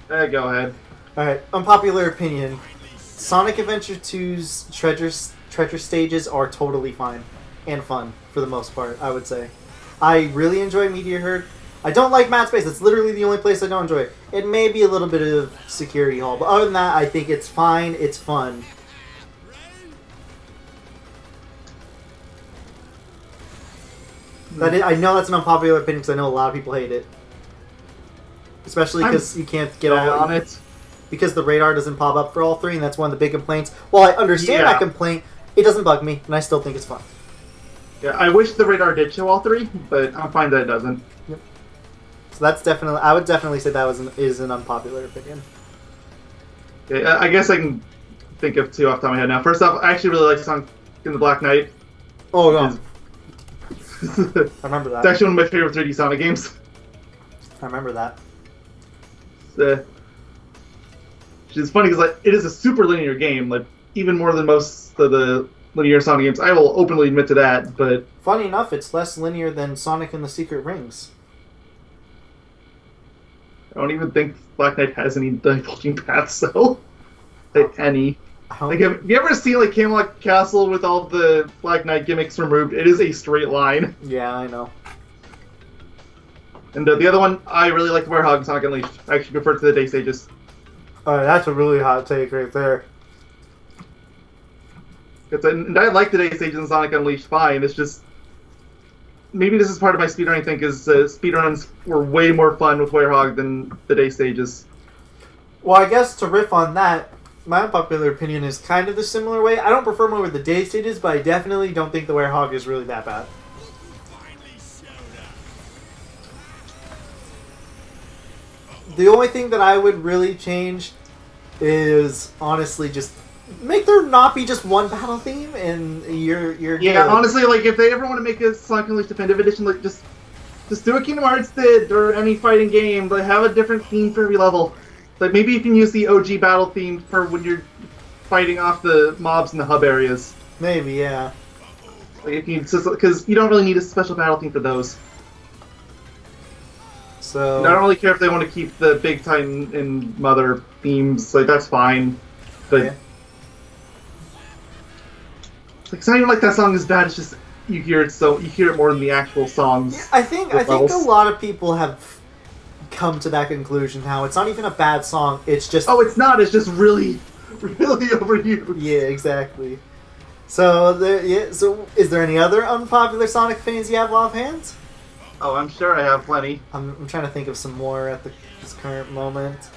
Go ahead. Alright, unpopular opinion. Sonic Adventure 2's treasure stages are totally fine. And fun, for the most part, I would say. I really enjoy Meteor Herd. I don't like Mad Space. It's literally the only place I don't enjoy. It may be a little bit of Security Hall, but other than that, I think it's fine. It's fun. I know that's an unpopular opinion because I know a lot of people hate it. Especially because you can't get all on it. Because the radar doesn't pop up for all three, and that's one of the big complaints. While I understand that complaint, it doesn't bug me, and I still think it's fun. Yeah, I wish the radar did show all three, but I'm fine that it doesn't. Yep. So that's definitely, I would definitely say that is an unpopular opinion. Yeah, I guess I can think of two off the top of my head now. First off, I actually really like Sonic in the Black Knight. Oh, no. I remember that. It's actually one of my favorite 3D Sonic games. I remember that. Which is funny because it is a super linear game, even more than most of the linear Sonic games. I will openly admit to that, but funny enough, it's less linear than Sonic and the Secret Rings. I don't even think Black Knight has any diverging paths, though. Any. Have you ever seen Camelot Castle with all the Black Knight gimmicks removed? It is a straight line. Yeah, I know. And the other one, I really like Werehog and Sonic Unleashed. I actually prefer it to the day stages. That's a really hot take right there. And I like the day stages in Sonic Unleashed fine. It's just maybe this is part of my speedrunning thing, because speedruns were way more fun with Werehog than the day stages. Well, I guess to riff on that, my unpopular opinion is kind of the similar way. I don't prefer them over the day stages, but I definitely don't think the Werehog is really that bad. The only thing that I would really change is honestly just make there not be just one battle theme, and you're yeah. good. Honestly, if they ever want to make a Sonic Unleashed Definitive Edition, just do what Kingdom Hearts did or any fighting game. Have a different theme for every level. Maybe you can use the OG battle theme for when you're fighting off the mobs in the hub areas. Maybe, yeah. Because you don't really need a special battle theme for those. So I don't really care if they want to keep the Big Titan and Mother themes. That's fine. But yeah. It's not even like that song is bad. It's just you hear it more than the actual songs. Yeah, I think a lot of people have come to that conclusion. How it's not even a bad song. It's just it's not. It's just really, really overused. Yeah, exactly. So So is there any other unpopular Sonic fans you have offhand? Oh, I'm sure I have plenty. I'm trying to think of some more at this current moment.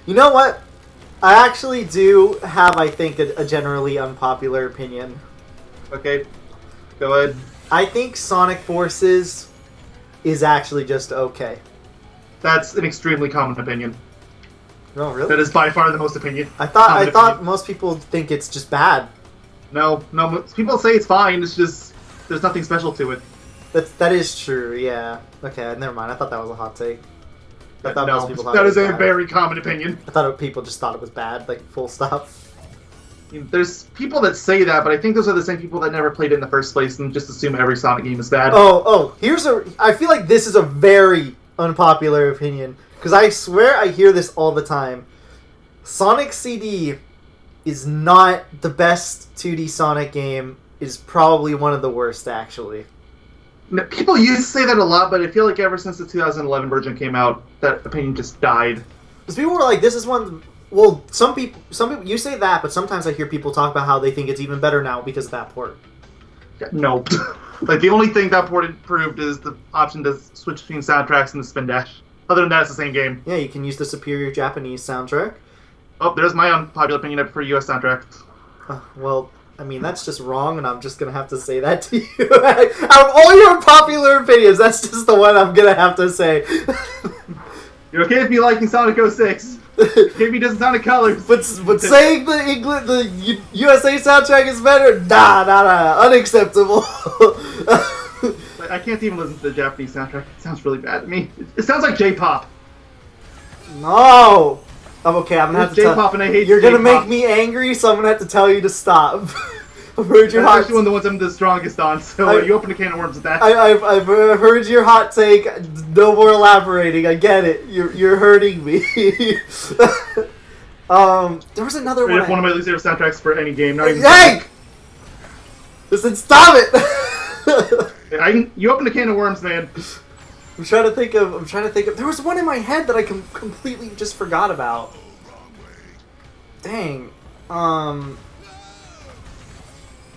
You know what? I actually do have, I think, a generally unpopular opinion. Okay, go ahead. I think Sonic Forces is actually just okay. That's an extremely common opinion. No, really? That is by far the most opinion. I thought most people think it's just bad. No, people say it's fine. It's just there's nothing special to it. That is true. Yeah. Okay. Never mind. I thought that was a hot take. I thought most people thought that it was is a bad. very common opinion. I thought people just thought it was bad, full stop. There's people that say that, but I think those are the same people that never played it in the first place and just assume every Sonic game is bad. I feel like this is a very unpopular opinion, because I swear I hear this all the time. Sonic CD is not the best 2D Sonic game. It is probably one of the worst, actually. People used to say that a lot, but I feel like ever since the 2011 version came out, that opinion just died. Because people were like, this is one... Well, some people, you say that, but sometimes I hear people talk about how they think it's even better now because of that port. Yeah, no. The only thing that port improved is the option to switch between soundtracks and the spin dash. Other than that, it's the same game. Yeah, you can use the superior Japanese soundtrack. Oh, there's my unpopular opinion for US soundtrack. Well, I mean, that's just wrong, and I'm just going to have to say that to you. Out of all your popular opinions, that's just the one I'm going to have to say. You're okay with me liking Sonic 06? Maybe doesn't sound in colors. But saying the USA soundtrack is better, nah, unacceptable. I can't even listen to the Japanese soundtrack. It sounds really bad to me. It sounds like J-pop. No. I'm okay. I'm gonna have to J-pop and I hate You're gonna J-pop. make me angry, so I'm gonna have to tell you to stop. I've heard your That's hot. actually one of the ones I'm the strongest on. So you open a can of worms with that. I've heard your hot take. No more elaborating. I get it. You're hurting me. There was another one. One of my least favorite soundtracks for any game. Not even. Hey! Listen, stop it! You opened a can of worms, man. I'm trying to think of. There was one in my head that I completely just forgot about. Dang.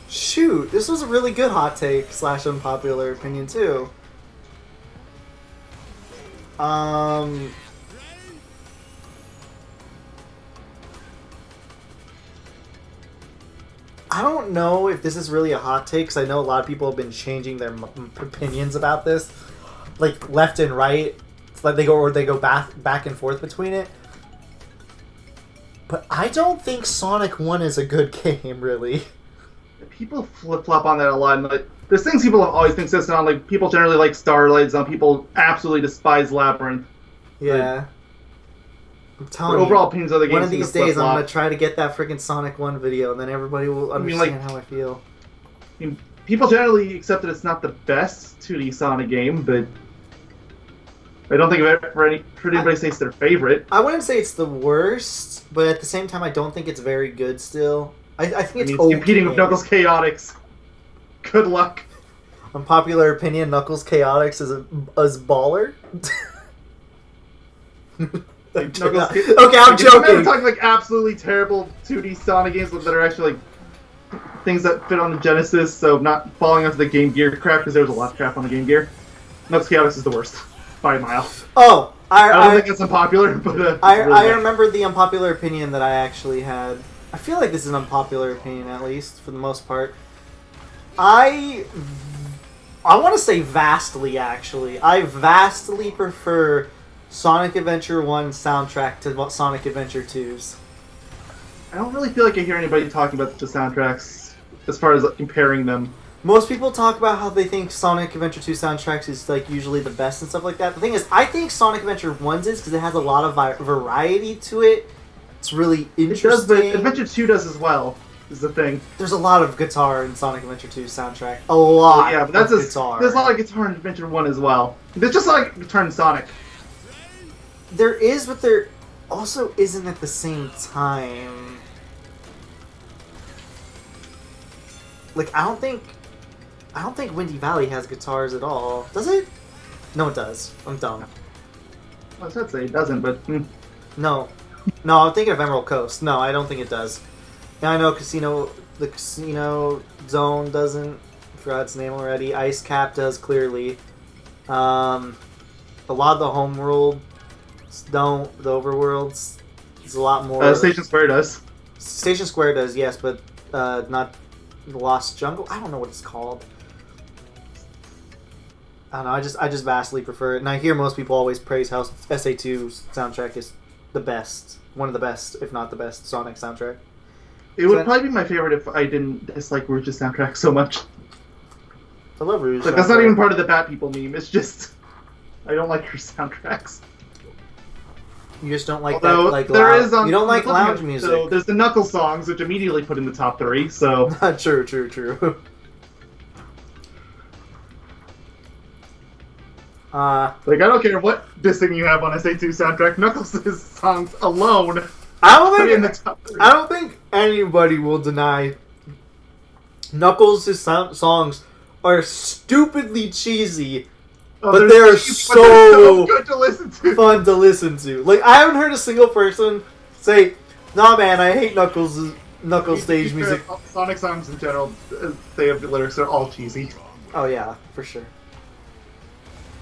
Shoot, this was a really good hot take / unpopular opinion too. I don't know if this is really a hot take, because I know a lot of people have been changing their opinions about this, like left and right. It's like they go back and forth between it. But I don't think Sonic 1 is a good game, really. People flip-flop on that a lot. And, like, there's things people have always consistent on. Like, people generally like Starlight Zone. People absolutely despise Labyrinth. Yeah. I'm telling But you. overall opinions of the game. One of these days, I'm flip-flop. going to try to get that freaking Sonic 1 video, and then everybody will understand how I feel. I mean, people generally accept that it's not the best 2D Sonic game, but I don't think for anybody say it's their favorite. I wouldn't say it's the worst, but at the same time, I don't think it's very good still. I think it's it's competing with Knuckles Chaotix. Good luck. Unpopular opinion: Knuckles Chaotix is baller. Okay, I'm joking. I'm talking like absolutely terrible 2D Sonic games that are actually like things that fit on the Genesis, so not falling onto the Game Gear crap, because there was a lot of crap on the Game Gear. Knuckles Chaotix is the worst by a mile. Oh, I don't think it's unpopular, but I remember the unpopular opinion that I actually had. I feel like this is an unpopular opinion, at least for the most part. I want to say vastly, actually. I vastly prefer Sonic Adventure 1 soundtrack to Sonic Adventure 2's. I don't really feel like I hear anybody talking about the soundtracks as far as like, comparing them. Most people talk about how they think Sonic Adventure 2 soundtracks is like usually the best and stuff like that. The thing is, I think Sonic Adventure 1's is because it has a lot of variety to it. It's really interesting. It does, but Adventure 2 does as well, is the thing. There's a lot of guitar in Sonic Adventure 2's soundtrack. A lot yeah, but that's of guitar. There's a lot of guitar in Adventure 1 as well. There's just like guitar in Sonic. There is, but there also isn't at the same time. Like, I don't think Windy Valley has guitars at all. Does it? No, it does. I'm dumb. I was about to say it doesn't, but... No, I'm thinking of Emerald Coast. No, I don't think it does. Now I know the Casino Zone doesn't. I forgot its name already. Ice Cap does, clearly. A lot of the homeworld don't. The overworlds, it's a lot more. Station Square does. Station Square does, yes, but not the Lost Jungle. I don't know what it's called. I don't know. I just vastly prefer it, and I hear most people always praise how SA2 soundtrack is the best, one of the best, if not the best Sonic soundtrack. It would probably be my favorite if I didn't dislike Rouge's soundtrack so much. I love Rouge. Like, that's not even part of the Bat People meme. It's just I don't like her soundtracks. You just don't like Although, that, like there loud. is, You don't like lounge music. So there's the Knuckles songs, which immediately put in the top 3. So True. like, I don't care what dissing you have on SA2 soundtrack. Knuckles' songs alone I put in the top 3. don't think anybody will deny Knuckles' songs are stupidly cheesy, but they are so good to listen to. fun to listen to. Like, I haven't heard a single person say, "Nah, man, I hate Knuckles stage music." Sonic songs in general, they have the lyrics are all cheesy. Oh yeah, for sure.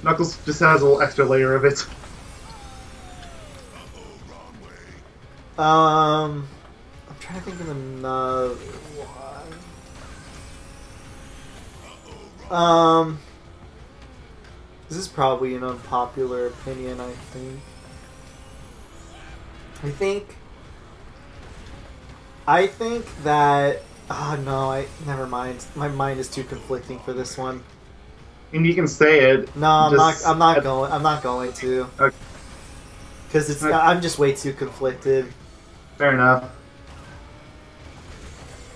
Knuckles just has a little extra layer of it. I'm trying to think of another one. This is probably an unpopular opinion, I think. I think that. Oh no! Never mind. My mind is too conflicting for this one. And you can say it. No, I'm just- not. I'm not going. I'm not going to. Okay. Because it's. Okay. I'm just way too conflicted. Fair enough.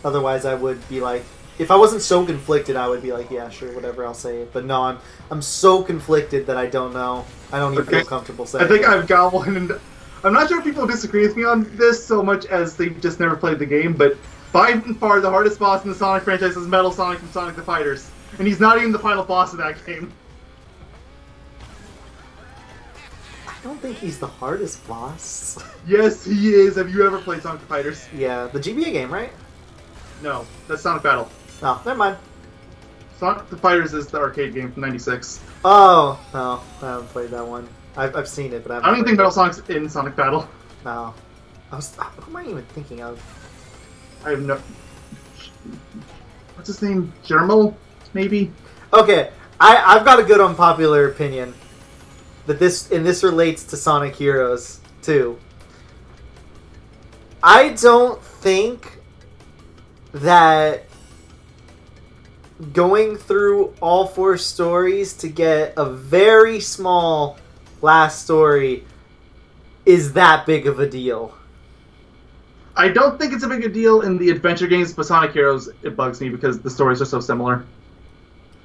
Otherwise, I would be like, if I wasn't so conflicted, I would be like, yeah, sure, whatever, I'll say it. But no, I'm so conflicted that I don't know. I don't even Okay. feel comfortable saying. I think it. I've got one, and I'm not sure if people disagree with me on this so much as they've just never played the game, but by and far the hardest boss in the Sonic franchise is Metal Sonic from Sonic the Fighters. And he's not even the final boss of that game. I don't think he's the hardest boss. Yes, he is. Have you ever played Sonic the Fighters? Yeah, the GBA game, right? No, that's Sonic Battle. Oh, never mind. Sonic the Fighters is the arcade game from '96. Oh, no, I haven't played that one. I've seen it, but I haven't I don't even think played Metal Sonic's in Sonic Battle. it. No. Who am I even thinking of? I have no... What's his name? Germo? Maybe? Okay, I've got a good unpopular opinion. That this relates to Sonic Heroes, too. I don't think that going through all 4 stories to get a very small last story is that big of a deal. I don't think it's a big a deal in the adventure games, but Sonic Heroes, it bugs me because the stories are so similar.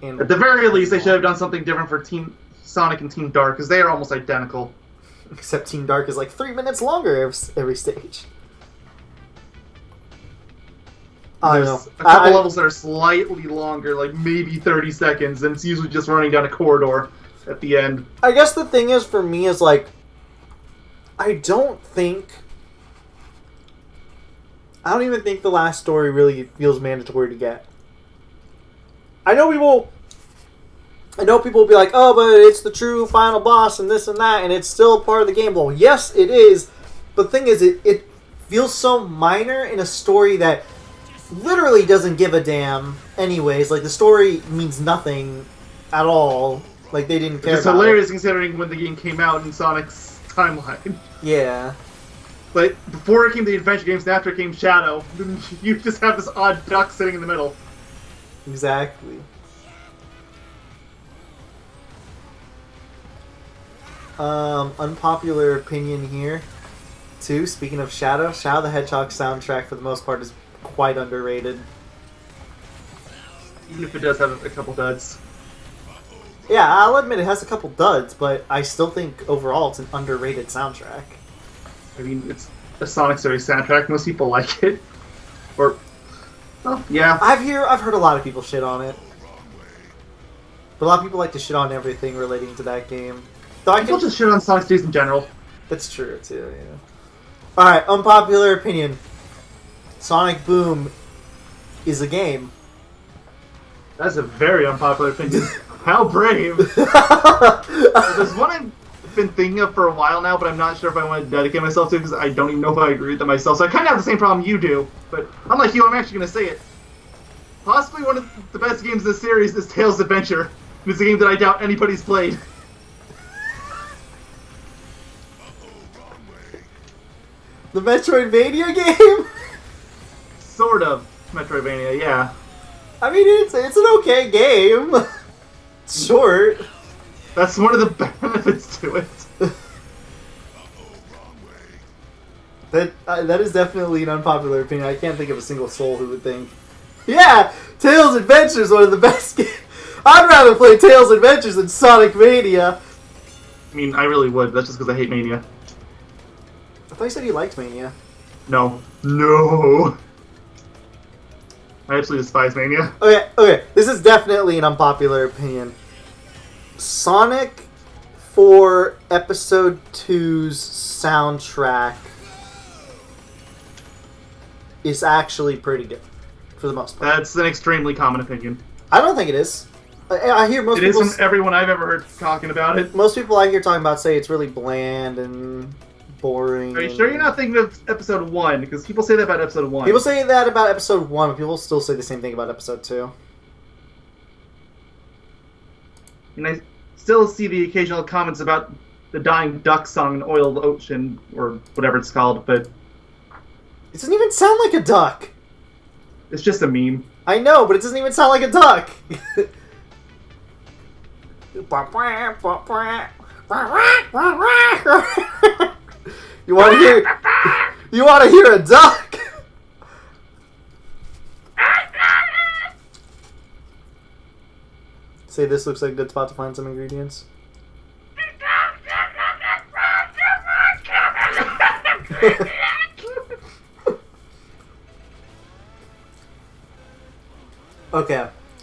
And At the very least, they should have done something different for Team Sonic and Team Dark, because they are almost identical. except Team Dark is like 3 minutes longer every stage. I don't know. There's a couple levels that are slightly longer, like maybe 30 seconds, and it's usually just running down a corridor at the end. I guess the thing is, for me, is like, I don't even think the last story really feels mandatory to get. I know people will be like, oh, but it's the true final boss and this and that, and it's still part of the game. Well, yes, it is, but the thing is, it feels so minor in a story that literally doesn't give a damn anyways. Like, the story means nothing at all. Like, they didn't care It's about hilarious it. considering when the game came out in Sonic's timeline. Yeah. But before it came to the adventure games and after it came Shadow, you just have this odd duck sitting in the middle. Exactly. Unpopular opinion here, too. Speaking of Shadow the Hedgehog soundtrack for the most part is quite underrated. Even if it does have a couple duds. Yeah, I'll admit it has a couple duds, but I still think overall it's an underrated soundtrack. I mean, it's a Sonic series soundtrack. Most people like it. Or, oh, yeah. I've heard a lot of people shit on it. But a lot of people like to shit on everything relating to that game. Though I People can, just shit on Sonic series in general. that's true too, yeah. Alright, unpopular opinion. Sonic Boom is a game. That's a very unpopular opinion. How brave. There's one I've been thinking of for a while now, but I'm not sure if I want to dedicate myself to because I don't even know if I agree with that myself. So I kind of have the same problem you do. But unlike you, I'm actually going to say it. Possibly one of the best games in this series is Tails Adventure. And it's a game that I doubt anybody's played. The Metroidvania game? Sort of Metroidvania, yeah. I mean, it's an okay game. It's short. That's one of the benefits to it. That is definitely an unpopular opinion. I can't think of a single soul who would think, yeah, Tails Adventure is one of the best games. I'd rather play Tails Adventures than Sonic Mania. I mean, I really would. That's just because I hate Mania. I thought you said you liked Mania. No. No. I absolutely despise Mania. Okay. This is definitely an unpopular opinion. Sonic for Episode 2's soundtrack is actually pretty good, for the most part. That's an extremely common opinion. I don't think it is. I hear most It is people... from everyone I've ever heard talking about it. Most people I hear talking about say it's really bland and boring. Are you sure you're not thinking of episode 1? Because people say that about episode 1. People say that about episode 1, but people still say the same thing about episode 2. And I still see the occasional comments about the dying duck song in Oiled Ocean, or whatever it's called, but It doesn't even sound like a duck. it's just a meme. I know, but it doesn't even sound like a duck. You want to hear? You want to hear a duck? Say this looks like a good spot to find some ingredients.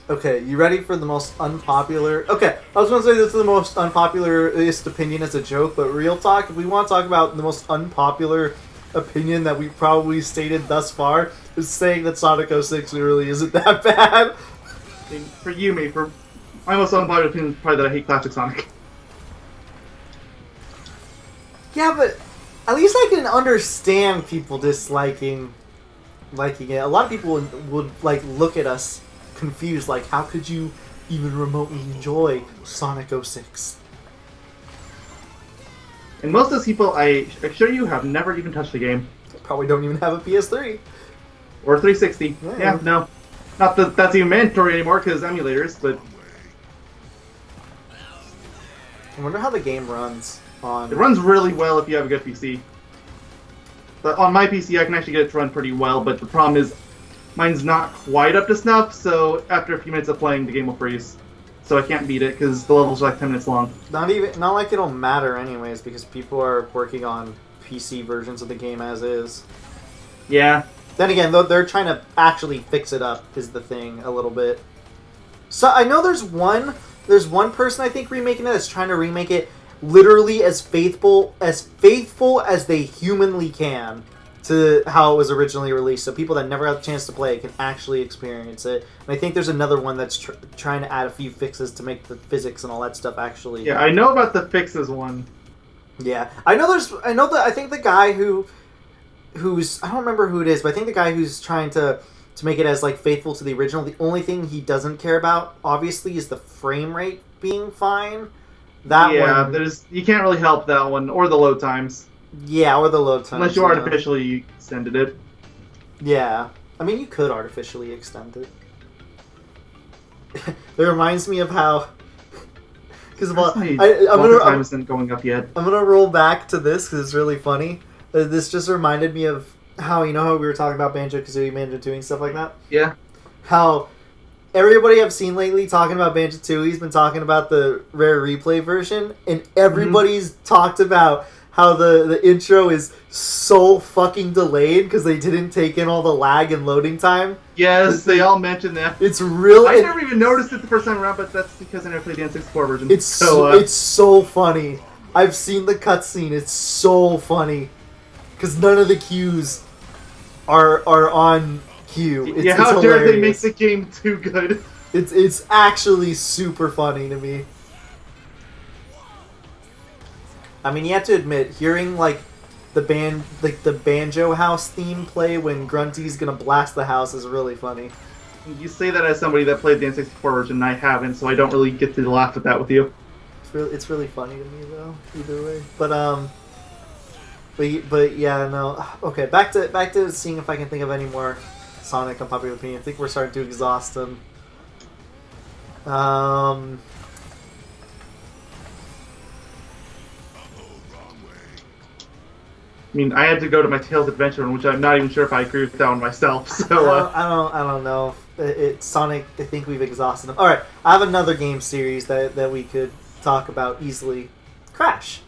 Okay, you ready for the most unpopular... Okay, I was going to say this is the most unpopularist opinion as a joke, but real talk, if we want to talk about the most unpopular opinion that we've probably stated thus far, is saying that Sonic 06 really isn't that bad. I mean, for you, mate, for my most unpopular opinion is probably that I hate Classic Sonic. Yeah, but at least I can understand people liking it. A lot of people would like look at us confused, like, how could you even remotely enjoy Sonic 06? And most of those people, I assure you, have never even touched the game. Probably don't even have a PS3. Or 360. Yeah. Yeah, no. Not that that's even mandatory anymore, because emulators, but I wonder how the game runs on... it runs really well if you have a good PC. But on my PC, I can actually get it to run pretty well, but the problem is, mine's not quite up to snuff, so after a few minutes of playing, the game will freeze. So I can't beat it, because the levels are like 10 minutes long. Not like it'll matter anyways, because people are working on PC versions of the game as is. Yeah. Then again, though, they're trying to actually fix it up, is the thing, a little bit. So I know there's one person I think remaking it that's trying to remake it literally as faithful as they humanly can to how it was originally released, so people that never had the chance to play it can actually experience it. And I think there's another one that's trying to add a few fixes to make the physics and all that stuff actually. Yeah, I know about the fixes one. Yeah, I think the guy who's I don't remember who it is, but I think the guy who's trying to make it as like faithful to the original. The only thing he doesn't care about, obviously, is the frame rate being fine. That one, you can't really help that one or the load times. Yeah, or the load times. Unless you artificially extended it. Yeah. I mean, you could artificially extend it. It reminds me of how... Because time isn't going up yet. I'm going to roll back to this because it's really funny. This just reminded me of how, you know how we were talking about Banjo-Kazooie, Banjo-Tooie and stuff like that? Yeah. How everybody I've seen lately talking about Banjo-Tooie's been talking about the rare replay version, and everybody's talked about how the intro is so fucking delayed because they didn't take in all the lag and loading time. Yes, they all mentioned that. It's real. I never even noticed it the first time around, but that's because I never played the N64 version. It's so funny. I've seen the cutscene. It's so funny because none of the cues are on cue. It's how dare hilarious. they make the game too good? It's actually super funny to me. I mean, you have to admit, hearing like the Banjo House theme play when Grunty's gonna blast the house is really funny. You say that as somebody that played the N64 version, and I haven't, so I don't really get to laugh at that with you. It's really funny to me though. Either way, but yeah, no. Okay, back to seeing if I can think of any more Sonic unpopular opinion. I think we're starting to exhaust them. I mean, I had to go to my Tales Adventure one, which I'm not even sure if I agree with that one myself. So I don't know. It's Sonic. I think we've exhausted them. All right, I have another game series that we could talk about easily. Crash.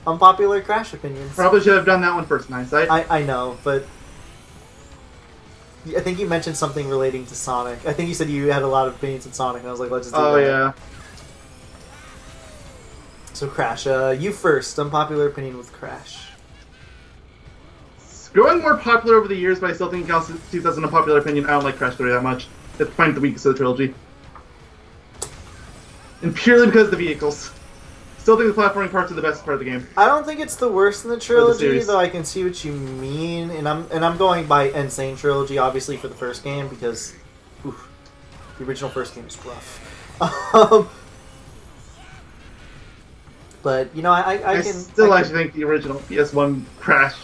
Unpopular Crash opinions. Probably should have done that one first, in hindsight. I know, but I think you mentioned something relating to Sonic. I think you said you had a lot of opinions on Sonic, and I was like, let's just do that. Oh yeah. So Crash, you first. Unpopular opinion with Crash. Growing more popular over the years, but I still think it constitutes as an unpopular opinion. I don't like Crash 3 that much. It's probably the weakest of the trilogy. And purely because of the vehicles. Still think the platforming parts are the best part of the game. I don't think it's the worst in the trilogy, though I can see what you mean. And I'm going by Insane Trilogy, obviously, for the first game, because the original first game is rough. But you know, I can still I actually think the original PS1 Crash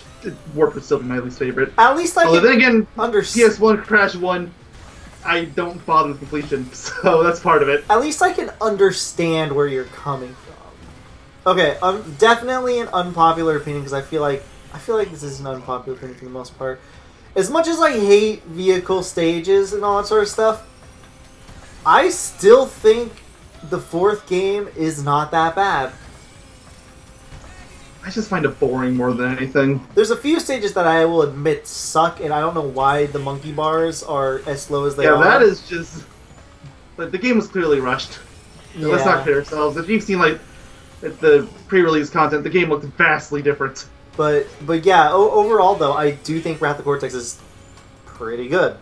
Warp would still be my least favorite. at least I Although can then again, understand. PS1 Crash 1, I don't bother with completion, so that's part of it. At least I can understand where you're coming from. Okay, definitely an unpopular opinion because I feel like this is an unpopular opinion for the most part. As much as I hate vehicle stages and all that sort of stuff, I still think the fourth game is not that bad. I just find it boring more than anything. There's a few stages that I will admit suck, and I don't know why the monkey bars are as slow as they are. Yeah, that is just... Like, the game was clearly rushed. Yeah. Let's not kid ourselves. If you've seen, like, the pre-release content, the game looked vastly different. But yeah, overall though, I do think Wrath of Cortex is pretty good.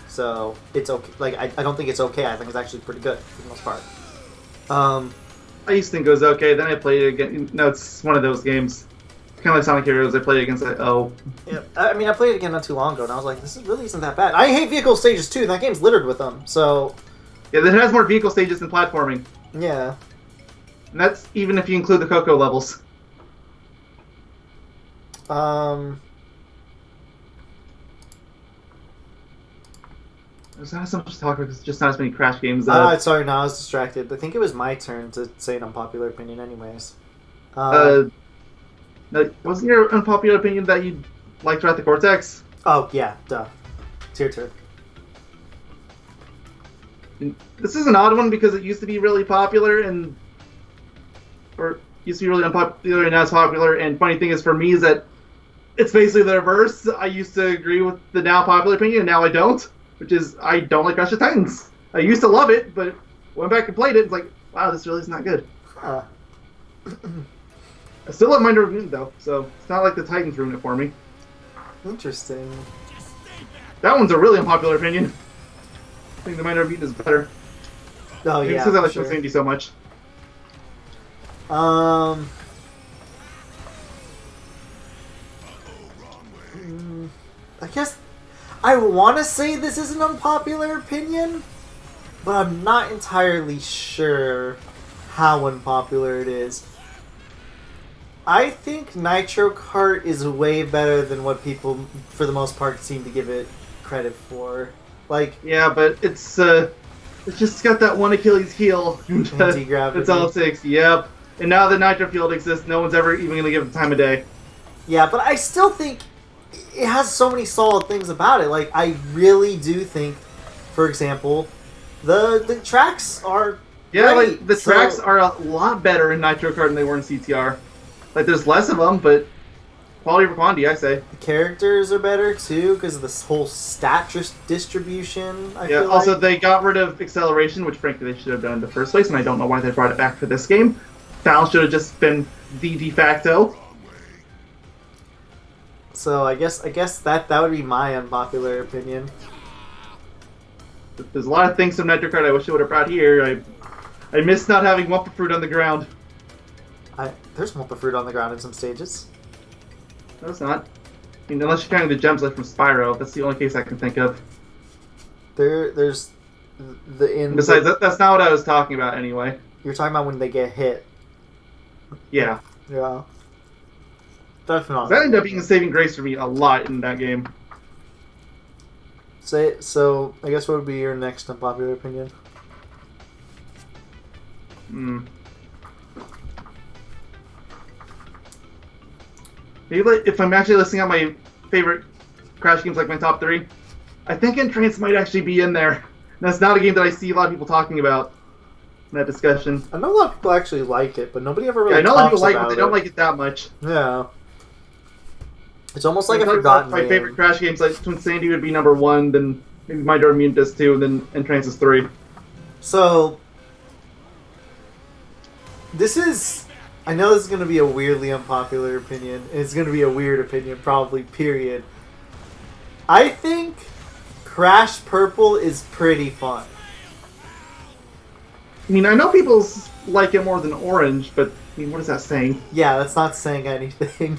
So it's okay. Like I don't think it's okay. I think it's actually pretty good for the most part. I used to think it was okay, then I played it again. No, it's one of those games. Kind of like Sonic Heroes, I played it against like, oh. Yeah, I mean, I played it again not too long ago, and I was like, this really isn't that bad. I hate vehicle stages too. That game's littered with them. So Yeah, it has more vehicle stages than platforming. yeah. And that's even if you include the Coco levels. There's not so much to talk about because there's just not as many Crash games. Sorry, no, I was distracted. I think it was my turn to say an unpopular opinion anyways. No, wasn't your unpopular opinion that you liked Wrath of Cortex? Oh, yeah, duh. It's your turn. This is an odd one because it used to be really popular or used to be really unpopular and now it's popular. And funny thing is for me is that it's basically the reverse. I used to agree with the now popular opinion and now I don't, which is I don't like Crash of Titans. I used to love it, but went back and played it. It's like, wow, this really is not good. Huh. I still love Mind Over Mutant though, so it's not like the Titans ruined it for me. Interesting. That one's a really unpopular opinion. I think the Mind Over Mutant is better. Oh, Maybe yeah. because I like sure. Insanity so much. I guess I want to say this is an unpopular opinion, but I'm not entirely sure how unpopular it is. I think Nitro Kart is way better than what people, for the most part, seem to give it credit for. Like, Yeah, but it's just got that one Achilles heel. Anti-gravity. That's all it takes. Yep. And now that Nitro Field exists, no one's ever even gonna give it the time of day. yeah, but I still think it has so many solid things about it. Like, I really do think, for example, the tracks are Yeah, great. like the So- tracks are a lot better in Nitro Kart than they were in CTR. Like there's less of them, but quality over quantity, I say. The characters are better too because of this whole stat distribution. I Yeah. feel Also, like. they got rid of acceleration, which frankly they should have done in the first place, and I don't know why they brought it back for this game. Balance should have just been the de facto. So I guess that would be my unpopular opinion. There's a lot of things from Nitro Kart I wish I would have brought here. I miss not having Wumpa Fruit on the ground. There's Wumpa Fruit on the ground in some stages. No, it's not. I mean, unless you're counting the gems like from Spyro, that's the only case I can think of. There's Besides, that's not what I was talking about anyway. You're talking about when they get hit. Yeah. Yeah. That's not. That ended up being a saving grace for me a lot in that game. So I guess what would be your next unpopular opinion? Maybe like, if I'm actually listing out my favorite Crash games, like my top 3, I think Entrance might actually be in there. That's not a game that I see a lot of people talking about in that discussion. I know a lot of people actually like it, but nobody ever really. Yeah, I know a lot of talks people like it, about but they don't like it that much. Yeah. It's almost like a Like, forgotten my game. favorite Crash games, like Twin Sandy would be number 1, then maybe Mind Over Mutant is 2, and then Entrance is 3. So, this is... I know this is going to be a weirdly unpopular opinion. It's going to be a weird opinion, probably, period. I think Crash Purple is pretty fun. I mean, I know people like it more than Orange, but I mean, what is that saying? Yeah, that's not saying anything.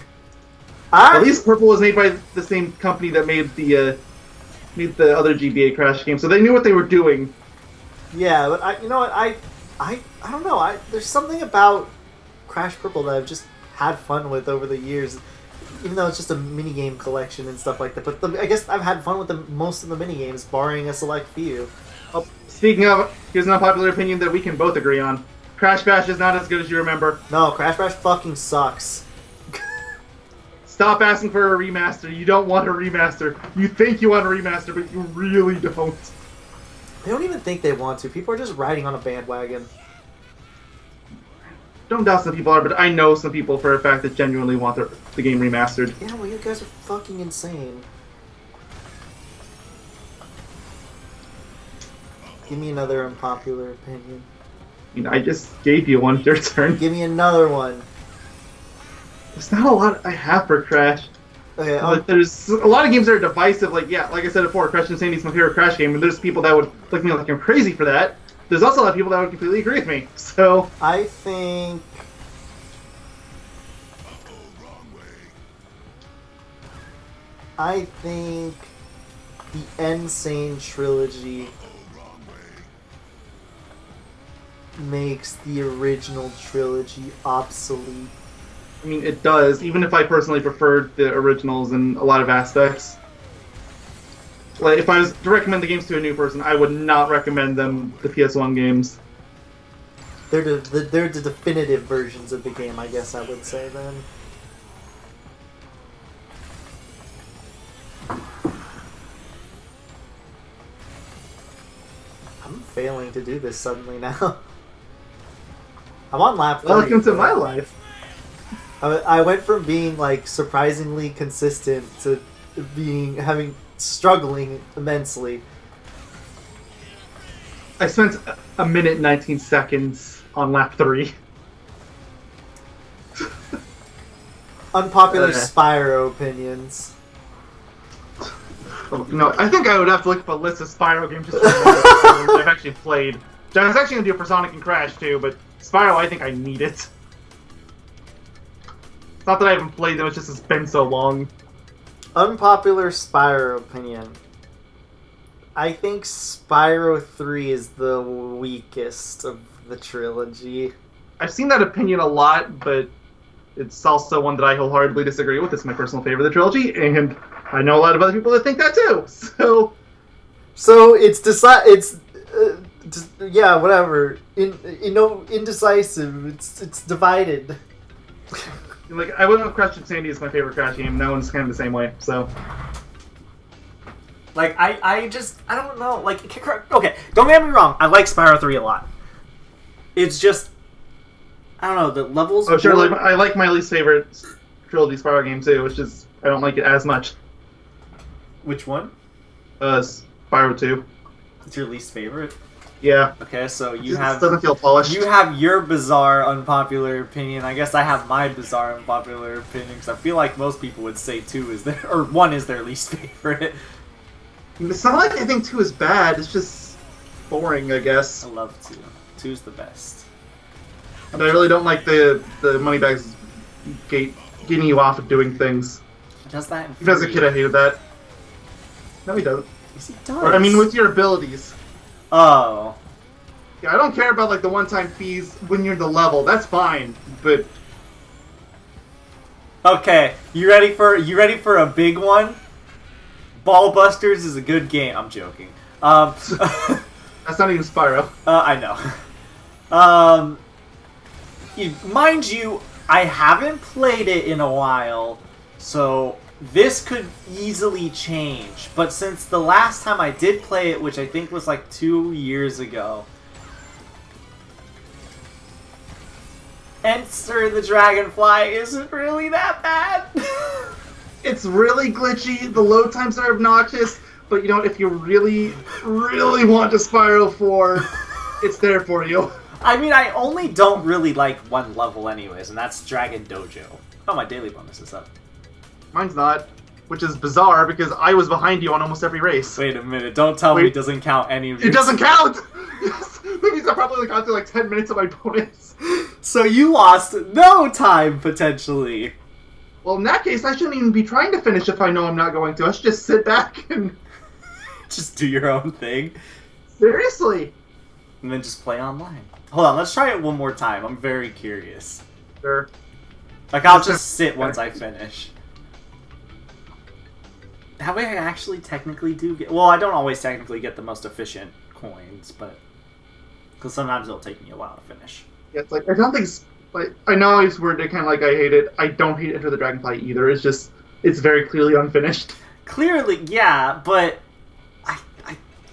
At least Purple was made by the same company that made the other GBA Crash game, so they knew what they were doing. Yeah, but you know what? I don't know. There's something about Crash Purple that I've just had fun with over the years, even though it's just a minigame collection and stuff like that. But I guess I've had fun with most of the minigames, barring a select few. Oh, speaking of, here's an unpopular opinion that we can both agree on. Crash Bash is not as good as you remember. No, Crash Bash fucking sucks. Stop asking for a remaster. You don't want a remaster. You think you want a remaster, but you really don't. They don't even think they want to. People are just riding on a bandwagon. Don't doubt some people are, but I know some people for a fact that genuinely want the game remastered. Yeah, well, you guys are fucking insane. Give me another unpopular opinion. I mean, I just gave you one. Your turn. Give me another one. There's not a lot I have for Crash. Okay, But there's a lot of games that are divisive. Like, yeah, like I said before, Crash Insanity is my favorite Crash game, and there's people that would look at me like I'm crazy for that. There's also a lot of people that would completely agree with me. So I think... the Insane trilogy makes the original trilogy obsolete. I mean, it does, even if I personally preferred the originals in a lot of aspects. Like, if I was to recommend the games to a new person, I would not recommend them the PS1 games. They're the definitive versions of the game, I guess I would say then. I'm failing to do this suddenly now. I'm on lap 3. Welcome to my life. I went from being like surprisingly consistent to struggling immensely. I spent a minute and 19 seconds on lap 3. Unpopular Spyro opinions. No, I think I would have to look up a list of Spyro games just to I've actually played. I was actually going to do it for Sonic and Crash too, but Spyro, I think I need it. It's not that I haven't played them, it's just it's been so long. Unpopular Spyro opinion. I think Spyro 3 is the weakest of the trilogy. I've seen that opinion a lot, but it's also one that I wholeheartedly disagree with. It's my personal favorite of the trilogy, and I know a lot of other people that think that too. So it's yeah, whatever. Indecisive. It's divided. Like, I wouldn't have Crash Insanity as my favorite Crash game. That one's kind of the same way. So, like, I don't know. Like, okay, don't get me wrong. I like Spyro 3 a lot. It's just, I don't know, the levels... Oh, sure, like, I like my least favorite trilogy Spyro game, too, which is, I don't like it as much. Which one? Spyro 2. It's your least favorite? Yeah. Okay, so It doesn't feel polished. You have your bizarre, unpopular opinion. I guess I have my bizarre, unpopular opinion, because I feel like most people would say 2 is or 1 is their least favorite. It's not like I think 2 is bad, it's just boring, I guess. I love 2. 2's the best. But I really don't like the Moneybags getting you off of doing things. He does that in Even as a 3. kid, I hated that. No, he doesn't. Yes, he does. Or, I mean, with your abilities. Oh. Yeah, I don't care about, like, the one-time fees when you're in the level. That's fine, but... Okay, you ready for a big one? Ball Busters is a good game. I'm joking. That's not even Spyro. I know. Mind you, I haven't played it in a while, so this could easily change. But since the last time I did play it, which I think was like 2 years ago, Enter the Dragonfly isn't really that bad. It's really glitchy, the load times are obnoxious, but you know, if you really, really want to Spyro 4, it's there for you. I mean, I only don't really like one level anyways, and that's Dragon Dojo. Oh, my daily bonus is up. Mine's not, which is bizarre because I was behind you on almost every race. Wait a minute, don't tell me it doesn't count any of your... It doesn't count! That means I probably got through like 10 minutes of my bonus. So you lost no time, potentially. Well, in that case, I shouldn't even be trying to finish if I know I'm not going to. I should just sit back and... Just do your own thing. Seriously? And then just play online. Hold on, let's try it one more time. I'm very curious. Sure. Like, I'll just sit once I finish. That way I actually technically do get... Well, I don't always technically get the most efficient coins, but... Because sometimes it'll take me a while to finish. Yeah, it's like, I don't think... Like, I know it's weird to kind of like I hate it. I don't hate Enter the Dragonfly either. It's just... It's very clearly unfinished. Clearly, yeah, but...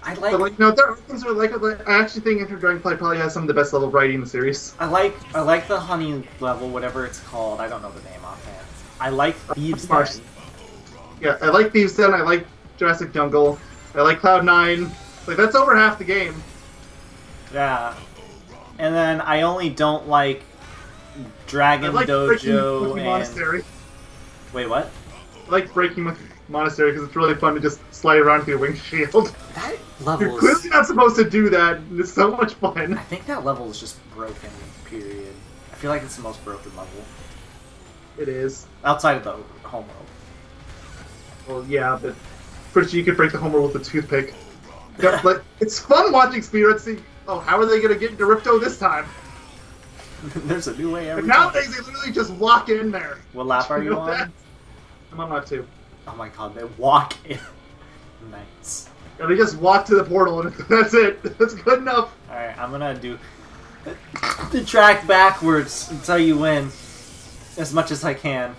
I like... But, like, no, there are things where, like, I actually think Enter the Dragonfly probably has some of the best level writing in the series. I like the honey level, whatever it's called. I don't know the name offhand. I like Thieves' Den. Yeah, I like Thieves' Den, I like Jurassic Jungle, I like Cloud9. Like, that's over half the game. Yeah. And then I only don't like Dragon I like Dojo Breaking and... Monastery. Wait, what? I like Breaking Monastery because it's really fun to just slide around with your wing shield. That level You're clearly not supposed to do that, and it's so much fun. I think that level is just broken, period. I feel like it's the most broken level. It is. Outside of the homeworld. Well, yeah, but pretty sure you could break the homeworld with a toothpick. Yeah, but it's fun watching speedruns see, oh, how are they going to get into Ripto this time? There's a new way every But time. nowadays, they literally just walk in there. What lap are you know that? on? I'm on lap 2. Oh my god, they walk in. Nice. Yeah, they just walk to the portal, and that's it. That's good enough. Alright, I'm gonna do the track backwards until you win. As much as I can.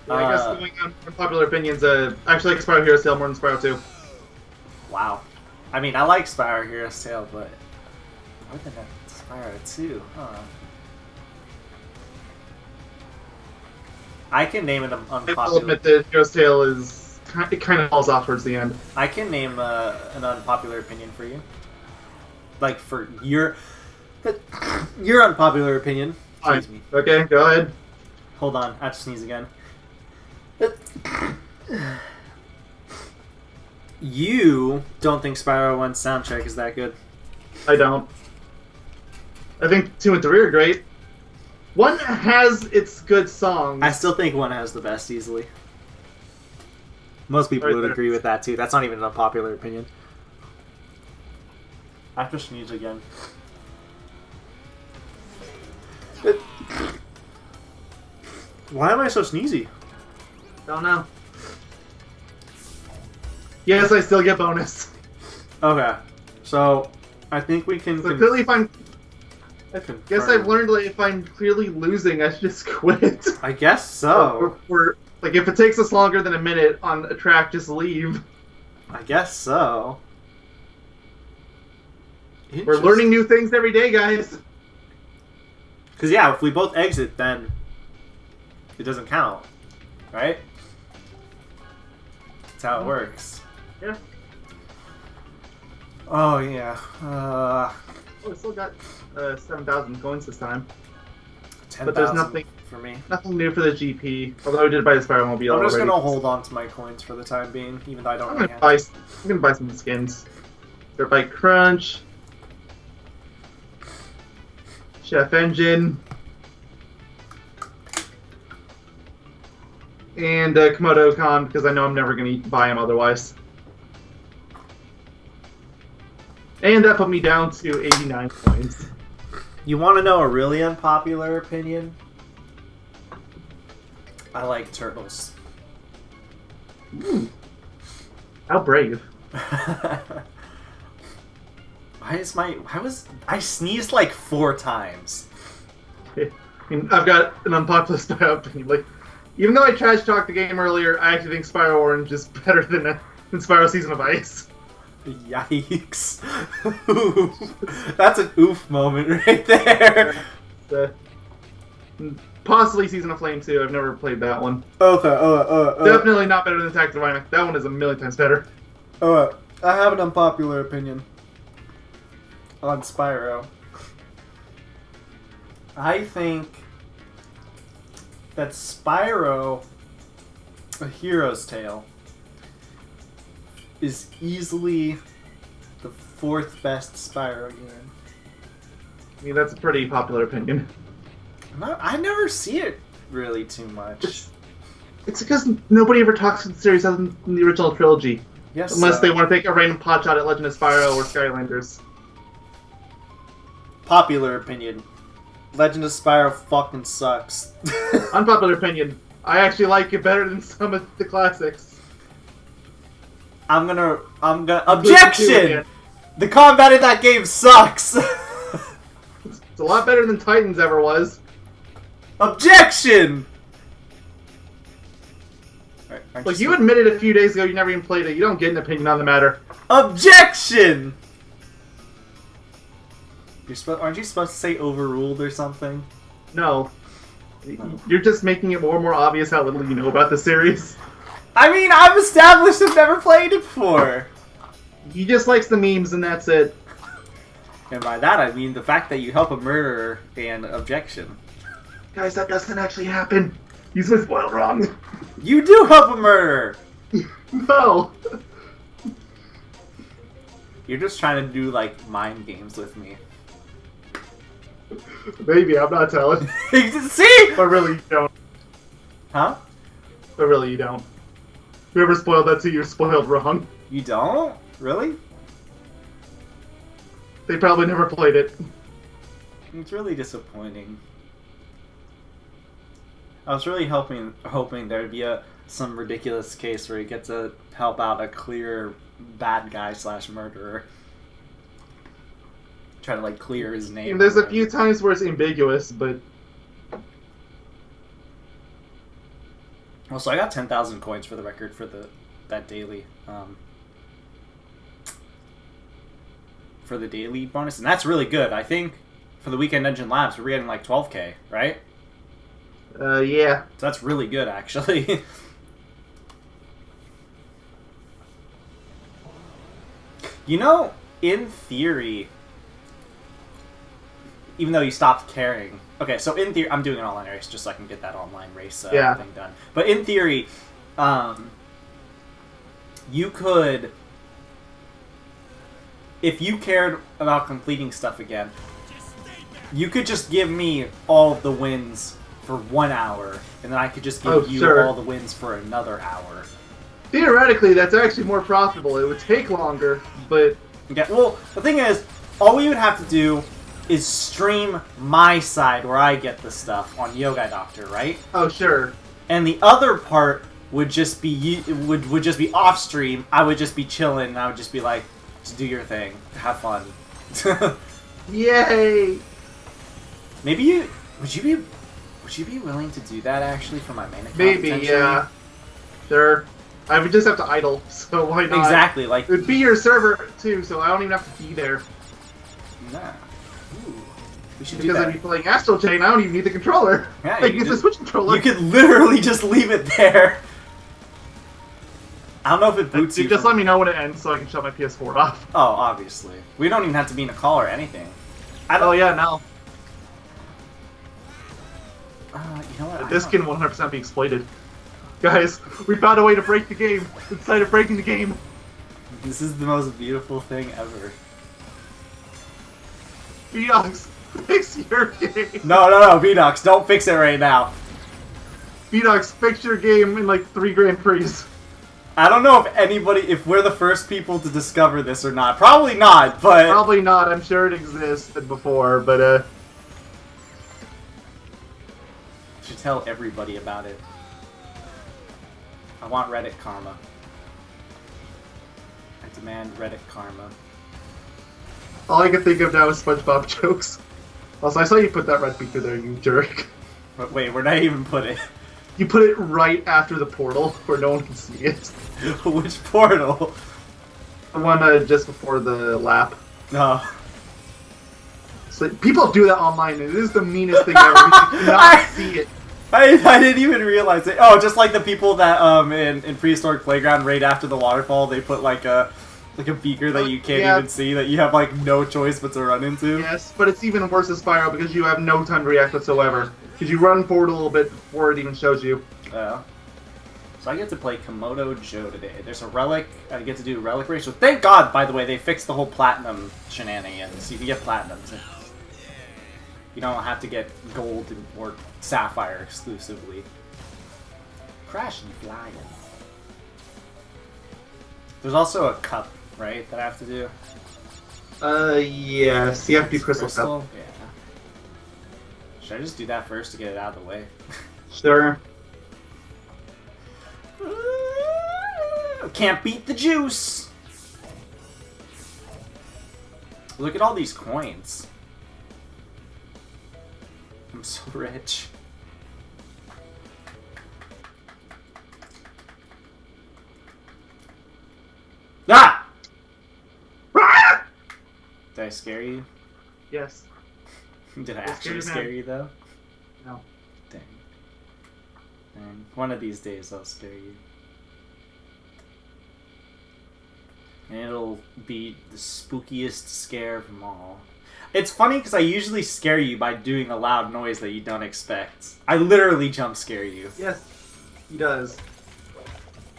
Yeah, I guess going on popular opinions, I actually like Spyro Heroes Tale more than Spyro 2. Wow. I mean, I like Spyro Heroes Tale, but more than Spyro 2, huh? I can name an I will unpopular... admit that Heroes Tale is... It kind of falls off towards the end. I can name an unpopular opinion for you. Like, for your unpopular opinion. Excuse me. Okay, go ahead. Hold on, I have to sneeze again. You don't think Spyro 1's soundtrack is that good? I don't. I think 2 and 3 are great. 1 has its good songs. I still think 1 has the best easily. Most people Right would there. agree with that too. That's not even an unpopular opinion. I have to sneeze again. Why am I so sneezy? Don't know. Yes, I still get bonus. Okay, so I think we can. So clearly, if I'm... I confirm. guess I've learned that if I'm clearly losing, I should just quit. I guess so. Or, like, if it takes us longer than a minute on a track, just leave. I guess so. We're learning new things every day, guys. Because yeah, if we both exit, then it doesn't count, right? That's how it works. Yeah. Oh yeah. Oh, we still got 7,000 coins this time. 10,000 But there's nothing for me. Nothing new for the GP. Although I did buy the Spyro Mobile I'm just already. gonna hold on to my coins for the time being, even though I don't I'm really gonna have buy. I'm gonna buy some skins. Dirt Bike Crunch, Chef Engine, and Komodo Con because I know I'm never gonna buy them otherwise. And that put me down to 89 coins. You want to know a really unpopular opinion? I like turtles. Ooh. How brave. I sneezed like 4 times. I mean, I've got an unpopular Spyro opinion. Like, even though I trash talked the game earlier, I actually think Spyro Orange is better than Spyro Season of Ice. Yikes. That's an oof moment right there. Possibly Season of Flame 2. I've never played that one. Okay, Definitely not better than Attack the Divine. That one is a million times better. I have an unpopular opinion on Spyro. I think that Spyro, A Hero's Tale, is easily the 4th best Spyro game. I mean, that's a pretty popular opinion. I never see it really too much. It's because nobody ever talks about the series other than the original trilogy. Yes. Unless they want to take a random pot shot at Legend of Spyro or Skylanders. Popular opinion. Legend of Spyro fucking sucks. Unpopular opinion. I actually like it better than some of the classics. I'm gonna objection! The combat in that game sucks! It's a lot better than Titans ever was. Objection! Like, you admitted a few days ago you never even played it. You don't get an opinion on the matter. Objection! Aren't you supposed to say overruled or something? No. You're just making it more and more obvious how little you know about the series. I mean, I've established I've never played it before. He just likes the memes and that's it. And by that I mean the fact that you help a murderer and objection. Guys, that doesn't actually happen. He's been spoiled wrong. You do help a murderer! No. You're just trying to do, like, mind games with me. Maybe, I'm not telling. See? But really, you don't. Huh? But really, you don't. Whoever spoiled that to you, you're spoiled wrong. You don't? Really? They probably never played it. It's really disappointing. I was really hoping there'd be some ridiculous case where you get to help out a clear bad guy / murderer. Try to, like, clear his name. And there's a few times where it's ambiguous, but... Also, I got 10,000 coins for the record for that daily. For the daily bonus, and that's really good. I think for the Weekend Dungeon Labs, we're getting like 12k, right? Yeah. So that's really good, actually. You know, in theory, even though you stopped caring... Okay, so in theory... I'm doing an online race just so I can get that online race thing done. But in theory, you could... If you cared about completing stuff again, you could just give me all of the wins for 1 hour, and then I could just give you all the wins for another hour. Theoretically, that's actually more profitable. It would take longer, but... Yeah, well, the thing is, all we would have to do is stream my side where I get the stuff on Yogai Doctor, right? Oh, sure. And the other part would just be would just be off stream. I would just be chilling, and I would just be like, just do your thing, have fun. Yay! Maybe would you be willing to do that actually for my main account? Maybe, yeah. Sure. I would just have to idle, so why not? Exactly, like... It would be your server, too, so I don't even have to be there. Nah. Ooh. We should because do that. I'd be playing Astral Chain, I don't even need the controller. Yeah, I use the Switch controller. You could literally just leave it there. I don't know if it boots you. Just let me know when it ends so I can shut my PS4 off. Oh, obviously. We don't even have to be in a call or anything. Oh, yeah, no. You know what? This can 100% be exploited. Guys, we found a way to break the game. Instead of breaking the game. This is the most beautiful thing ever. Vdox, fix your game. No, Vdox, don't fix it right now. Vdox, fix your game in like 3 Grand Prix. I don't know if we're the first people to discover this or not. Probably not, but... Probably not. I'm sure it existed before, but should tell everybody about it. I want Reddit karma. I demand Reddit karma. all I can think of now is SpongeBob jokes. Also, I saw you put that red beaker there, you jerk. But wait, where'd I even put it? You put it right after the portal, where no one can see it. Which portal? The one just before the lap. No. So people do that online, and it is the meanest thing ever. You cannot see it. I didn't even realize it. Oh, just like the people that in Prehistoric Playground right after the waterfall, they put like a beaker that you can't even see, that you have like no choice but to run into. Yes, but it's even worse as Spyro because you have no time to react whatsoever. Because you run forward a little bit before it even shows you. Yeah. So I get to play Komodo Joe today. There's a relic. I get to do relic race. So thank God, by the way, they fixed the whole platinum shenanigans. You can get platinum. You don't have to get gold or sapphire exclusively. Crash and flying. There's also a cup, right, that I have to do? Yes. You have to do Crystal Cup. Yeah. Should I just do that first to get it out of the way? Sure. Can't beat the juice! Look at all these coins. I'm so rich. Ah! Did I scare you? Yes. Did I actually scare you though? No. Dang. Dang. One of these days I'll scare you. And it'll be the spookiest scare of them all. It's funny because I usually scare you by doing a loud noise that you don't expect. I literally jump scare you. Yes, he does.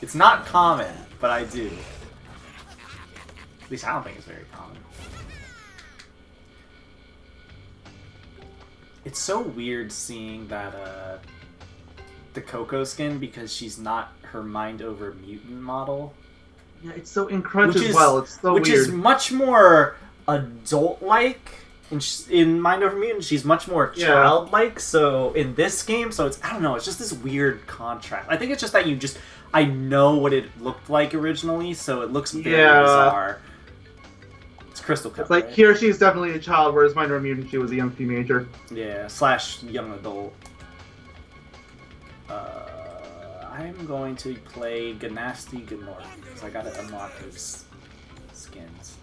It's not common, but I do. At least I don't think it's very common. It's so weird seeing that the Coco skin because she's not her mind over mutant model. Yeah, it's so in Crunch as well. It's so weird. Which is much more adult-like in Mind Over Mutant. She's much more childlike. So in this game, so it's I don't know. It's just this weird contrast. I think it's just that I know what it looked like originally, so it looks very bizarre. It's Crystal Cup. It's like right? here she's definitely a child, whereas Mind Over Mutant she was a young teenager. Yeah, / young adult. I'm going to play Ganasty Gnort because I gotta unlock his skins.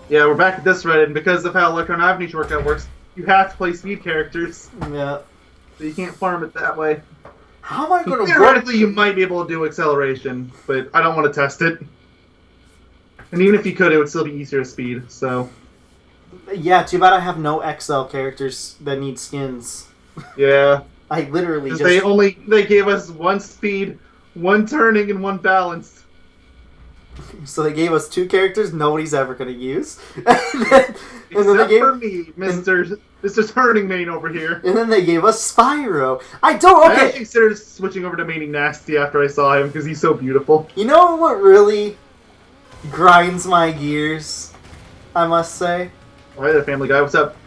Yeah, we're back at this Reddit, and because of how Electron Avenue's workout works, you have to play speed characters. Yeah. So you can't farm it that way. How am I going to Theoretically, you might be able to do acceleration, but I don't want to test it. And even if you could, it would still be easier to speed, so... Yeah, too bad I have no XL characters that need skins. Yeah. I literally just... They gave us one speed, one turning, and one balance. So they gave us 2 characters nobody's ever going to use. Except for me, Mr. Turning Main over here. And then they gave us Spyro. I actually considered switching over to maining Nasty after I saw him, because he's so beautiful. You know what really grinds my gears, I must say? Alright there, Family Guy, what's up?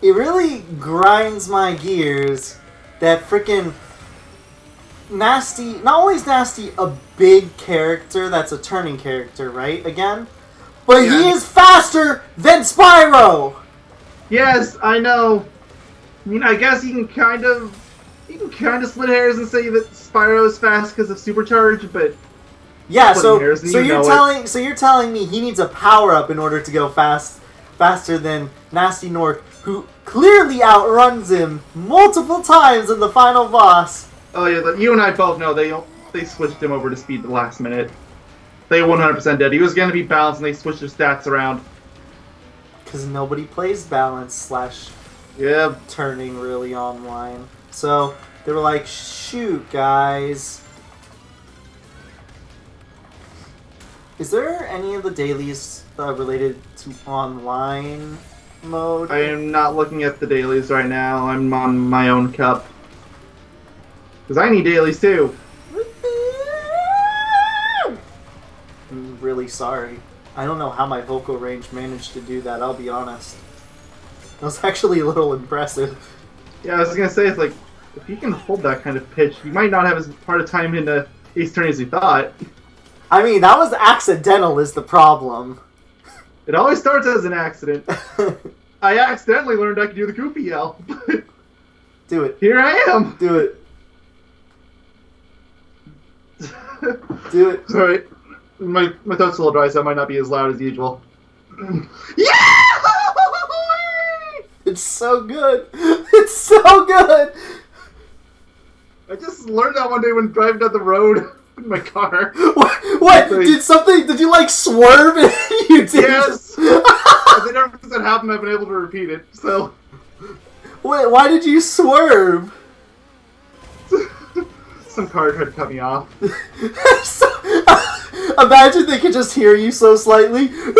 It really grinds my gears that frickin' Nasty, not only is Nasty a big character that's a turning character, right, again? But he is faster than Spyro! Yes, I know. I mean, I guess you can kind of split hairs and say that Spyro is fast because of Supercharge, but... Yeah, so you're telling me he needs a power-up in order to go faster than Nasty North, who clearly outruns him multiple times in the final boss. Oh yeah, you and I both know they switched him over to speed the last minute. They 100% did. He was going to be balanced and they switched his stats around. Because nobody plays balance / turning really online. So they were like, shoot guys. Is there any of the dailies related to online mode? I am not looking at the dailies right now. I'm on my own cup. Because I need dailies too. I'm really sorry. I don't know how my vocal range managed to do that, I'll be honest. That was actually a little impressive. Yeah, I was going to say, it's like, if you can hold that kind of pitch, you might not have as hard a time in Ace Attorney as you thought. I mean, that was accidental is the problem. It always starts as an accident. I accidentally learned I could do the Goofy yell. Do it. Here I am! Do it. Do it. Sorry. My throat's a little dry, so it might not be as loud as usual. Yeah! It's so good. It's so good. I just learned that one day when driving down the road in my car. What? Did you like swerve? You did? Yes! And then ever since that happened, I've been able to repeat it, so... Wait, why did you swerve? Some car tried to cut me off. Imagine they could just hear you so slightly. What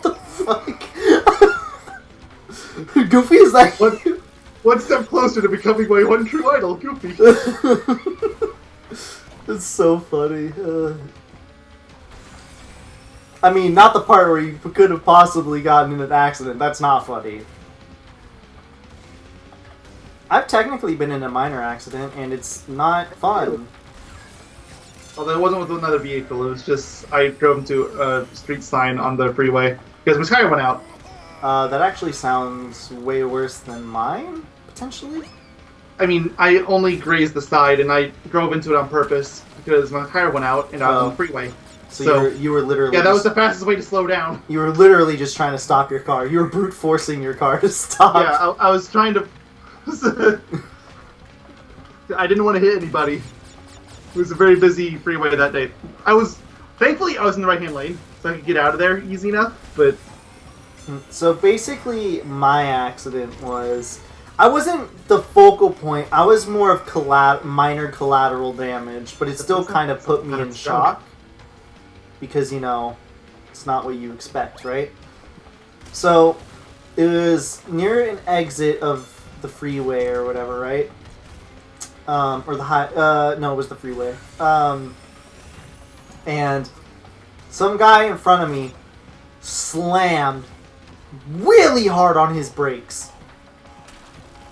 the fuck? Goofy, is that one step closer to becoming my one true idol, Goofy. It's so funny. I mean, not the part where you could have possibly gotten in an accident. That's not funny. I've technically been in a minor accident, and it's not fun. Although it wasn't with another vehicle, it was just I drove into a street sign on the freeway because my tire went out. That actually sounds way worse than mine, potentially. I mean, I only grazed the side, and I drove into it on purpose because my tire went out, and I was on the freeway. So you were literally... Yeah, that was the fastest way to slow down. You were literally just trying to stop your car. You were brute forcing your car to stop. Yeah, I was trying to... I didn't want to hit anybody. It was a very busy freeway that day. Thankfully, I was in the right-hand lane, so I could get out of there easy enough, but... So basically, my accident was... I wasn't the focal point. I was more of minor collateral damage, but it still kind of put me in shock. Because, you know, it's not what you expect, right? So, it was near an exit of the freeway or whatever, right? Or the no, it was the freeway. And some guy in front of me slammed really hard on his brakes.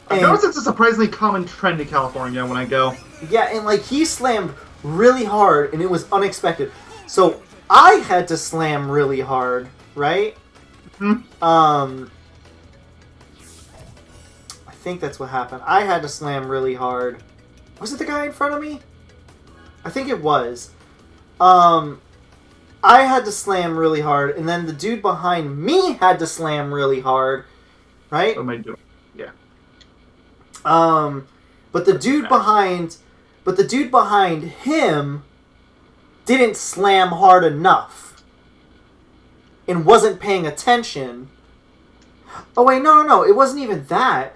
I've noticed it's a surprisingly common trend in California when I go. Yeah, and like he slammed really hard, and it was unexpected. So I had to slam really hard, right? I think that's what happened. I had to slam really hard. Was it the guy in front of me? I think it was. I had to slam really hard, and then the dude behind me had to slam really hard, right? What am I doing? Yeah. But the dude behind him didn't slam hard enough and wasn't paying attention. Oh wait, no, it wasn't even that.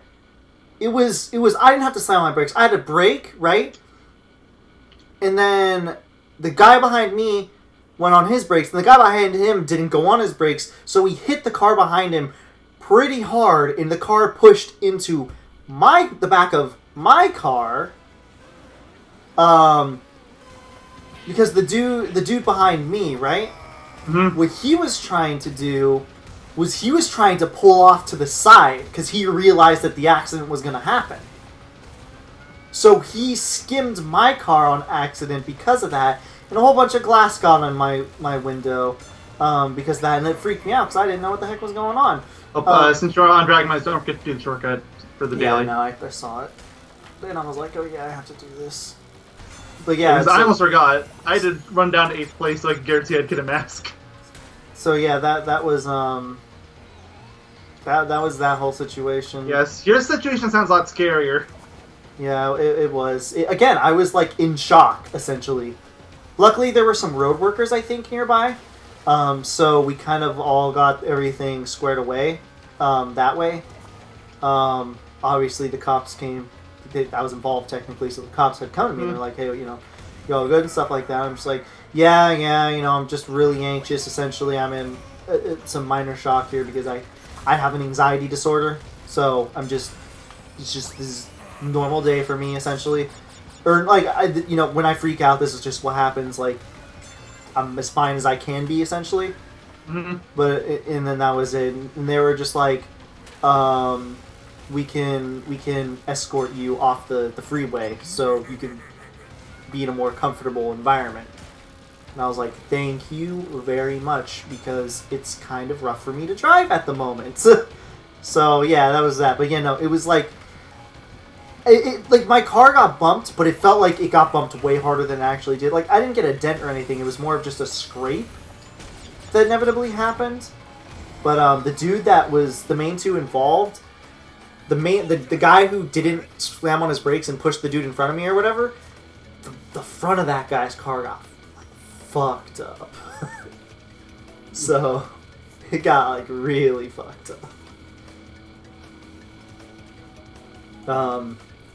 It was I didn't have to slam my brakes. I had to brake, right? And then the guy behind me went on his brakes, and the guy behind him didn't go on his brakes, so he hit the car behind him pretty hard, and the car pushed into the back of my car. Because the dude behind me, right? Mm-hmm. What he was trying to do was he was trying to pull off to the side because he realized that the accident was going to happen. So he skimmed my car on accident because of that, and a whole bunch of glass got on my window because of that, and it freaked me out because I didn't know what the heck was going on. Since you're on Dragon Mice, don't forget to do the shortcut for the daily. Yeah, I saw it. And I was like, oh yeah, I have to do this. But yeah, I almost forgot. I had to run down to 8th place so I could guarantee I'd get a mask. So yeah, that was that was that whole situation. Yes, your situation sounds a lot scarier. Yeah, it was. Again, I was like in shock essentially. Luckily, there were some road workers I think nearby, so we kind of all got everything squared away that way. Obviously, the cops came. I was involved technically, so the cops had come to me and they're like, hey, you know, you all good and stuff like that. I'm just like, yeah, you know, I'm just really anxious. Essentially, I'm in some minor shock here because I have an anxiety disorder, so it's just this normal day for me essentially, or like you know, when I freak out, this is just what happens. Like I'm as fine as I can be essentially. Mm-hmm. But and then that was it, and they were just like, we can escort you off the freeway so you can be in a more comfortable environment. And I was like, thank you very much, because it's kind of rough for me to drive at the moment. So yeah, that was that. But yeah, no, it was like, like my car got bumped, but it felt like it got bumped way harder than it actually did. Like I didn't get a dent or anything. It was more of just a scrape that inevitably happened. But the dude that was the main two involved, the guy who didn't slam on his brakes and push the dude in front of me or whatever, the front of that guy's car got fucked up. So it got like really fucked up.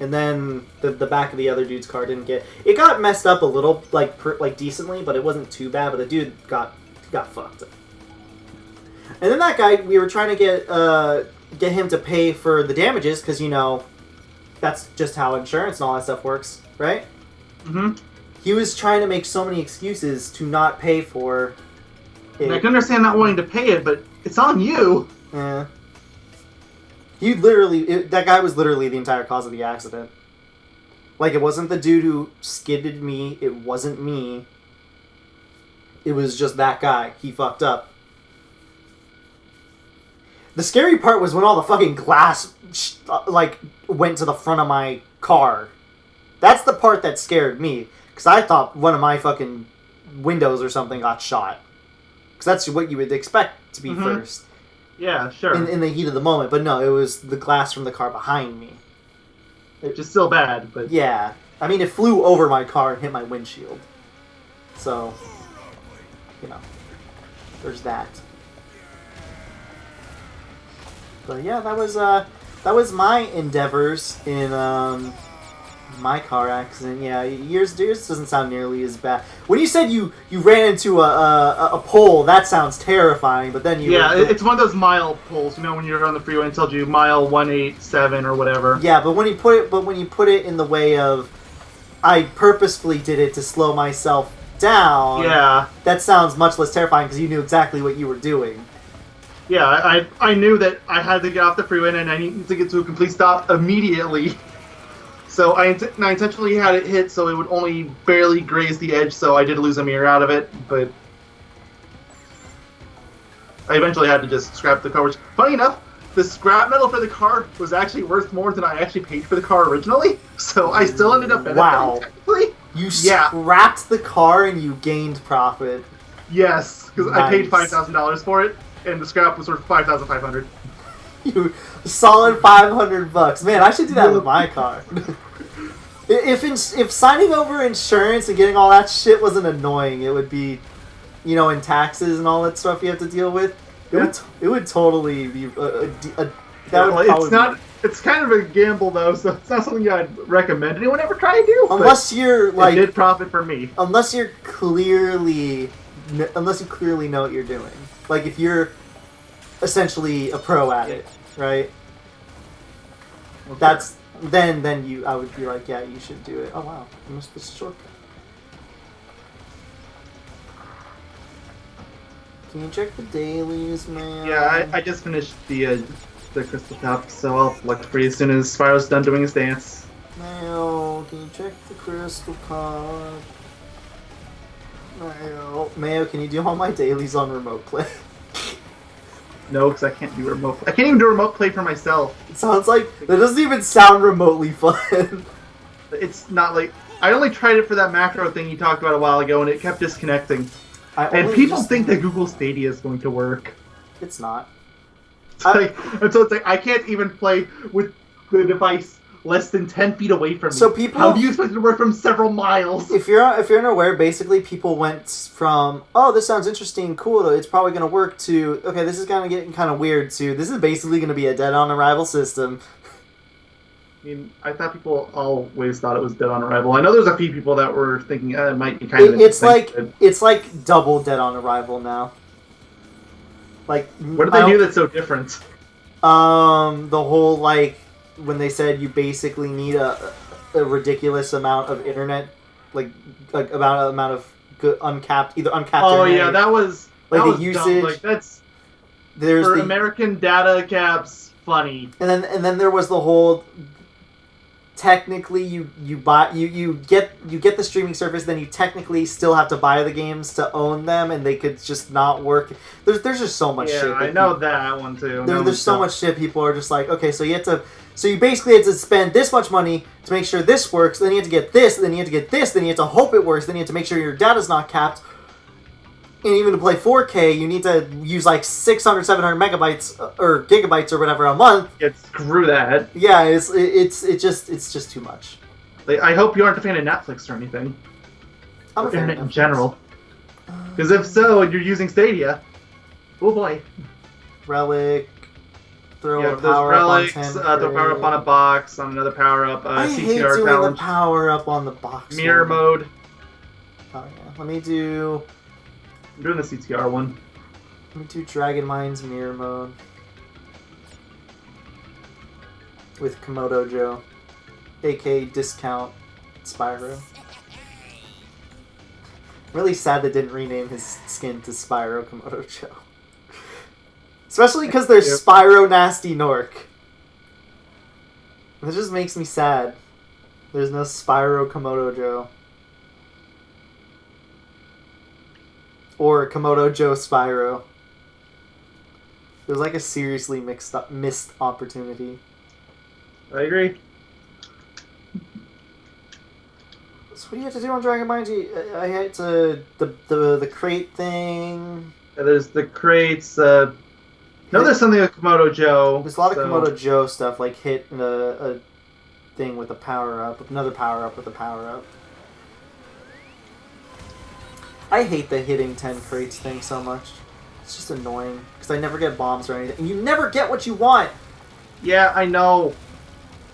And then the back of the other dude's car didn't get... It got messed up a little, like decently, but it wasn't too bad. But the dude got fucked up. And then that guy, we were trying to get him to pay for the damages, because, you know, that's just how insurance and all that stuff works, right? Mm-hmm. He was trying to make so many excuses to not pay for it. I can understand not wanting to pay it, but it's on you. Yeah. He literally... that guy was literally the entire cause of the accident. Like, it wasn't the dude who skidded me. It wasn't me. It was just that guy. He fucked up. The scary part was when all the fucking glass, like, went to the front of my car. That's the part that scared me. Because I thought one of my fucking windows or something got shot. Because that's what you would expect to be first. Yeah, sure. In the heat of the moment. But no, it was the glass from the car behind me. Which is still bad, but... Yeah. I mean, it flew over my car and hit my windshield. So, you know, there's that. But yeah, that was my endeavors in my car accident. Yeah, yours doesn't sound nearly as bad. When you said you ran into a pole, that sounds terrifying. But then it's one of those mile poles. You know, when you're on the freeway and it tells you mile 187 or whatever. Yeah, but when you put it in the way of, I purposefully did it to slow myself down. Yeah, that sounds much less terrifying because you knew exactly what you were doing. Yeah, I knew that I had to get off the freeway and I needed to get to a complete stop immediately. So I intentionally had it hit so it would only barely graze the edge, so I did lose a mirror out of it, but I eventually had to just scrap the car, which, funny enough, the scrap metal for the car was actually worth more than I actually paid for the car originally, so I still ended up benefiting technically. You scrapped the car and you gained profit. Yes, because nice. I paid $5,000 for it, and the scrap was worth $5,500. You solid $500. Man, I should do that with my car. If signing over insurance and getting all that shit wasn't annoying, it would be, you know, in taxes and all that stuff you have to deal with. It would totally be It's kind of a gamble though, so it's not something I'd recommend anyone ever try to do. Unless you're like, it did profit for me. Unless you clearly know what you're doing. Like if you're essentially a pro at it, right? Okay. I would be like, yeah, you should do it. Oh wow, I missed this shortcut. Can you check the dailies, man? Yeah, I just finished the crystal cup, so I'll look for you as soon as Spyro's done doing his dance. Mayo, can you check the crystal cup? Mayo, can you do all my dailies on remote play? No, because I can't do remote play. I can't even do remote play for myself. It sounds like... That doesn't even sound remotely fun. It's not like... I only tried it for that macro thing you talked about a while ago, and it kept disconnecting. And people think that Google Stadia is going to work. It's not. So it's like, I can't even play with the device less than 10 feet away from me. So people... How do you expect it to work from several miles? If you're unaware, basically people went from, oh, this sounds interesting, cool, it's probably going to work, to, okay, this is kind of getting kind of weird, to, this is basically going to be a dead-on-arrival system. I mean, I thought people always thought it was dead on arrival. I know there's a few people that were thinking it might be kind of interesting. It's like double dead on arrival now. Like, what did they do that's so different? The whole, like, when they said you basically need a ridiculous amount of internet, like amount of uncapped internet. Oh yeah, that was like that the was usage. Dumb. Like that's for American data caps funny. And then there was the whole. Technically, you get the streaming service, then you technically still have to buy the games to own them, and they could just not work. There's just so much shit. Yeah, I know that one too. There's so much shit. People are just like, okay, so you basically have to spend this much money to make sure this works. Then you have to get this. Then you have to get this. Then you have to hope it works. Then you have to make sure your data's not capped. And even to play 4K, you need to use like 600, 700 megabytes or gigabytes or whatever a month. Yeah, screw that. Yeah, it's just too much. Like, I hope you aren't a fan of Netflix or anything. I'm a fan internet of in general. Because if so, and you're using Stadia, oh boy. Relic. Throw a those power relics, up on 10. throw power up on a box, on another power up. I CTR hate doing challenge. the power up on the box. Mirror mode. Oh yeah. Let me do. I'm doing the CTR one. Let me do Dragon Mine's mirror mode with Komodo Joe, aka Discount Spyro. Really sad they didn't rename his skin to Spyro Komodo Joe. Especially because there's Spyro Nasty Nork. That just makes me sad. There's no Spyro Komodo Joe. Or Komodo Joe Spyro. It was like a seriously missed opportunity. I agree. So what do you have to do on Dragon Ball G? I had to the crate thing. Yeah, there's the crates. No, there's something with Komodo Joe. There's a lot of Komodo Joe stuff, like hit a thing with a power up, another power up with a power up. I hate the hitting 10 crates thing so much. It's just annoying because I never get bombs or anything, and you never get what you want. Yeah, I know.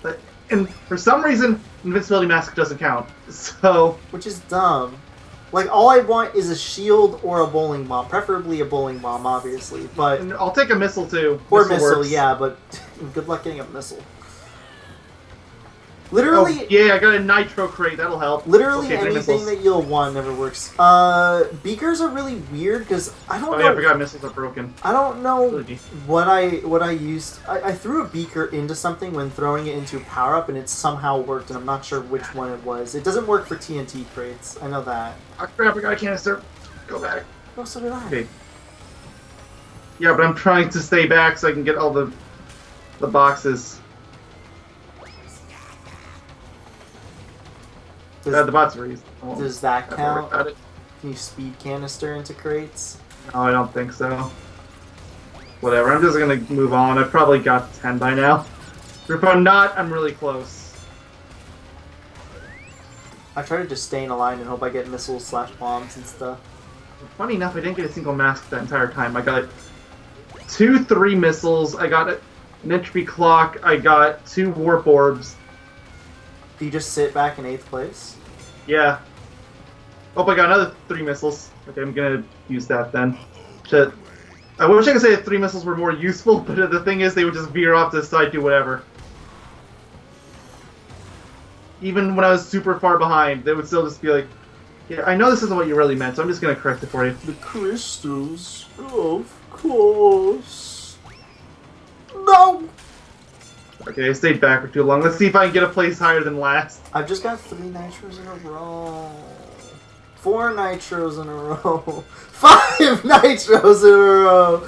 But, and for some reason, Invincibility Mask doesn't count. So, which is dumb. Like, all I want is a shield or a bowling bomb. Preferably a bowling bomb, obviously. But and I'll take a missile, too. Or missile, works. yeah, but good luck getting a missile. Literally... Oh, yeah, I got a Nitro crate. That'll help. Literally anything that you'll want never works. Beakers are really weird, because I don't know... Oh, yeah, I forgot missiles are broken. I don't know what I used. I threw a beaker into something when throwing it into power-up, and it somehow worked, and I'm not sure which one it was. It doesn't work for TNT crates. I know that. Oh, crap, I got a canister. Go back. Oh, so did I. Okay. Yeah, but I'm trying to stay back so I can get all the boxes. The bots are easy. Does that count? Can you speed canister into crates? No, I don't think so. Whatever, I'm just gonna move on. I've probably got 10 by now. If I'm not, I'm really close. I try to just stay in a line and hope I get missiles / bombs and stuff. Funny enough, I didn't get a single mask that entire time. I got 3 missiles, I got an entropy clock, I got 2 warp orbs. Do you just sit back in 8th place? Yeah. Oh, I got another 3 missiles. Okay, I'm gonna use that then. Shit. I wish I could say that 3 missiles were more useful, but the thing is they would just veer off to the side, do whatever. Even when I was super far behind, they would still just be like, yeah, I know this isn't what you really meant, so I'm just gonna correct it for you. The crystals, of course. No! Okay, I stayed back for too long. Let's see if I can get a place higher than last. I've just got 3 nitros in a row. 4 nitros in a row. 5 nitros in a row.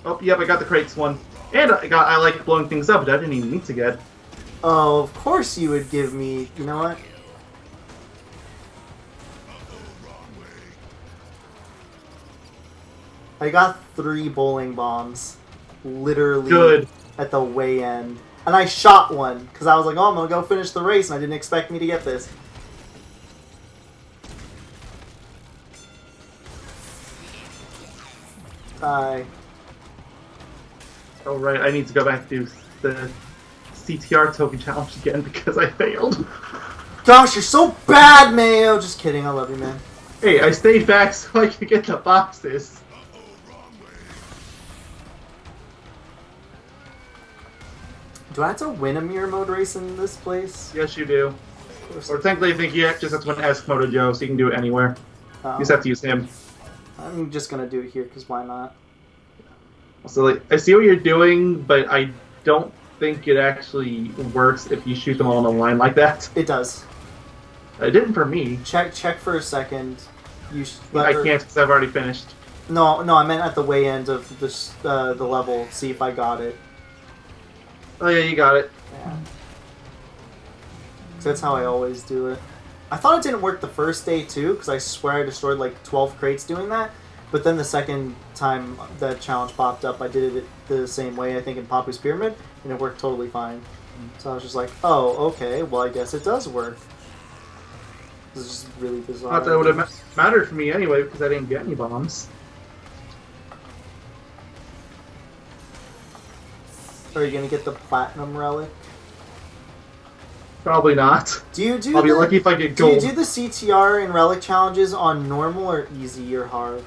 Oh, yep, I got the crates one. And I like blowing things up, but I didn't even need to get. Oh, of course you would give me... You know what? I got 3 bowling bombs. Literally Good. At the way end. And I shot one, because I was like, oh, I'm going to go finish the race, and I didn't expect me to get this. Bye. Oh, right, I need to go back to the CTR token challenge again because I failed. Gosh, you're so bad, Mayo! Just kidding, I love you, man. Hey, I stayed back so I could get the boxes. Do I have to win a mirror mode race in this place? Yes, you do. Or technically, I think you just have to win as Komodo Joe, so you can do it anywhere. You just have to use him. I'm just gonna do it here, because why not? So, like, I see what you're doing, but I don't think it actually works if you shoot them all in a line like that. It does. It didn't for me. Check for a second. I can't because I've already finished. No, I meant at the way end of this, the level. See if I got it. Oh yeah, you got it. Yeah. So that's how I always do it. I thought it didn't work the first day too, because I swear I destroyed like 12 crates doing that. But then the second time that challenge popped up, I did it the same way, I think, in Papu's Pyramid, and it worked totally fine. So I was just like, oh, okay, well, I guess it does work. This is just really bizarre. Not that it would have mattered for me anyway, because I didn't get any bombs. Are you gonna get the Platinum Relic? Probably not. Do you do? I'll be lucky if I get gold. Do you do the CTR and Relic challenges on normal or easy or hard?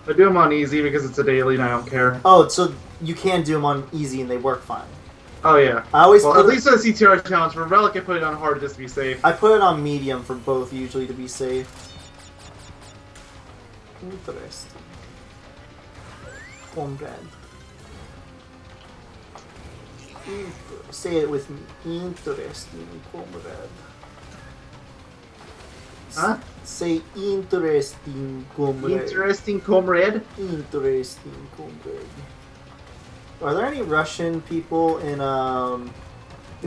I do them on easy because it's a daily and I don't care. Oh, so you can do them on easy and they work fine. Oh yeah. I always Well, put at least for the CTR challenge, for Relic, I put it on hard just to be safe. I put it on medium for both usually to be safe. Interesting. Comrade. Say it with me. Interesting, comrade. Huh? Say interesting, comrade. Interesting, comrade. Interesting, comrade. Are there any Russian people In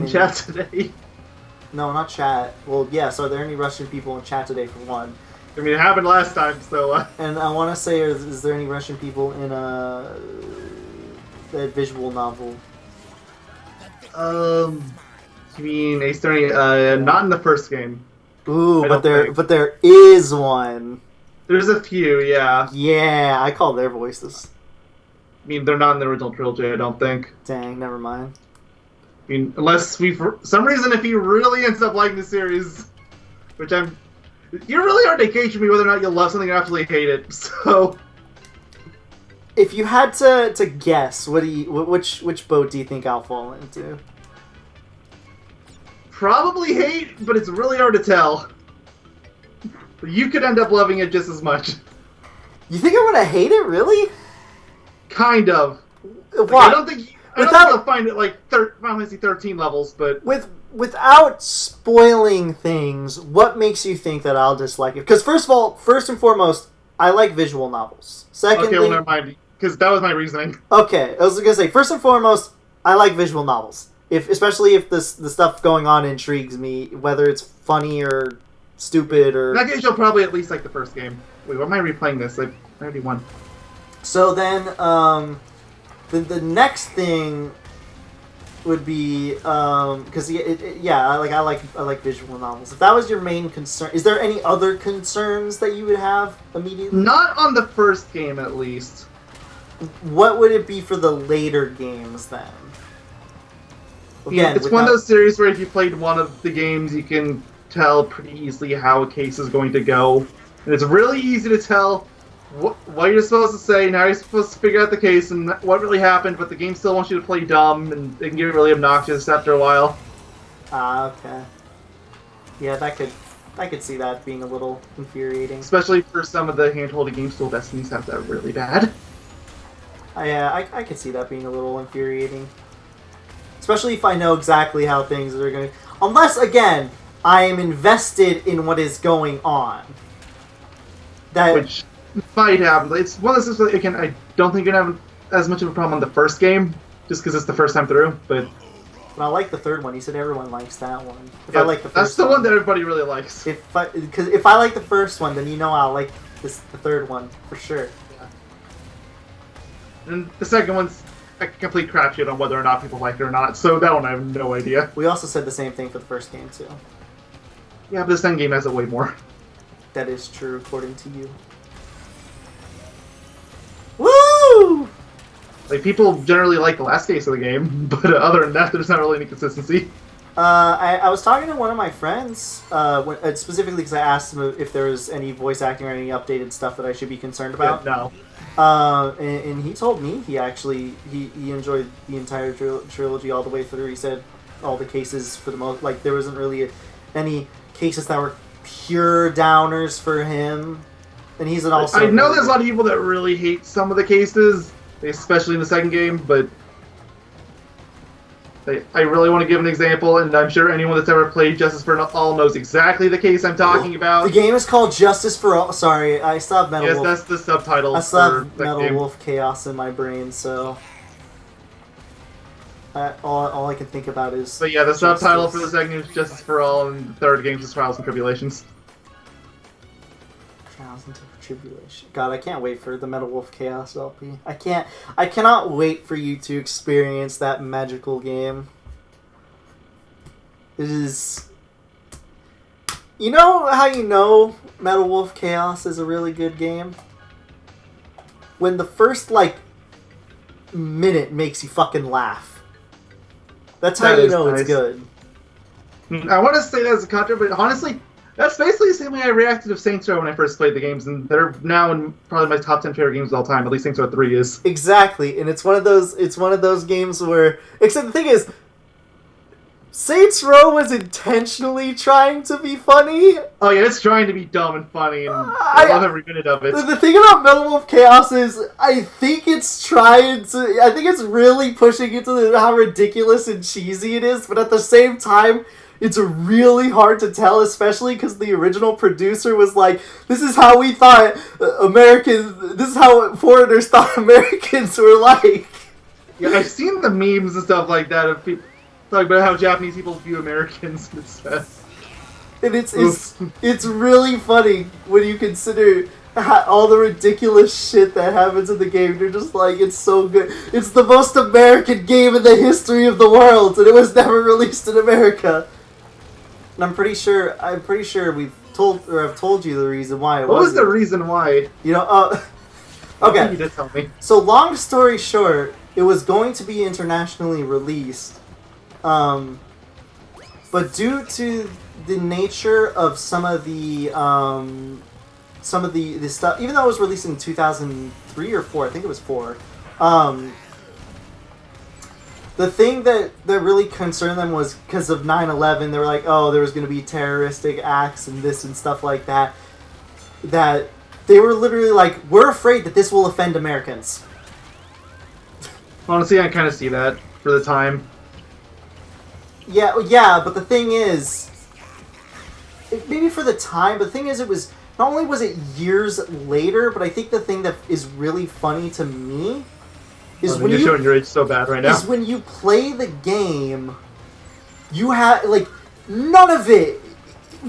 chat today. No, not chat. Well, yes. Are there any Russian people in chat today? For one. I mean, it happened last time, so. And I want to say, is there any Russian people in that visual novel? You mean a story? Not in the first game. Ooh, I but don't there is one. There's a few, yeah. Yeah, I call their voices. I mean, they're not in the original trilogy, I don't think. Dang, never mind. I mean, unless for some reason, if he really ends up liking the series, which you really are to gauge me whether or not you love something or absolutely hate it. So, if you had to guess, which boat do you think I'll fall into? probably hate, but it's really hard to tell. You could end up loving it just as much. You think I'm gonna hate it, really? Kind of. Why? Like, I don't think I'll find it like Final Fantasy 13 levels, but without spoiling things, what makes you think that I'll dislike it? Because first and foremost, I like visual novels. Secondly, okay, well, never mind, because that was my reasoning. Okay, I was gonna say first and foremost, I like visual novels. Especially if the stuff going on intrigues me, whether it's funny or stupid or. In that case, you'll probably at least like the first game. Wait, why am I replaying this? I already won. So then, the next thing would be because I like visual novels. If that was your main concern, is there any other concerns that you would have immediately? Not on the first game, at least. What would it be for the later games then? Again, it's one of those series where if you played one of the games, you can tell pretty easily how a case is going to go. And it's really easy to tell what you're supposed to say, and how you're supposed to figure out the case, and what really happened, but the game still wants you to play dumb, and it can get really obnoxious after a while. Okay. Yeah, I could see that being a little infuriating. Especially for some of the hand-holding games, still Destinies have that really bad. I could see that being a little infuriating. Especially if I know exactly how things are going to... Unless, again, I am invested in what is going on. Which might happen. It's one of those things, again, I don't think you're going to have as much of a problem on the first game, just because it's the first time through, but... But I like the third one. You said everyone likes that one. I like the first that's the one that everybody really likes. Because if I like the first one, then you know I'll like the third one, for sure. Yeah. And the second one's a complete crapshoot on whether or not people like it or not, so that one I have no idea. We also said the same thing for the first game, too. Yeah, but the second game has it way more. That is true, according to you. Woo! Like, people generally like the last case of the game, but other than that, there's not really any consistency. I was talking to one of my friends, specifically because I asked him if there was any voice acting or any updated stuff that I should be concerned about. Yeah, no. And he told me he enjoyed the entire trilogy all the way through. He said all the cases, for the most, like, there wasn't really any cases that were pure downers for him. And he's also... I know there's a lot of people that really hate some of the cases, especially in the second game, but I really want to give an example, and I'm sure anyone that's ever played Justice for All knows exactly the case I'm talking about. The game is called Justice for All. Sorry, I still have Metal Wolf. Yes, that's the subtitle. I still have Metal Wolf Chaos in my brain, so all I can think about is... But yeah, the subtitle for the second game is Justice for All, and the third game is Trials and Tribulations. Trials and Tribulation. God, I can't wait for the Metal Wolf Chaos LP. I cannot wait for you to experience that magical game. It is... You know how you know Metal Wolf Chaos is a really good game? When the first, like, minute makes you fucking laugh. That's how you know it's good. I want to say that as a contra, but honestly, that's basically the same way I reacted to Saints Row when I first played the games, and they're now in probably my top 10 favorite games of all time. At least Saints Row 3 is. Exactly, and it's one of those games where, except the thing is, Saints Row was intentionally trying to be funny. Oh yeah, it's trying to be dumb and funny, and I love every minute of it. The thing about Metal Wolf Chaos is, I think it's really pushing into how ridiculous and cheesy it is, but at the same time, it's really hard to tell, especially because the original producer was like, this is how we thought this is how foreigners thought Americans were like. Yeah, I've seen the memes and stuff like that of people talking about how Japanese people view Americans and stuff. And it's really funny when you consider all the ridiculous shit that happens in the game. You're just like, it's so good. It's the most American game in the history of the world, and it was never released in America. And I'm pretty sure I've told you the reason why it wasn't. What was the reason why? You know, okay. You did tell me. So long story short, it was going to be internationally released, but due to the nature of some of the stuff, even though it was released in 2003 or 4, I think it was 4. The thing that really concerned them was because of 9/11. They were like, oh, there was going to be terroristic acts and this and stuff like that. That they were literally like, we're afraid that this will offend Americans. Honestly, I kind of see that for the time. Yeah, but the thing is, maybe for the time, but the thing is, it was, not only was it years later, but I think the thing that is really funny to me is when you're showing your age so bad right now. Is when you play the game, you have, like, none of it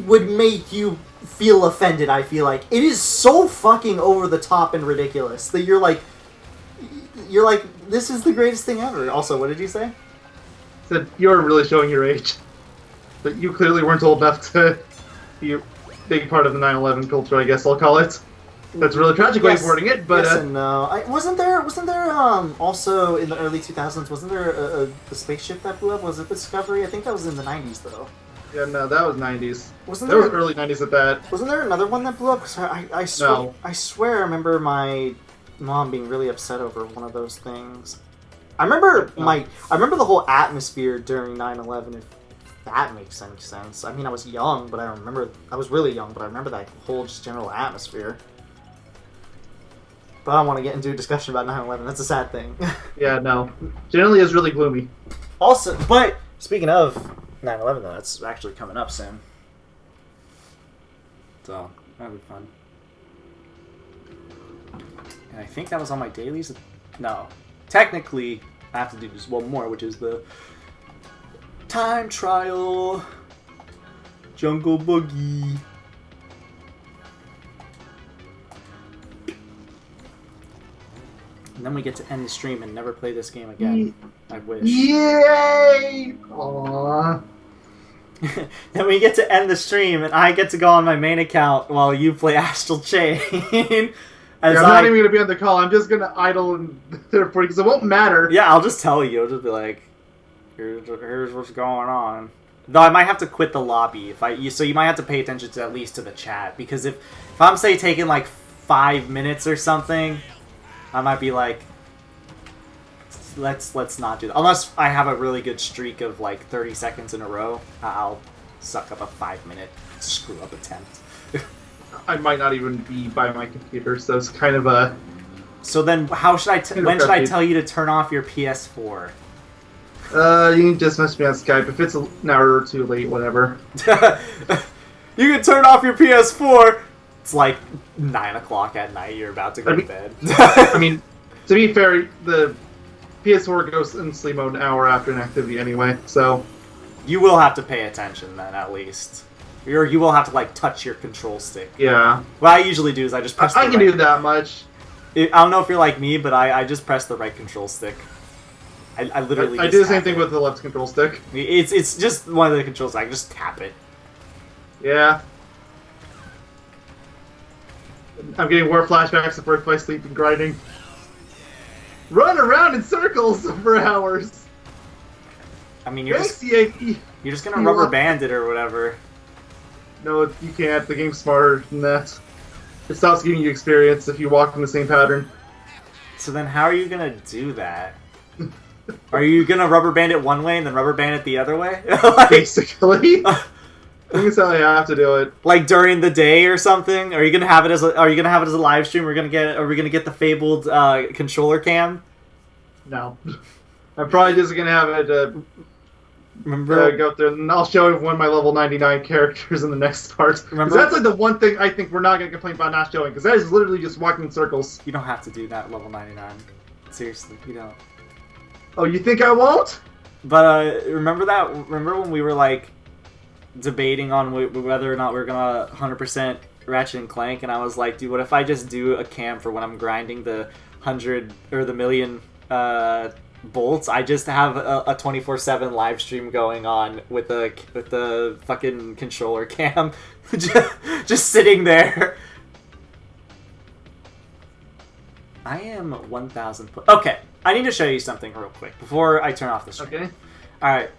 would make you feel offended, I feel like. It is so fucking over the top and ridiculous that you're like, this is the greatest thing ever. Also, what did you say? Said you're really showing your age. But you clearly weren't old enough to be a big part of the 9/11 culture, I guess I'll call it. That's a really tragic way of wording it, but... Yes and no. Wasn't there also in the early 2000s, wasn't there a spaceship that blew up? Was it Discovery? I think that was in the 90s, though. Yeah, no, that was 90s. Wasn't that there... was early 90s at that. Wasn't there another one that blew up? Cause I swear I remember my mom being really upset over one of those things. I remember the whole atmosphere during 9/11, if that makes any sense. I mean, I was young, but I was really young, but I remember that whole just general atmosphere. But I don't want to get into a discussion about 9/11. That's a sad thing. Yeah, no. Generally, it's really gloomy. Also, but speaking of 9/11, though, that's actually coming up soon. So, that'll be fun. And I think that was on my dailies. No. Technically, I have to do just one more, which is the time trial Jungle Boogie. And then we get to end the stream and never play this game again. I wish. Yay! Aww. Then we get to end the stream and I get to go on my main account while you play Astral Chain. I'm not even going to be on the call. I'm just going to idle and because it won't matter. Yeah, I'll just tell you. I'll just be like, here's what's going on. Though I might have to quit the lobby so you might have to pay attention to at least to the chat, because if I'm say taking like 5 minutes or something, I might be like, let's not do that. Unless I have a really good streak of like 30 seconds in a row, I'll suck up a 5-minute screw up attempt. I might not even be by my computer, so it's kind of a... So then, when should I tell you to turn off your PS4? You can just message me on Skype. If it's an hour or two late, whatever. You can turn off your PS4! It's like 9 o'clock at night, you're about to go to bed. I mean, to be fair, the PS4 goes in sleep mode an hour after an activity anyway, so... You will have to pay attention then, at least. Or you will have to, like, touch your control stick. Yeah. What I usually do is I just press I can do that much. I don't know if you're like me, but I just press the right control stick. I literally I do the same thing with the left control stick. It's just one of the controls. I can just tap it. Yeah. I'm getting more flashbacks of Birth by Sleep and grinding. Run around in circles for hours. I mean, you're just gonna rubber band it or whatever. No, you can't. The game's smarter than that. It stops giving you experience if you walk in the same pattern. So then how are you gonna do that? Are you gonna rubber band it one way and then rubber band it the other way? Like, Basically. I think that's how I have to do it. like during the day or something? Are you gonna have it as a live stream? Are we gonna get the fabled controller cam? No. I'm probably just gonna have it Remember? go up there, and I'll show everyone my level 99 characters in the next part. 'Cause Remember- that's like the one thing I think we're not gonna complain about not showing, because that is literally just walking in circles. You don't have to do that level 99. Seriously, you don't. Oh, you think I won't? But remember when we were like debating on whether or not we are gonna 100% Ratchet and Clank, and I was like, dude, what if I just do a cam for when I'm grinding the 100 or the million bolts? I just have a 24/7 live stream going on with the fucking controller cam, just sitting there. I am 1,000. Okay, I need to show you something real quick before I turn off the stream. Okay. All right.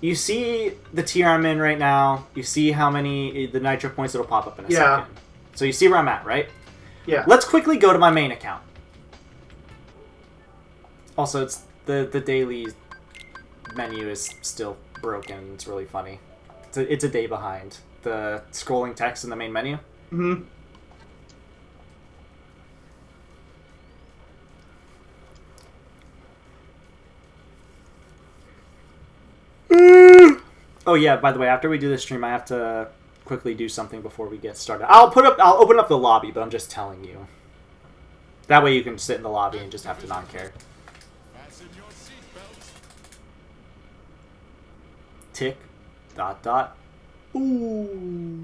You see the tier I'm in right now. You see how many the Nitro points that'll pop up in a second. So you see where I'm at, right? Yeah. Let's quickly go to my main account. Also, it's the daily menu is still broken. It's really funny. It's a day behind the scrolling text in the main menu. Mm-hmm. Oh yeah, by the way, after we do this stream, I have to quickly do something before we get started. I'll open up the lobby, but I'm just telling you. That way you can sit in the lobby and just have to not care. Tick. Dot dot. Ooh.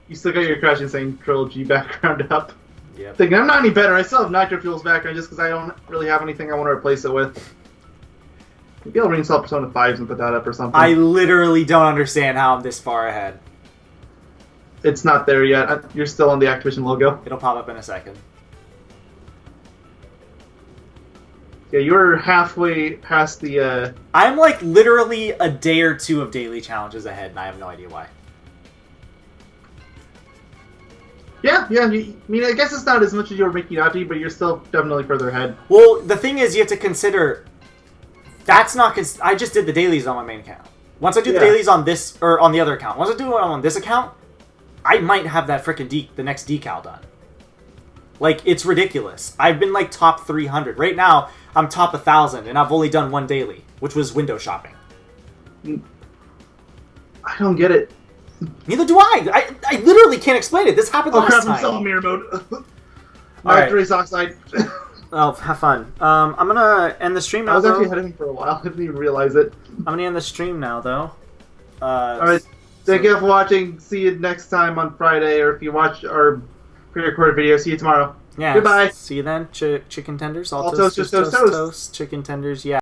You still got your Crash Insane Trilogy background up. Yep. Thinking I'm not any better. I still have Nitro Fuel's background just because I don't really have anything I want to replace it with. Maybe I'll reinstall Persona 5s and put that up or something. I literally don't understand how I'm this far ahead. It's not there yet. You're still on the Activision logo. It'll pop up in a second. Yeah, you're halfway past the... I'm like literally a day or two of daily challenges ahead, and I have no idea why. Yeah. I mean, I guess it's not as much as you were making it out to be, but you're still definitely further ahead. Well, the thing is, you have to consider... That's not... I just did the dailies on my main account. Once I do the dailies on this... Or on the other account. Once I do it on this account, I might have that frickin' the next decal done. Like, it's ridiculous. I've been, like, top 300. Right now, I'm top 1,000, and I've only done one daily, which was window shopping. I don't get it. Neither do I. I literally can't explain it. This happened last crap, time. I'm still in mirror mode. Alright. Race Oxide. Oh, have fun. I'm gonna end the stream now, I was actually though. ahead of him for a while. I didn't even realize it. I'm gonna end the stream now, though. Alright. Thank you for watching. See you next time on Friday, or if you watch our pre-recorded video, see you tomorrow. Yeah. Goodbye. See you then. Chicken tenders. All All toast, toast, just toast. Chicken tenders, yeah.